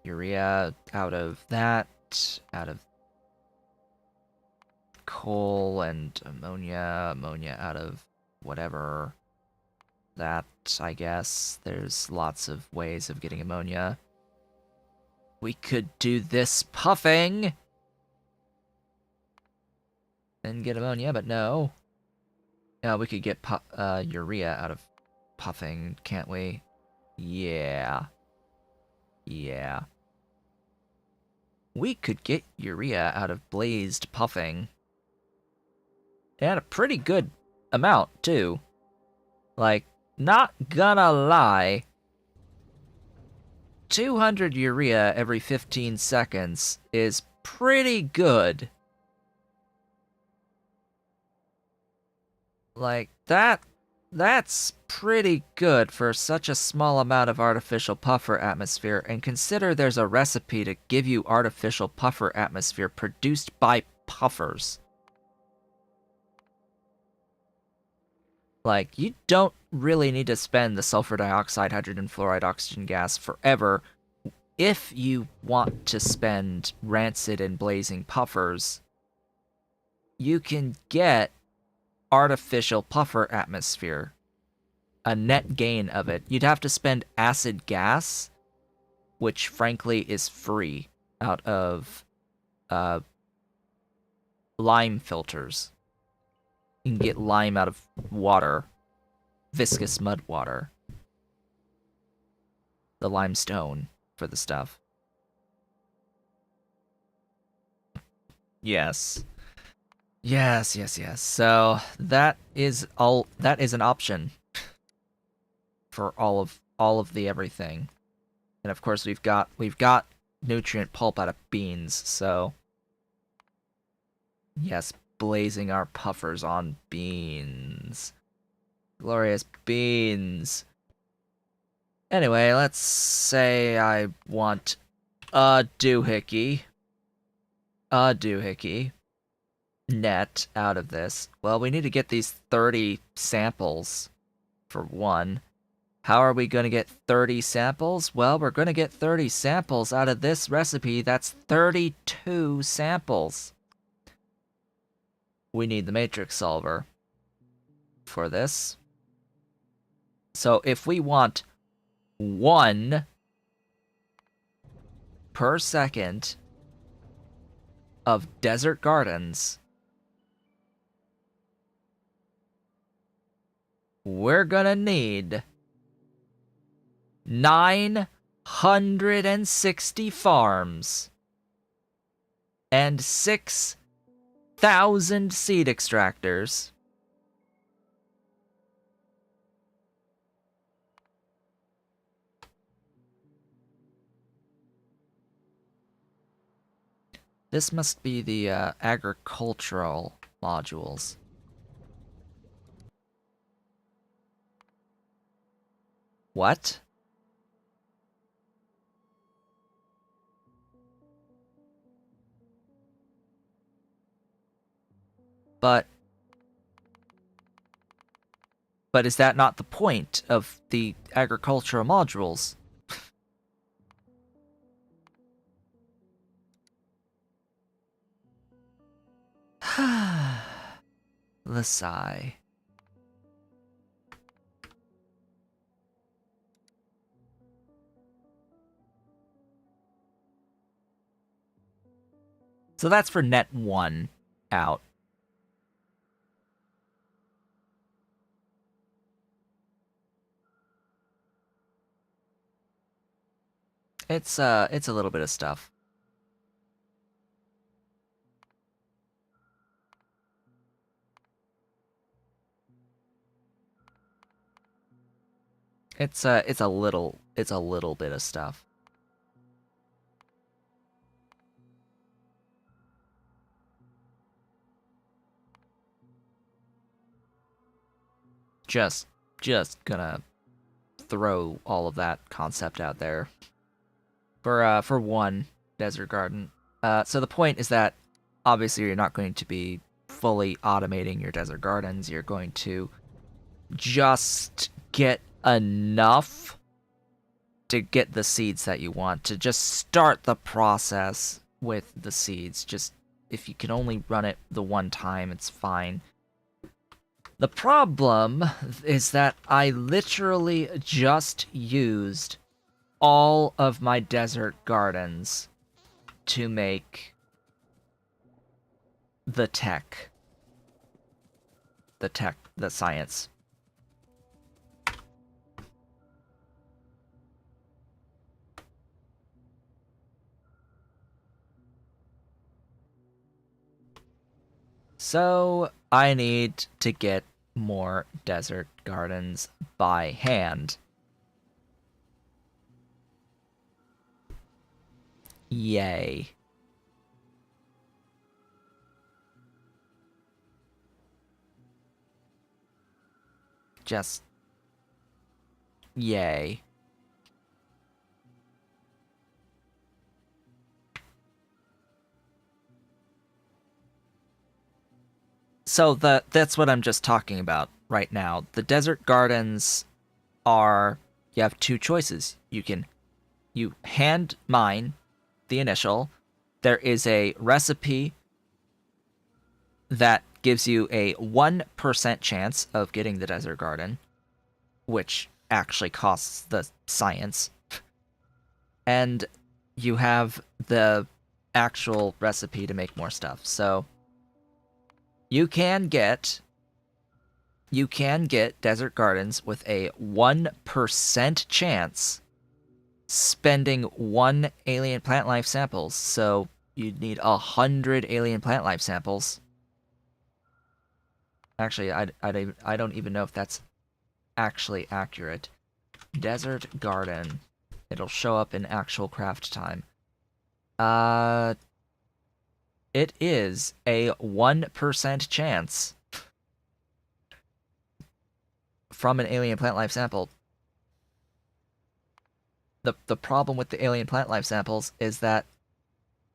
urea out of that, out of coal and ammonia out of whatever. That, I guess. There's lots of ways of getting ammonia. We could do this puffing and get ammonia, but no. We could get urea out of puffing, can't we? Yeah. We could get urea out of blazed puffing. And a pretty good amount, too. Like, not gonna lie. 200 urea every 15 seconds is pretty good. Like, that's pretty good for such a small amount of artificial puffer atmosphere, and consider there's a recipe to give you artificial puffer atmosphere produced by puffers. Like, you don't really need to spend the sulfur dioxide, hydrogen fluoride, oxygen gas forever if you want to spend rancid and blazing puffers. You can get artificial puffer atmosphere, a net gain of it. You'd have to spend acid gas, which frankly is free out of lime filters. You can get lime out of water, viscous mud water, the limestone for the stuff. Yes. So that is an option for all of the everything. And of course we've got nutrient pulp out of beans, so yes, blazing our puffers on beans. Glorious beans. Anyway, let's say I want a doohickey net out of this. Well, we need to get these 30 samples for one. How are we going to get 30 samples? Well, we're going to get 30 samples out of this recipe. That's 32 samples. We need the matrix solver for this. So if we want 1 per second of desert gardens, we're gonna need 960 farms and 6,000 seed extractors. This must be the agricultural modules. What? But is that not the point of the agricultural modules? The sigh. So that's for net 1 out. It's a little bit of stuff. It's a little bit of stuff. Just gonna throw all of that concept out there for one desert garden. So the point is that obviously you're not going to be fully automating your desert gardens. You're going to just get enough to get the seeds that you want, to just start the process with the seeds. Just if you can only run it the one time, it's fine. The problem is that I literally just used all of my desert gardens to make the science. So I need to get more desert gardens by hand. Yay. Just yay. So that's what I'm just talking about right now. The desert gardens are, you have two choices. You hand mine the initial. There is a recipe that gives you a 1% chance of getting the desert garden, which actually costs the science. And you have the actual recipe to make more stuff. So you can get desert gardens with a 1% chance spending 1 alien plant life samples. So you'd need 100 alien plant life samples. Actually, I don't even know if that's actually accurate. Desert garden. It'll show up in actual craft time. It is a 1% chance from an alien plant life sample. the problem with the alien plant life samples is that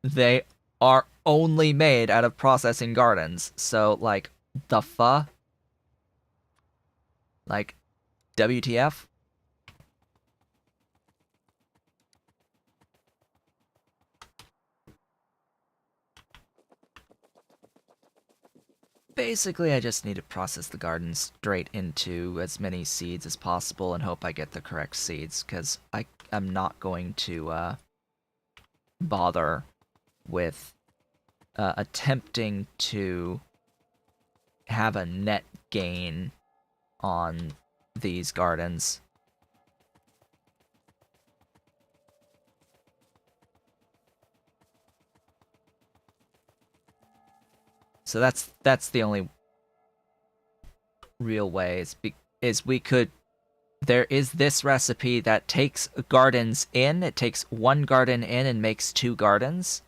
they are only made out of processing gardens. So, like, the fuh? Like, WTF? Basically, I just need to process the garden straight into as many seeds as possible and hope I get the correct seeds, because I'm not going to bother with attempting to have a net gain on these gardens. So that's the only real way is we could. There is this recipe that takes gardens in. It takes one garden in and makes 2 gardens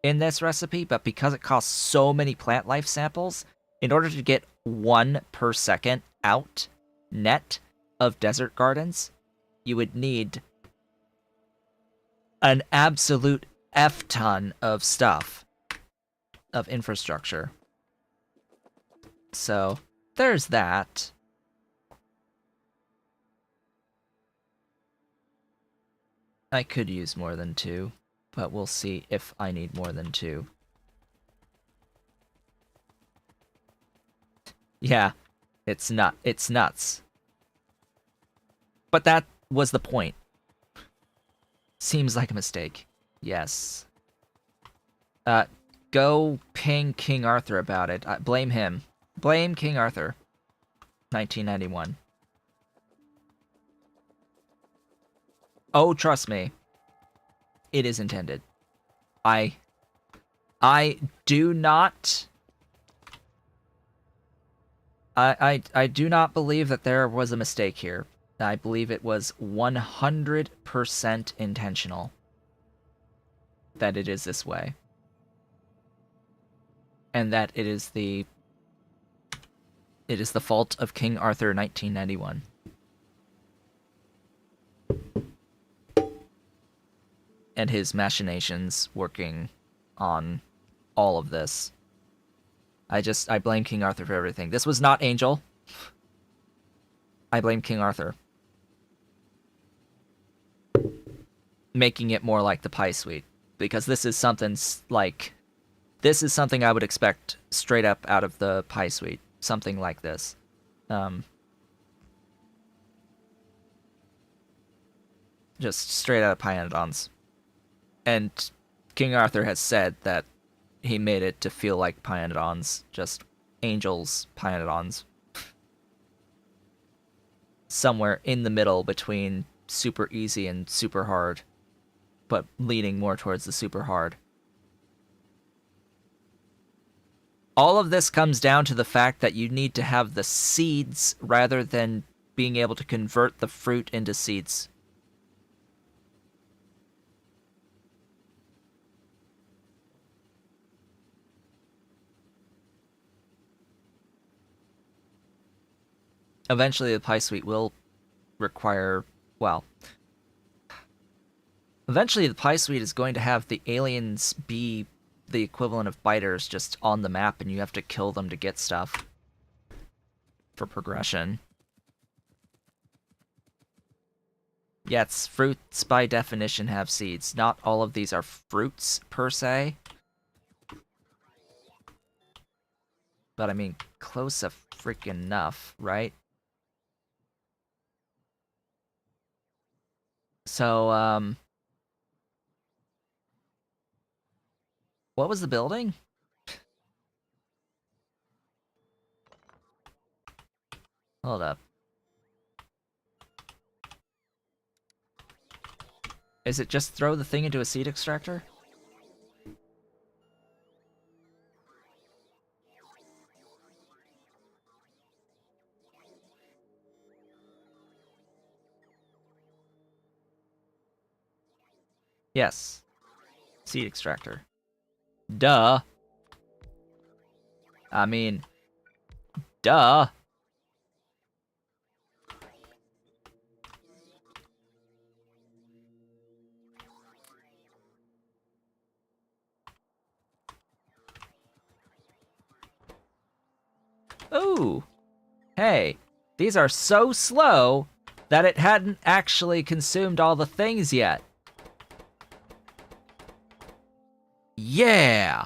in this recipe, but because it costs so many plant life samples, in order to get 1 per second out net of desert gardens, you would need an absolute F ton of stuff, of infrastructure. So there's that. I could use more than 2, but we'll see if I need more than 2. Yeah, it's nuts. But that was the point. Seems like a mistake. Yes. Go ping King Arthur about it. Blame him. Blame King Arthur. 1991. Oh, trust me. It is intended. I do not... I do not believe that there was a mistake here. I believe it was 100% intentional that it is this way. And that it is the fault of King Arthur 1991. And his machinations working on all of this. I blame King Arthur for everything. This was not Angel. I blame King Arthur. Making it more like the Pie Suite. Because this is something like... This is something I would expect straight up out of the Pie Suite. Something like this. Just straight out of Pyanodons. And King Arthur has said that he made it to feel like Pyanodons, just Angel's Pyanodons. Somewhere in the middle between super easy and super hard, but leaning more towards the super hard. All of this comes down to the fact that you need to have the seeds rather than being able to convert the fruit into seeds. Eventually, the Pie Suite will require, well... Eventually, the Pie Suite is going to have the aliens be the equivalent of biters just on the map, and you have to kill them to get stuff for progression. Yes, fruits by definition have seeds. Not all of these are fruits, per se. But I mean, close a freaking enough, right? So, what was the building? Hold up. Is it just throw the thing into a seed extractor? Yes. Seed extractor. Duh. I mean, duh. Ooh. Hey, these are so slow that it hadn't actually consumed all the things yet. Yeah!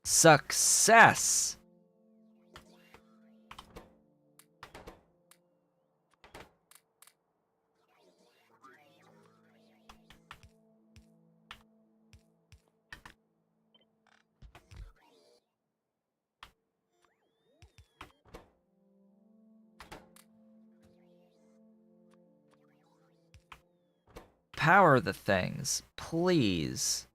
Success! Power the things, please.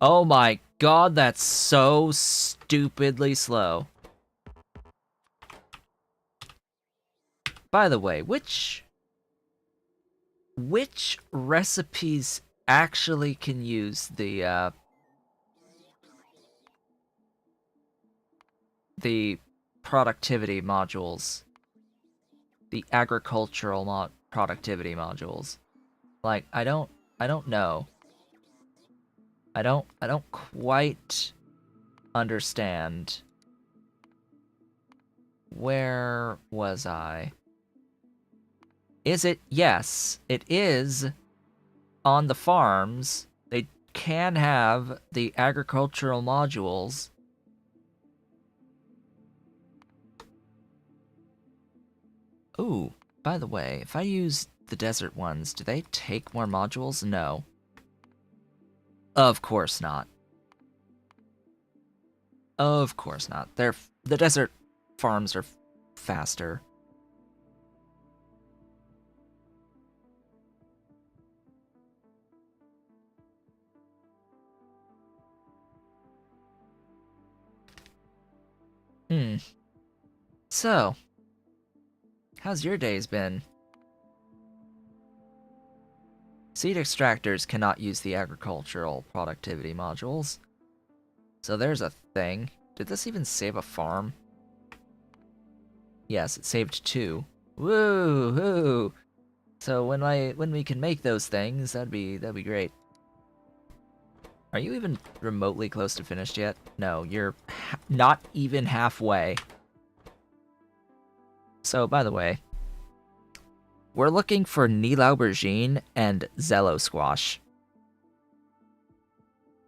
Oh my god, that's so stupidly slow. By the way, which recipes actually can use the productivity modules? The agricultural productivity modules. Like, I don't know. I don't quite understand. Where was I? Is it? Yes, it is on the farms. They can have the agricultural modules. Ooh, by the way, if I use the desert ones, do they take more modules? No. Of course not. Of course not. The desert farms are faster. So, how's your days been? Seed extractors cannot use the agricultural productivity modules. So there's a thing. Did this even save a farm? Yes, it saved 2. Woo-hoo! So when we can make those things, that'd be great. Are you even remotely close to finished yet? No, you're not even halfway. So, by the way, we're looking for Nil Aubergine and Zello Squash.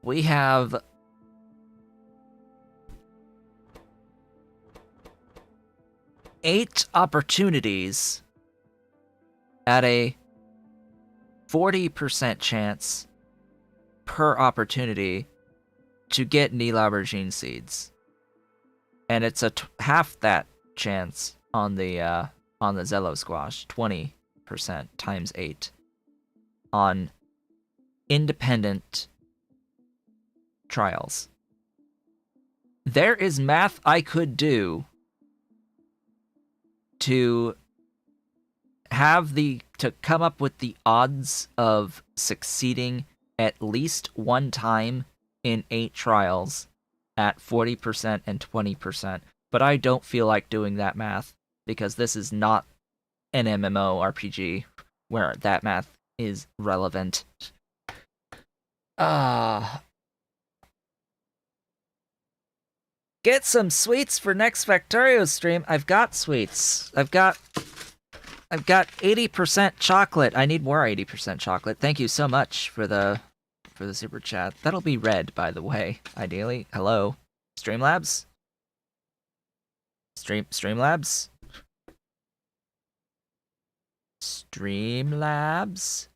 We have 8 opportunities at a 40% chance per opportunity to get Nil Aubergine seeds. And it's a half that chance on the Zello Squash, 20% times 8 on independent trials. There is math I could do to come up with the odds of succeeding at least one time in 8 trials at 40% and 20%, but I don't feel like doing that math because this is not an MMORPG where that math is relevant. Get some sweets for next Factorio stream. I've got sweets. I've got 80% chocolate. I need more 80% chocolate. Thank you so much for the super chat. That'll be red, by the way, ideally. Hello. Streamlabs? Streamlabs? Streamlabs?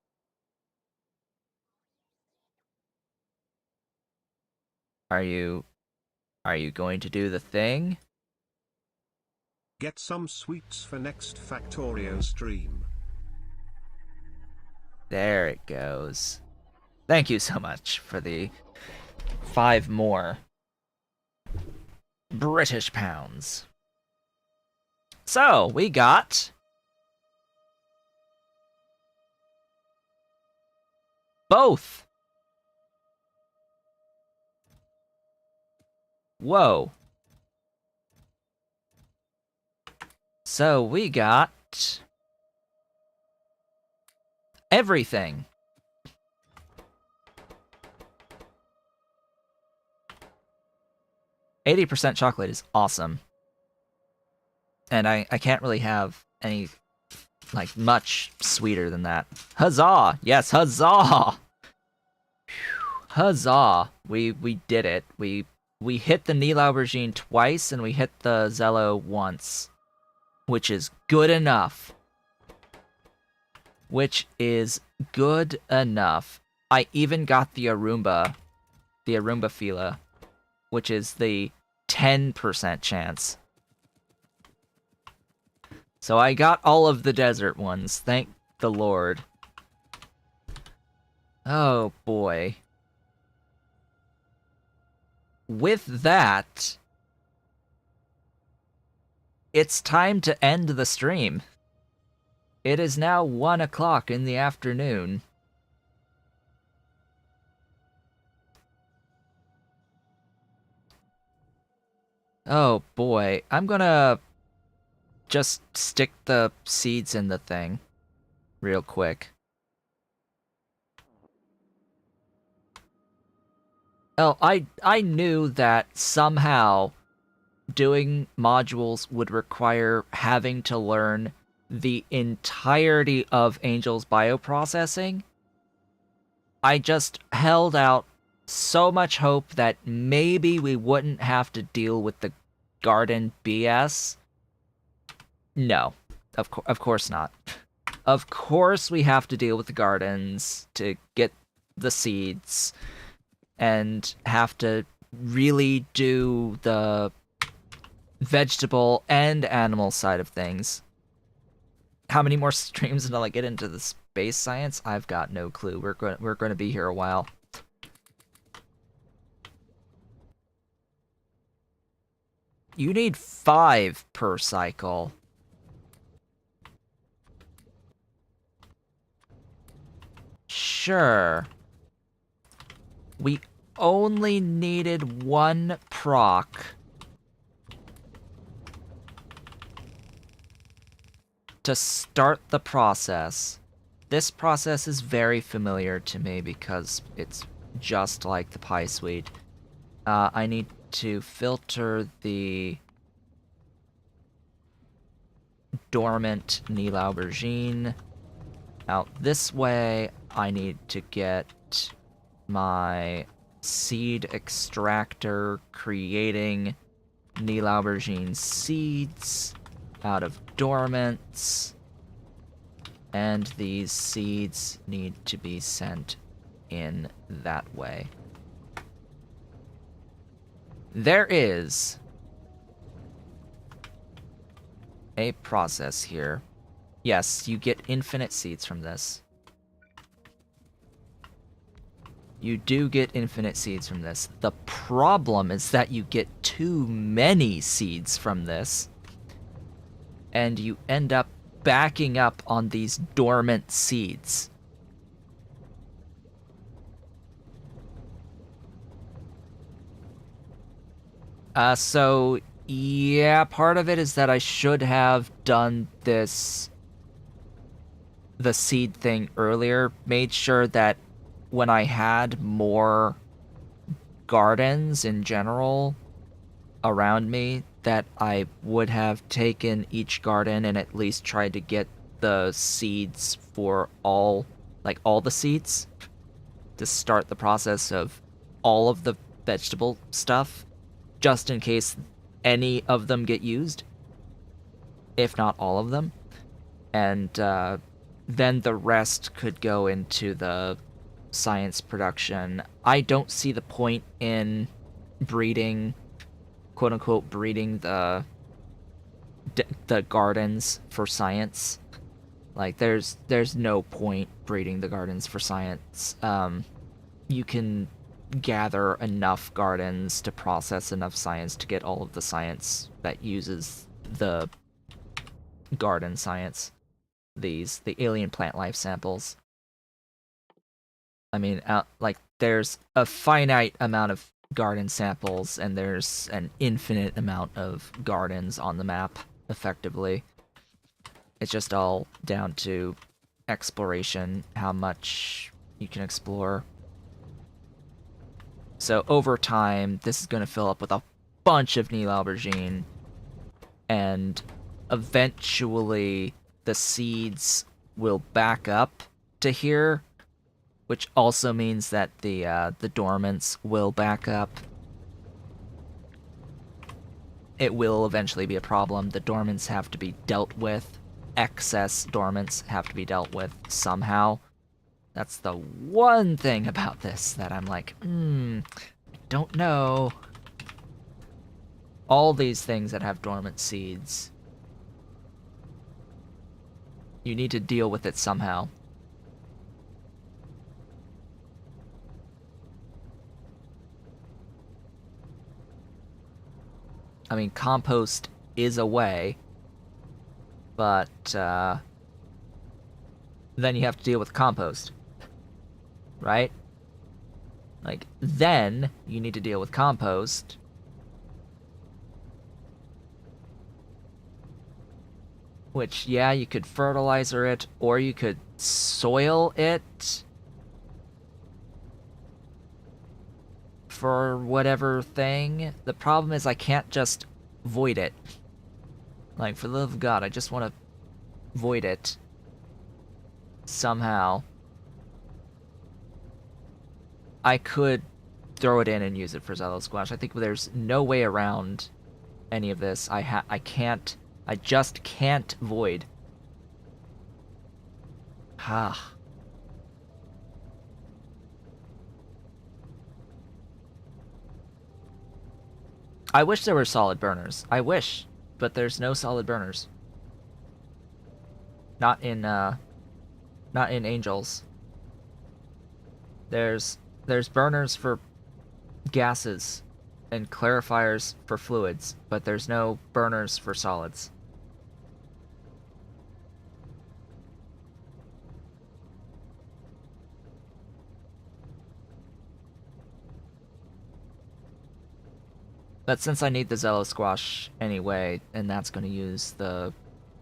Are you going to do the thing? Get some sweets for next Factorio stream. There it goes. Thank you so much for the 5 more British pounds. So, we got both. Whoa. So, we got everything. 80% chocolate is awesome. And I can't really have any, like, much sweeter than that. Huzzah! Yes, huzzah! Huzzah! We did it. We hit the Nihil Aubergine twice, and we hit the Zello once. Which is good enough. Which is good enough. I even got the Arumba Fila, which is the 10% chance. So I got all of the desert ones, thank the Lord. Oh boy. With that, it's time to end the stream. It is now 1 o'clock in the afternoon. Oh boy, I'm gonna just stick the seeds in the thing real quick. Oh, I knew that somehow doing modules would require having to learn the entirety of Angel's bioprocessing. I just held out so much hope that maybe we wouldn't have to deal with the garden BS. No, of course not. Of course we have to deal with the gardens to get the seeds and have to really do the vegetable and animal side of things. How many more streams until I get into the space science? I've got no clue. We're going to be here a while. You need 5 per cycle. Sure. We only needed 1 proc to start the process. This process is very familiar to me because it's just like the pie suite. I need to filter the dormant Nihil Aubergine out this way. I need to get my seed extractor creating Nihil Aubergine seeds out of dormants, and these seeds need to be sent in that way. There is a process here. Yes, you get infinite seeds from this. You do get infinite seeds from this. The problem is that you get too many seeds from this, and you end up backing up on these dormant seeds. So, yeah, part of it is that I should have done the seed thing earlier, made sure that when I had more gardens in general around me, that I would have taken each garden and at least tried to get the seeds for all the seeds to start the process of all of the vegetable stuff, just in case any of them get used, if not all of them. And then the rest could go into the science production. I don't see the point in breeding, quote unquote, breeding the gardens for science. Like, there's no point breeding the gardens for science. You can gather enough gardens to process enough science to get all of the science that uses the garden science. The alien plant life samples. I mean, there's a finite amount of garden samples, and there's an infinite amount of gardens on the map, effectively. It's just all down to exploration, how much you can explore. So over time, this is going to fill up with a bunch of Nil aubergine, and eventually the seeds will back up to here, which also means that the dormants will back up. It will eventually be a problem. The dormants have to be dealt with. Excess dormants have to be dealt with somehow. That's the one thing about this that I'm like, I don't know. All these things that have dormant seeds, you need to deal with it somehow. I mean, compost is a way, but then you have to deal with compost, right? Like, then you need to deal with compost. Which, yeah, you could fertilizer it, or you could soil it for whatever thing. The problem is I can't just void it. Like, for the love of God, I just want to void it somehow. I could throw it in and use it for Zello Squash. I think there's no way around any of this. I just can't void. Ah. I wish there were solid burners. I wish, but there's no solid burners. Not in Angels. There's burners for gases and clarifiers for fluids, but there's no burners for solids. But since I need the Zello Squash anyway, and that's going to use the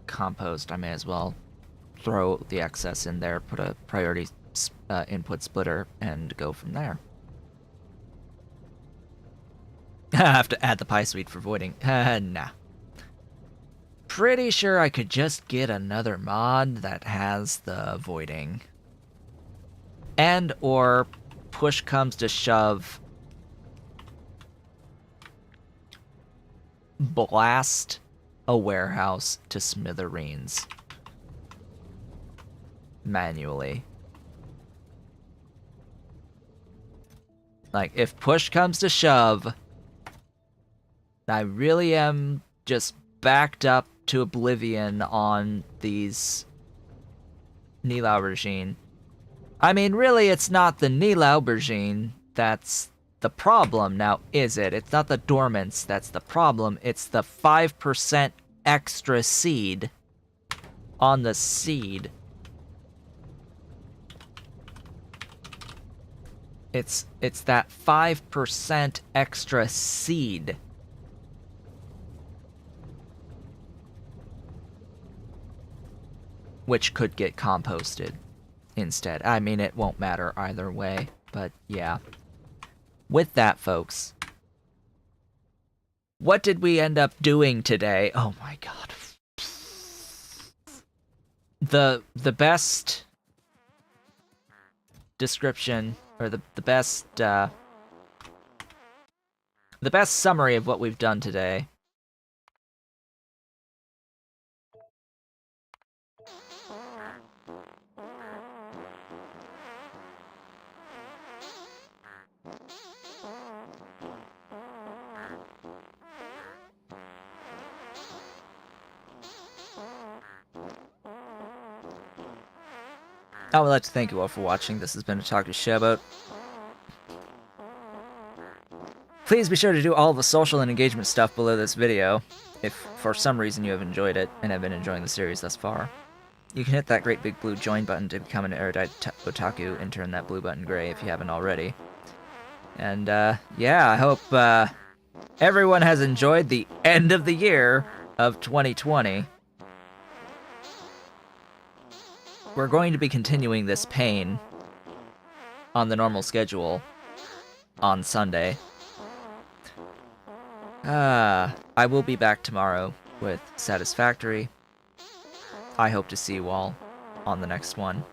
compost, I may as well throw the excess in there, put a priority input splitter, and go from there. I have to add the pie suite for voiding. Nah. Pretty sure I could just get another mod that has the voiding. And or push comes to shove, blast a warehouse to smithereens. Manually. Like, if push comes to shove, I really am just backed up to oblivion on these Nil aubergine. I mean, really, it's not the Nil aubergine that's the problem now, is it? It's not the dormants that's the problem. It's the 5% extra seed on the seed. It's that 5% extra seed. Which could get composted instead. I mean, it won't matter either way, but yeah. With that, folks, what did we end up doing today? Oh my god. The best description, or the best summary of what we've done today. I would like to thank you all for watching. This has been a Talk to Showboat. Please be sure to do all the social and engagement stuff below this video, if for some reason you have enjoyed it and have been enjoying the series thus far. You can hit that great big blue join button to become an erudite otaku and turn that blue button gray if you haven't already. And yeah, I hope everyone has enjoyed the end of the year of 2020. We're going to be continuing this pain on the normal schedule on Sunday. I will be back tomorrow with Satisfactory. I hope to see you all on the next one.